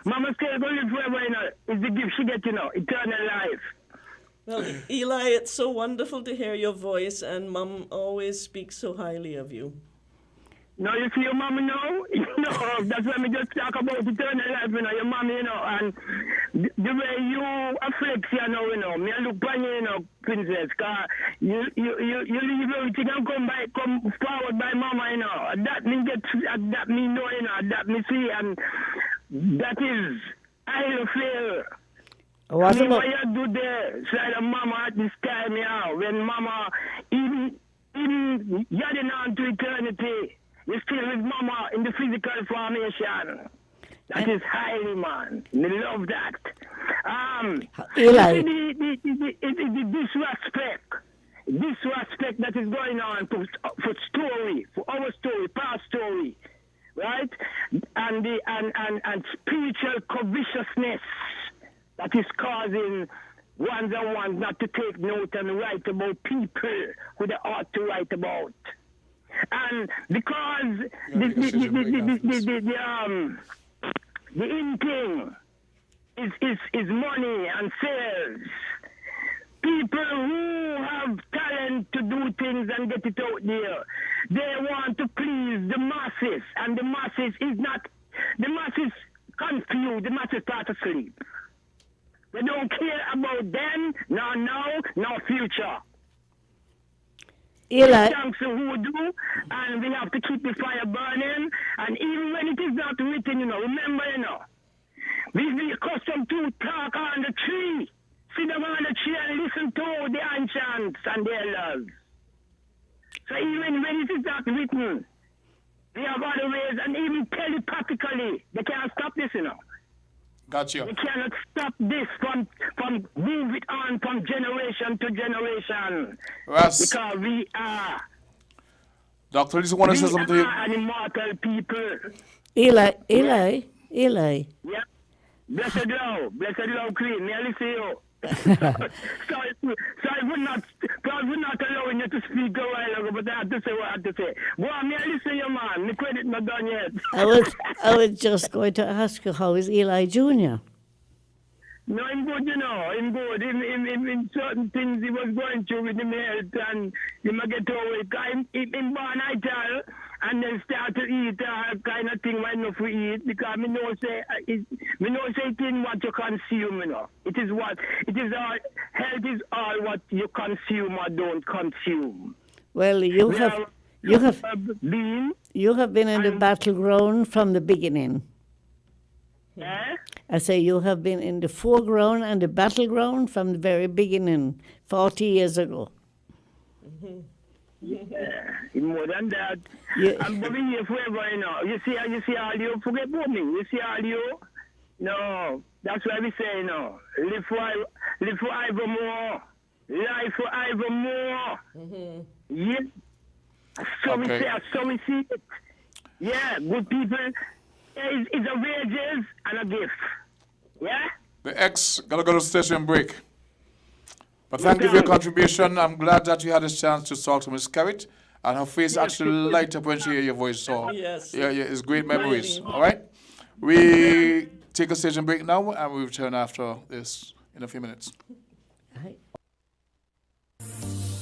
Mama Scare only forever, is the gift she gets, eternal life. Well, Eli, it's so wonderful to hear your voice, and Mom always speaks so highly of you. No, you see your mama now? That's why we just talk about eternal life, your mama, and the way you afflict, me I look upon you, princess, because you leave everything and come forward by mama, that me that me know, that me see, and that is I feel. What you do there, side of mama at this time, when mama, even yadding on to eternity, you're still with mama in the physical formation. That is highly, man. We love that. Eli. The disrespect that what is going on for story, for our story, past story, right? And the and spiritual covetousness that is causing ones and ones not to take note and write about people who they ought to write about. And because the in thing is money and sales. People who have talent to do things and get it out there, they want to please the masses, and the masses confused, the masses start to sleep. They don't care about them, no now, no future. Eli. Thanks to who do, and we have to keep the fire burning, and even when it is not written, remember, we accustomed to talk on the tree. Sit down on the tree and listen to the ancients and their elders. So even when it is not written, they have other ways, and even telepathically, they can't stop this, Gotcha. They cannot stop this from move it on from generation to generation. Yes. Because we are. Doctor, this is one of the something. We are an immortal people. Eli. Yeah. Blessed love, Queen. May I listen to you? Sorry for not allowing you to speak a while ago, but I have to say what I have to say. Go on, may I listen to you, man? The credit not done yet. I was just going to ask you, how is Eli Jr.? No, I'm good, I'm good. In certain things he was going through with him health, and he might get over it. I'm born ital, and then start to eat kind of thing when enough we eat, because me know say thing what you consume, It is all, health is all what you consume or don't consume. Well, you have been in the battleground from the beginning. Eh? I say you have been in the foreground and the battleground from the very beginning, 40 years ago. Yeah, more than that. Yeah. I'm going here forever, You see all you forget about me. You see all you. No, that's why we say, live for evermore. Life for evermore. Yeah. So we say, so we see it. Yeah, good people. It's a wages and a gift. Yeah? The ex gotta go to station break. But thank you for your contribution. I'm glad that you had a chance to talk to Miss Carrot, and her face actually light up when she hear your voice. So Yes. yeah, it's great memories. All right, we take a station break now, and we return after this in a few minutes.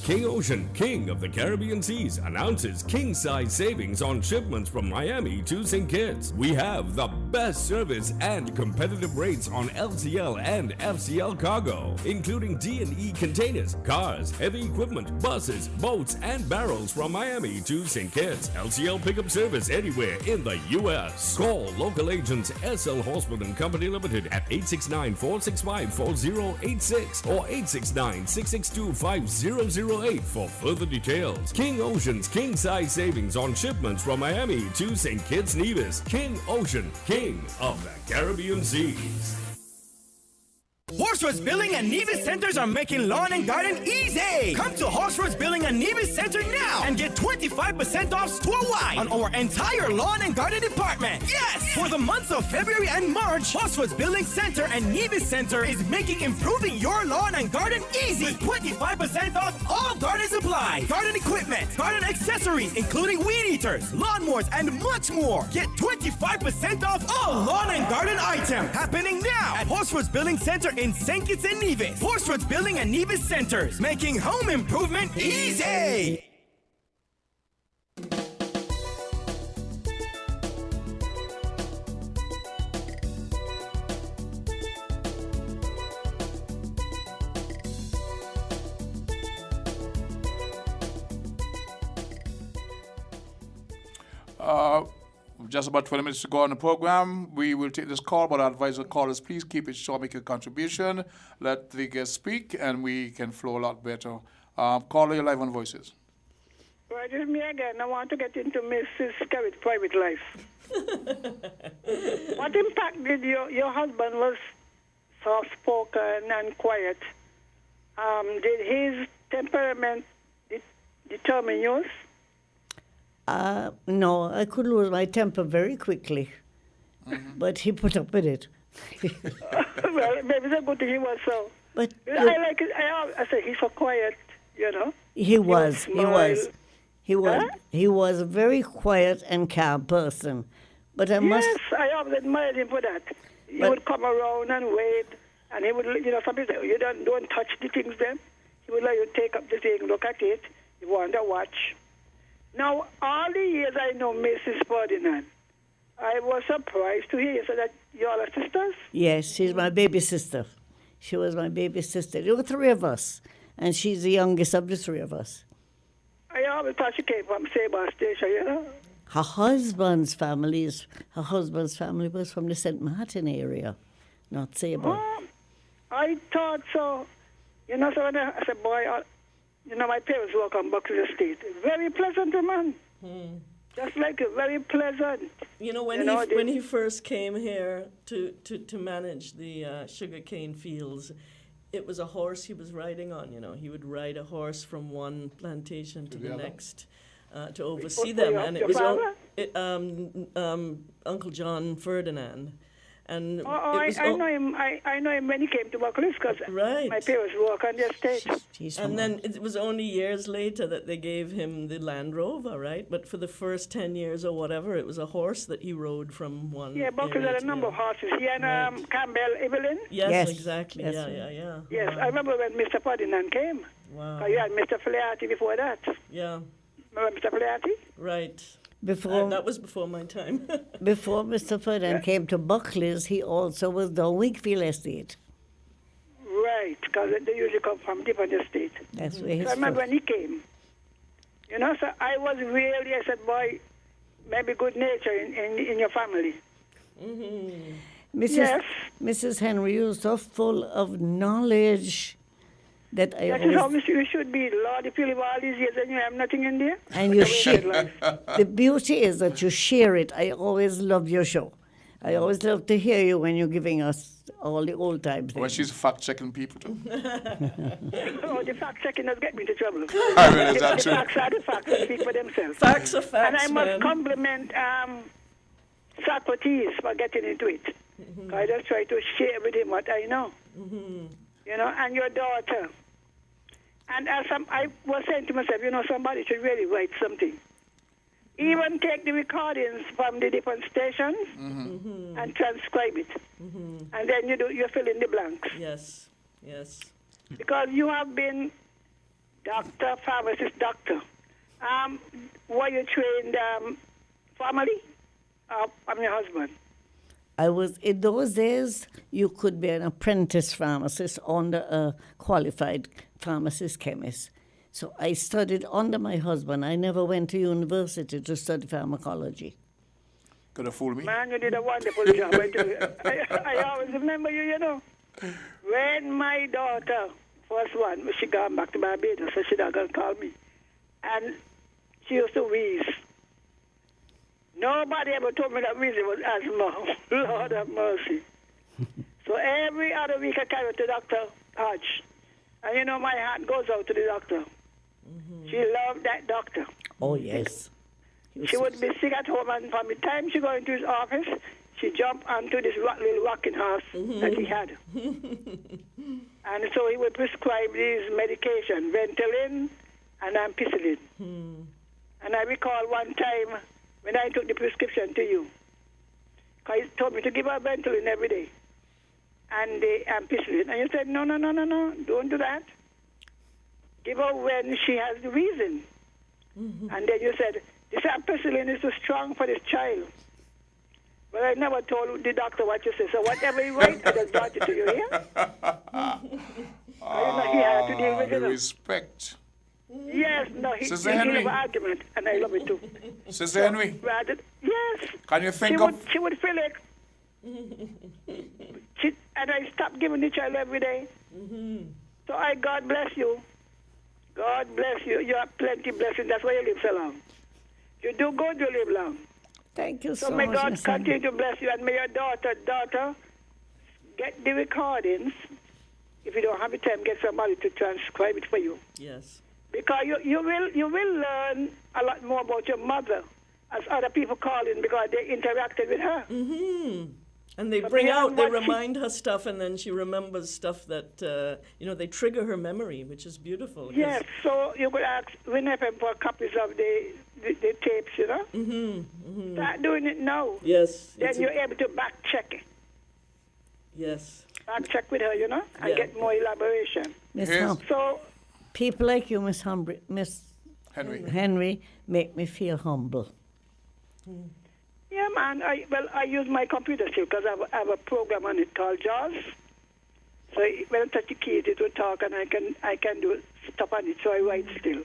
King Ocean, king of the Caribbean seas, announces king-size savings on shipments from Miami to St. Kitts. We have the best service and competitive rates on LCL and FCL cargo, including D&E containers, cars, heavy equipment, buses, boats, and barrels from Miami to St. Kitts. LCL pickup service anywhere in the U.S. Call local agents SL Hospital Company Limited at 869-465-4086 or 869-662-5008 for further details. King Ocean's king-size savings on shipments from Miami to St. Kitts Nevis. King Ocean, king of the Caribbean seas. Horseroads Building and Nevis Centers are making lawn and garden easy. Come to Horseroads Building and Nevis Center now and get 25% off store-wide on our entire lawn and garden department. Yes! For the months of February and March, Horseroads Building Center and Nevis Center is making improving your lawn and garden easy with 25% off all garden supplies, garden equipment, garden accessories, including weed eaters, lawnmowers, and much more. Get 25% off all lawn and garden items happening now at Horseroads Building Center in St. Kitts and Nevis. Horseroads Building and Nevis Centers, making home improvement easy. Just about 20 minutes to go on the program. We will take this call, but I advise the callers, please keep it short, make a contribution, let the guests speak, and we can flow a lot better. Caller, you're live on Voices. Right, it's me again. I want to get into Mrs. Carrot's private life. What impact did your husband was soft-spoken and quiet? Did his temperament, did determine yours? No, I could lose my temper very quickly. But he put up with it. Well, maybe it's a good thing he was so. But I like it. I say he's so quiet, you know. He was. Huh? He was a very quiet and calm person. But I must. Yes, I always admired him for that. He would come around and wait, and he would, you know, some people say, you don't touch the things then. He would let you take up the thing, look at it. You want to watch. Now, all the years I know Mrs. Ferdinand, I was surprised to hear you say that you all are sisters. Yes, she's my baby sister. She was my baby sister. There were three of us, and she's the youngest of the three of us. I always thought she came from Sabre Station, you know. Her husband's family was from the St. Martin area, not Sabre. Oh, I thought so. You know, so when I said, boy, you know, my parents work on Buckley Estate. Very pleasant man. Just like it, very pleasant. You know, when he first came here to manage the sugarcane fields, it was a horse he was riding on. You know, he would ride a horse from one plantation to the next to oversee them, and it was Uncle John Ferdinand. And I know him. I know him when he came to Buckley because my parents work on the estate. And then it was only years later that they gave him the Land Rover, right? But for the first 10 years or whatever, it was a horse that he rode from one. Yeah, Buckley had a number of horses. He and Campbell Evelyn. Yes, exactly. Yeah. Yes, I remember when Mr. Ferdinand came. Wow. You had Mr. Flaherty before that. Yeah. Remember Mr. Flaherty? Right. That was before my time. Before Mr. Ferdinand came to Buckley's, he also was the Wakefield Estate. Right, because they usually come from different estates. That's where he's I remember from. when he came. You know, so I was really, I said, boy, maybe good nature in your family. Mrs. Henry, you're so full of knowledge that I That is how you should be. Lord, if you live all these years and you have nothing in there. And you share. The beauty is that you share it. I always love your show. I always love to hear you when you're giving us all the old time things. Well, she's fact-checking people, too. The fact-checking does get me into trouble. I mean, is that true? The facts are the facts. They speak for themselves. Facts are facts, And I must man. compliment Socrates for getting into it. I just try to share with him what I know. You know, and your daughter. And as I was saying to myself, you know, somebody should really write something. Even take the recordings from the different stations and transcribe it. And then you fill in the blanks. Yes. Because you have been doctor, pharmacist, doctor. Were you trained formally? I'm your husband. I was, in those days, you could be an apprentice pharmacist under a qualified pharmacist chemist. So I studied under my husband. I never went to university to study pharmacology. Could have fooled me. Man, you did a wonderful job. I always remember you, you know. When my daughter, first one, she gone back to Barbados, so she not going to call me. And she used to wheeze. Nobody ever told me that wheezing was asthma. Lord have mercy. So every other week I carry her to Dr. Hodge. And you know, my heart goes out to the doctor. She loved that doctor. Oh, yes. She would be sick at home, and from the time she go into his office, she jumped onto this little rocking horse that he had. And so he would prescribe these medication, Ventolin and ampicillin. And I recall one time when I took the prescription to you, because he told me to give her Ventolin every day and the ampicillin. And you said, no, don't do that. Give her when she has the reason. And then you said, this ampicillin is too strong for this child. But I never told the doctor what you said. So whatever you write, I just brought it to you here. He had to deal with The it. respect. Yes, no, he Sister he Henry. have an argument, and I love it too. Sister Henry. Rather, yes. Can you think She would feel it. And I stopped giving the child every day. So God bless you. God bless you. You have plenty of blessings. That's why you live so long. You do good, you live long. Thank you so So much. may God Miss continue to bless you, and may your daughter get the recordings. If you don't have the time, get somebody to transcribe it for you. Yes. Because you will learn a lot more about your mother as other people call in because they interacted with her. Mm-hmm. And they But bring beyond out, they what she- remind her stuff, and then she remembers stuff that, they trigger her memory, which is beautiful. 'cause- Yes, so you could ask Win FM for copies of the tapes, you know? Mm-hmm. Mm-hmm. Start doing it now. Yes. Then it's you're able to back check it. Yes. Back check with her, you know, and Yeah. get more elaboration. Miss Yes. Hum- So, people like you, Miss Henry. make me feel humble. yeah, man, I use my computer still because I have a program on it called JAWS. So when I touch the keys, it will talk, and I can do stuff on it, so I write still.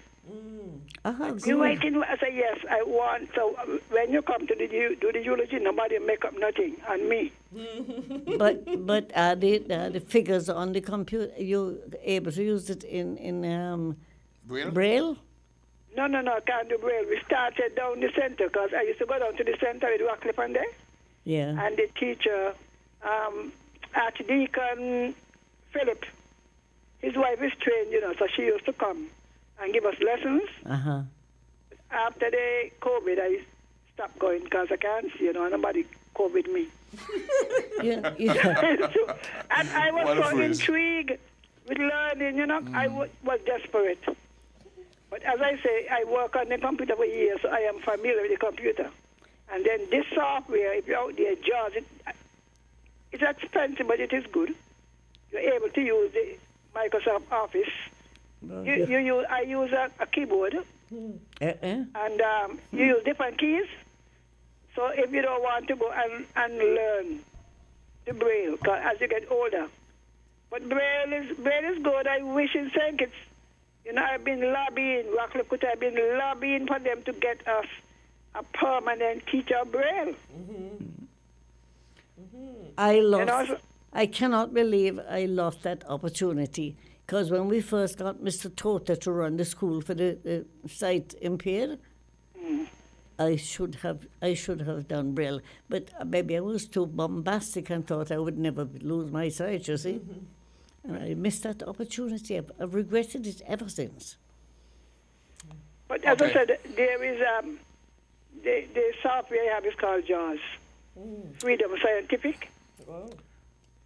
You waiting? I say yes. I want. So when you come to do the eulogy, nobody make up nothing on me. but are the figures on the computer? You able to use it in Braille? Braille? No, I can't do Braille. We started down the center because I used to go down to the center with Rockcliffe on there, Yeah. and the teacher, Archdeacon Philip, his wife is trained, you know, so she used to come and give us lessons. Uh-huh. After the COVID, I stopped going because I can't see, you know, nobody COVID me. You- And I was What a so phrase. intrigued with learning, you know, I was desperate. But as I say, I work on the computer for years, so I am familiar with the computer. And then this software, if you're out there, JAWS, it's expensive, but it is good. You're able to use the Microsoft Office. I use a keyboard, and you use different keys. So if you don't want to go and learn the Braille, 'cause as you get older. But Braille is good. I wish in St. Kitts, you know, I've been lobbying, Rockcliffe, I've been lobbying for them to get us a permanent teacher of Braille. I lost. You know, so- I cannot believe I lost that opportunity. Because when we first got Mr. Tota to run the school for the sight impaired, I should have done Braille. But maybe I was too bombastic and thought I would never lose my sight, you see. And I missed that opportunity. I've regretted it ever since. But as I said, there is the software I have is called JAWS, Freedom Scientific.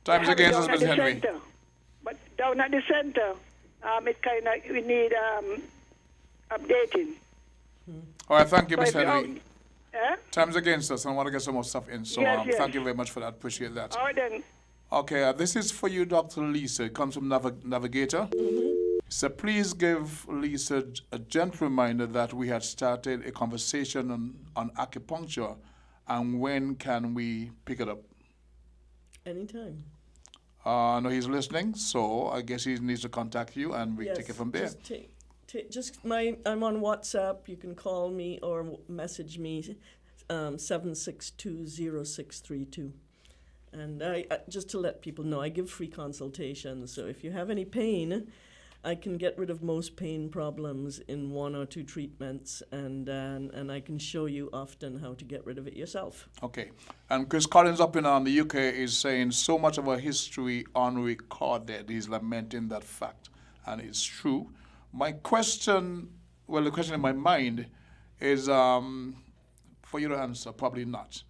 Time's I have it against us, down at Mr. the Henry. center. But down at the center, it kind of we need updating. All right, thank you, So Ms. if you Henry. Eh? Time's against us, and I want to get some more stuff in. So Yes, yes. thank you very much for that. Appreciate that. All right then. Okay, this is for you, Dr. Lisa. It comes from Navigator. So please give Lisa a gentle reminder that we had started a conversation on acupuncture, and when can we pick it up? Anytime. No, he's listening, so I guess he needs to contact you, and we Yes, take it from there. I'm on WhatsApp. You can call me or message me, 7620632. And I just to let people know, I give free consultations. So if you have any pain, I can get rid of most pain problems in 1 or 2 treatments, and I can show you often how to get rid of it yourself. Okay. And Chris Collins up in the UK is saying so much of our history unrecorded. He's lamenting that fact. And it's true. My question, the question in my mind is for you to answer, probably not.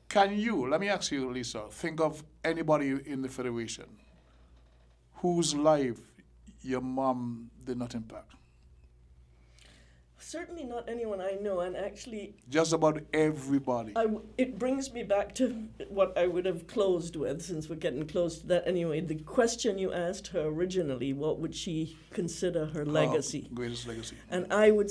Can you, let me ask you, Lisa, think of anybody in the Federation whose life your mom did not impact? Certainly not anyone I know, and actually, Just about everybody. it brings me back to what I would have closed with, since we're getting close to that anyway. The question you asked her originally, what would she consider her legacy? Greatest legacy. And I would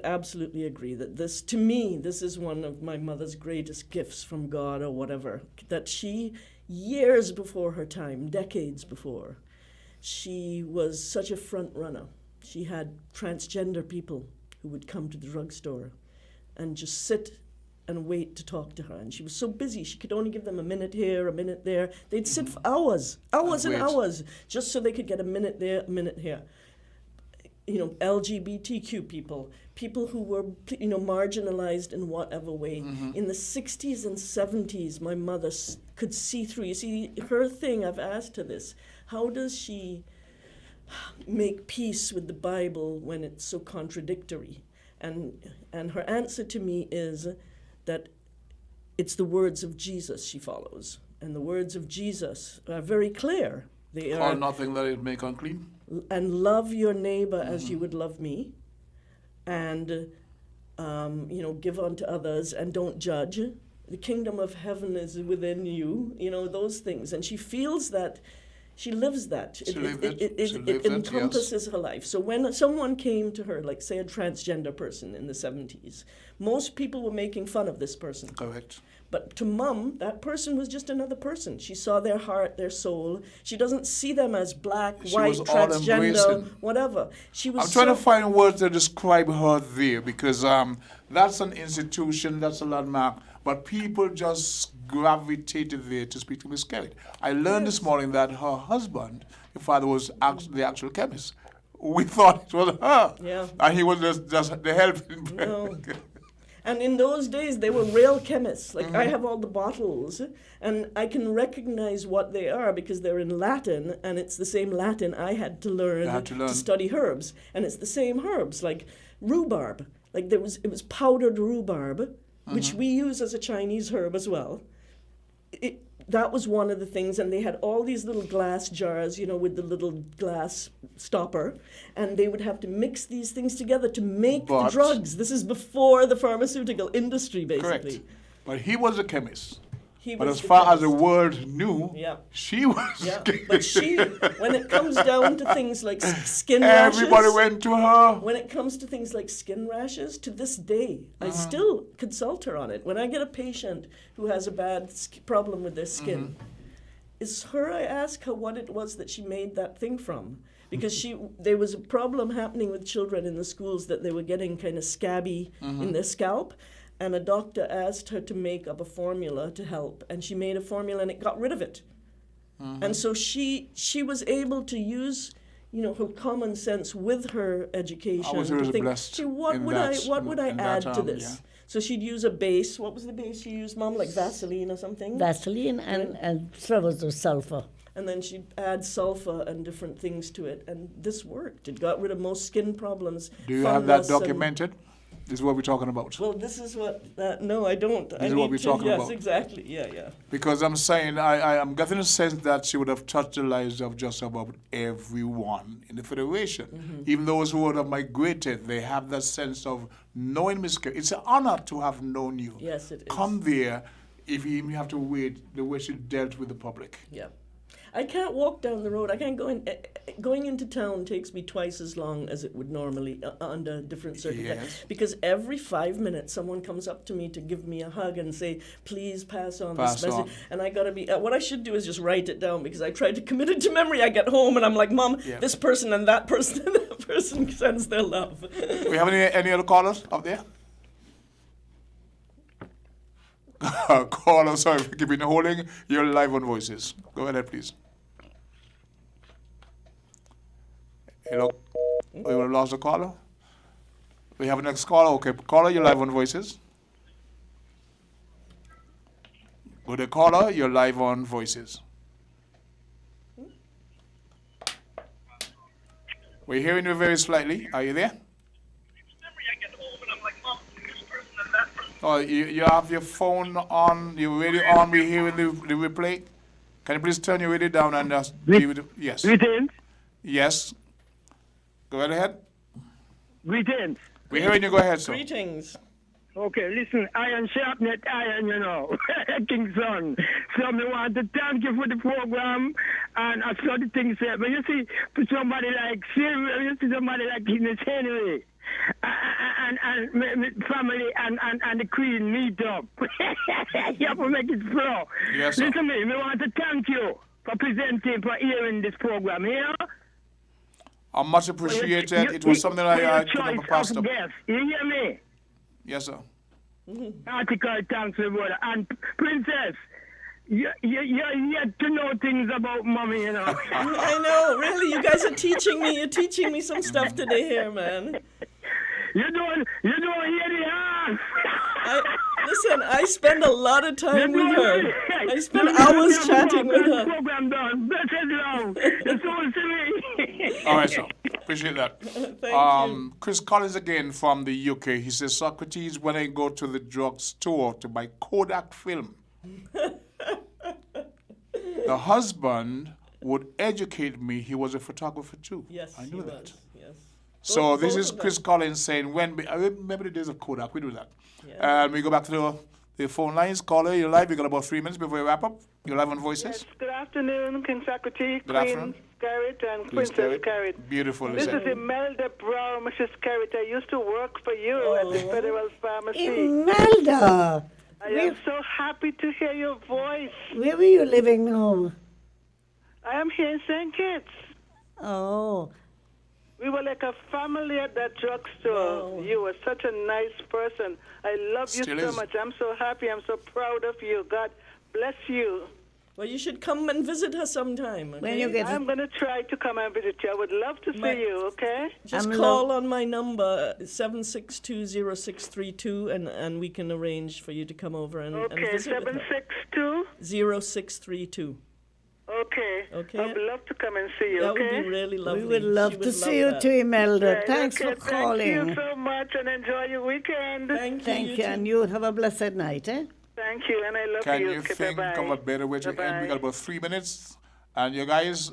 absolutely agree that this, to me, this is one of my mother's greatest gifts from God or whatever, that she, years before her time, decades before, she was such a front runner. She had transgender people who would come to the drugstore and just sit and wait to talk to her. And she was so busy, she could only give them a minute here, a minute there. They'd sit for hours and wait. hours, just so they could get a minute there, a minute here. You know, LGBTQ people who were, marginalized in whatever way. In the 60s and 70s, my mother could see through. You see, her thing, I've asked her this, how does she make peace with the Bible when it's so contradictory. And her answer to me is that it's the words of Jesus she follows. And the words of Jesus are very clear. They Call are, nothing that it make unclean. and love your neighbor as you would love me. And, give unto others and don't judge. The kingdom of heaven is within you, those things. And she feels that, she lives that. It encompasses her life. So when someone came to her, like say a transgender person in the 70s, most people were making fun of this person. Correct. But to Mom, that person was just another person. She saw their heart, their soul. She doesn't see them as black, white, transgender, whatever. I'm trying to find words to describe her there, because that's an institution, that's a landmark, but people just gravitated there to speak to Miss Kelly. I learned this morning that her husband, her father, was the actual chemist. We thought it was her. Yeah. And he was just the helping. No. And in those days, they were real chemists. Like, I have all the bottles, and I can recognize what they are because they're in Latin, and it's the same Latin I had to learn to study herbs. And it's the same herbs, like rhubarb. Like, it was powdered rhubarb, which we use as a Chinese herb as well. That was one of the things, and they had all these little glass jars, with the little glass stopper, and they would have to mix these things together to make the drugs. This is before the pharmaceutical industry, basically. Correct. But he was a chemist. But as far as the world knew, she was. Yeah, but she, when it comes down to things like skin rashes, everybody went to her. When it comes to things like skin rashes, to this day, I still consult her on it. When I get a patient who has a bad problem with their skin, it's her I ask her what it was that she made that thing from. Because there was a problem happening with children in the schools that they were getting kind of scabby in their scalp. And a doctor asked her to make up a formula to help, and she made a formula, and it got rid of it. And so she was able to use, her common sense with her education. I was really blessed. What would I add to this? Yeah. So she'd use a base. What was the base she used, Mom? Like Vaseline or something? Vaseline and levels of sulfur. And then she'd add sulfur and different things to it, and this worked. It got rid of most skin problems. Do you have that documented? This is what we're talking about. Well, this is what. No, I don't. This is what we're talking about. Yes, exactly. Yeah. Because I'm saying, I'm getting a sense that she would have touched the lives of just about everyone in the Federation. Even those who would have migrated, they have that sense of knowing Miss Kelly. It's an honor to have known you. Yes, it is. Come there if you even have to wait the way she dealt with the public. Yeah. I can't walk down the road. I can't go in. Going into town takes me twice as long as it would normally under different circumstances. Yes. Because every 5 minutes, someone comes up to me to give me a hug and say, "Please pass on this message." And I gotta be. What I should do is just write it down because I tried to commit it to memory. I get home and I'm like, "Mom, this person and that person and that person sends their love." We have any other callers up there? Caller, sorry for keeping holding. You're live on Voices. Go ahead, please. Hello? We would have lost the caller. We have a next caller. Okay, caller, you're live on Voices. Go to caller, you're live on Voices. We're hearing you very slightly. Are you there? Oh, you have your phone on, your radio on, we're hearing the replay. Can you please turn your radio down and just yes. Greetings. Yes. Go right ahead. Greetings. We're hearing you. Go ahead, sir. Greetings. Okay, listen, iron sharpness iron, King's son. So I want to thank you for the program, and I saw the things there. But you see, for somebody like Miss Henry, and family and the Queen meet up. You have to make it flow. Yes, listen to me, I want to thank you for presenting, for hearing this program here. I'm much appreciated. It was something I couldn't have passed up. You hear me? Yes, sir. Article, thanks, brother. And Princess, you're yet to know things about mommy, I know, really. You guys are teaching me. You're teaching me some stuff today here, man. You don't hear the ass. Listen, I spend a lot of time with her. I spend hours chatting with her. Program done. Blessed love. It's all to me. All right, sir. Appreciate that. Thank you. Chris Collins again from the UK. He says, Socrates, when I go to the drugstore to buy Kodak film, the husband would educate me. He was a photographer too. Yes, I knew he that. was. Yes. So this Both is of Chris them. Collins saying, I remember the days of Kodak. We do that. Yeah. And we go back to the phone lines. Caller, you're live. We got about 3 minutes before we wrap up. You're live on Voices. Good afternoon, King Socrates, Good afternoon. Queen Scarrett, and Queen Princess Scarrett. Scarrett. Beautiful. This listen. is Imelda Brown, Mrs. Scarrett. I used to work for you at the Federal Pharmacy. Imelda! I am so happy to hear your voice. Where were you living now? I am here in St. Kitts. Oh. We were like a family at that drugstore. You were such a nice person. I love you Still so is. much. I'm so happy. I'm so proud of you. God bless you. Well, you should come and visit her sometime. Okay? I'm going to try to come and visit you. I would love to see you, okay? Just call on my number, 762-0632, and we can arrange for you to come over and Okay, visit with her. 762? 0632. Okay. Okay. I'd love to come and see you, That okay? would be really lovely. We would love She to would see you that. too, Imelda. Right, Thanks okay, for calling. Thank you so much and enjoy your weekend. Thank you, and you have a blessed night, eh? Thank you, and I love Can you. you Okay, think bye-bye. of a better way to end? We Bye-bye. got about 3 minutes. And you guys,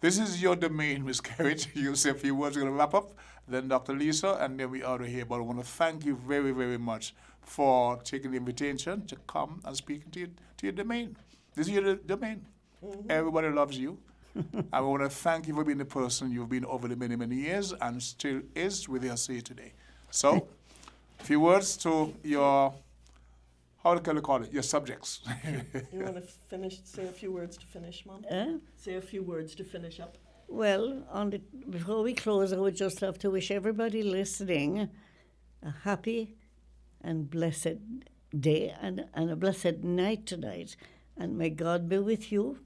this is your domain, Miss Carrot. You say a few words, we're going to wrap up. Then Dr. Lisa, and then we out of here. But I want to thank you very, very much for taking the invitation to come and speak to your domain. This is your domain. Everybody loves you. I want to thank you for being the person you've been over the many, many years and still is with us here today. So, a few words to your, how can I call it, your subjects. You want to say a few words to finish, Mom? Eh? Say a few words to finish up. Well, before we close, I would just have to wish everybody listening a happy and blessed day and a blessed night tonight. And may God be with you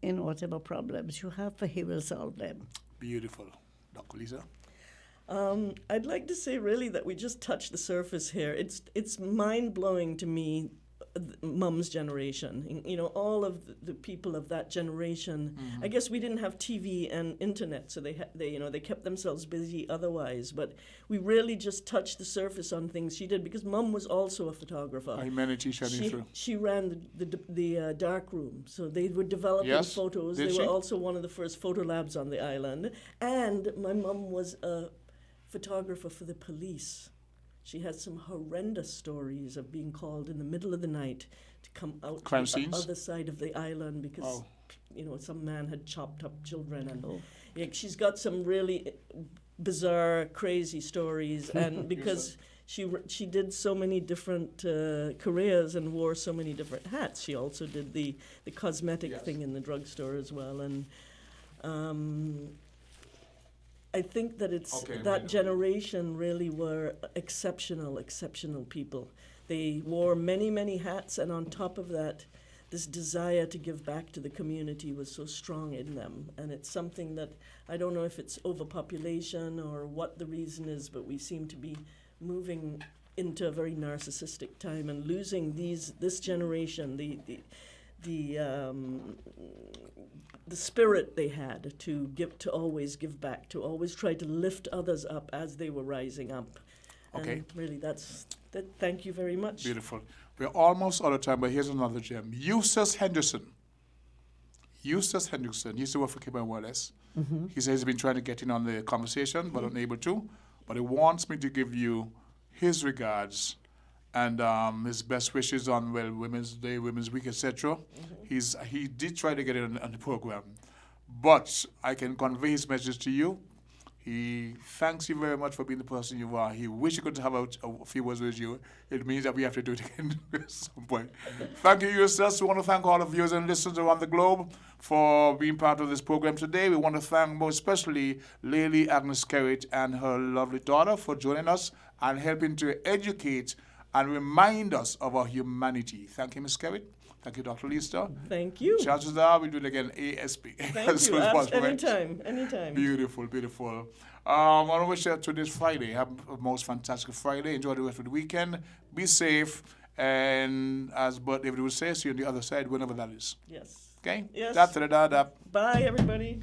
in whatever problems you have, for He will solve them. Beautiful. Dr. Lisa? I'd like to say really that we just touched the surface here. It's mind-blowing to me, Mum's generation. You know, all of the people of that generation. I guess we didn't have TV and internet, so they kept themselves busy otherwise. But we really just touched the surface on things she did, because Mum was also a photographer. Humanity shining through. She ran the dark room, so they were developing Yes, photos. did They she? were also one of the first photo labs on the island. And my mum was a photographer for the police. She had some horrendous stories of being called in the middle of the night to come out Crime to scenes? the other side of the island because some man had chopped up children, and she's got some really bizarre, crazy stories. And because she did so many different careers and wore so many different hats, she also did the cosmetic thing in the drugstore as well. And I think that that generation really were exceptional people. They wore many, many hats, and on top of that, this desire to give back to the community was so strong in them. And it's something that, I don't know if it's overpopulation or what the reason is, but we seem to be moving into a very narcissistic time and losing this generation, the spirit they had to always give back, to always try to lift others up as they were rising up. Okay. And really, thank you very much. Beautiful. We're almost out of time, but here's another gem. Eustace Henderson. He used to work for Kibben Wallace. Mm-hmm. He says he's been trying to get in on the conversation, but unable to. But he wants me to give you his regards and his best wishes on, Women's Day, Women's Week, etc. He did try to get in on the program. But I can convey his message to you. He thanks you very much for being the person you are. He wishes he could have a few words with you. It means that we have to do it again at some point. Thank you, Eustace. We want to thank all the viewers and listeners around the globe for being part of this program today. We want to thank most especially Lady Agnes Skerritt and her lovely daughter for joining us and helping to educate and remind us of our humanity. Thank you, Ms. Skerritt. Thank you, Dr. Lisa. Thank you. Chances are we'll do it again ASP. Thank you. Anytime. Beautiful, beautiful. I want to wish you to this Friday. Have a most fantastic Friday. Enjoy the rest of the weekend. Be safe. And as Bert David would say, see you on the other side, whenever that is. Yes. Okay? Yes. Da-da-da-da-da. Bye, everybody.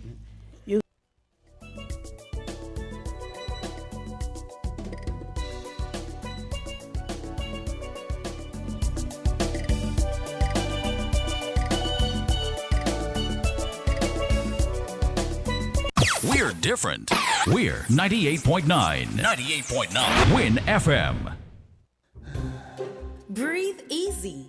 We're different. We're 98.9. 98.9. Win FM. Breathe easy.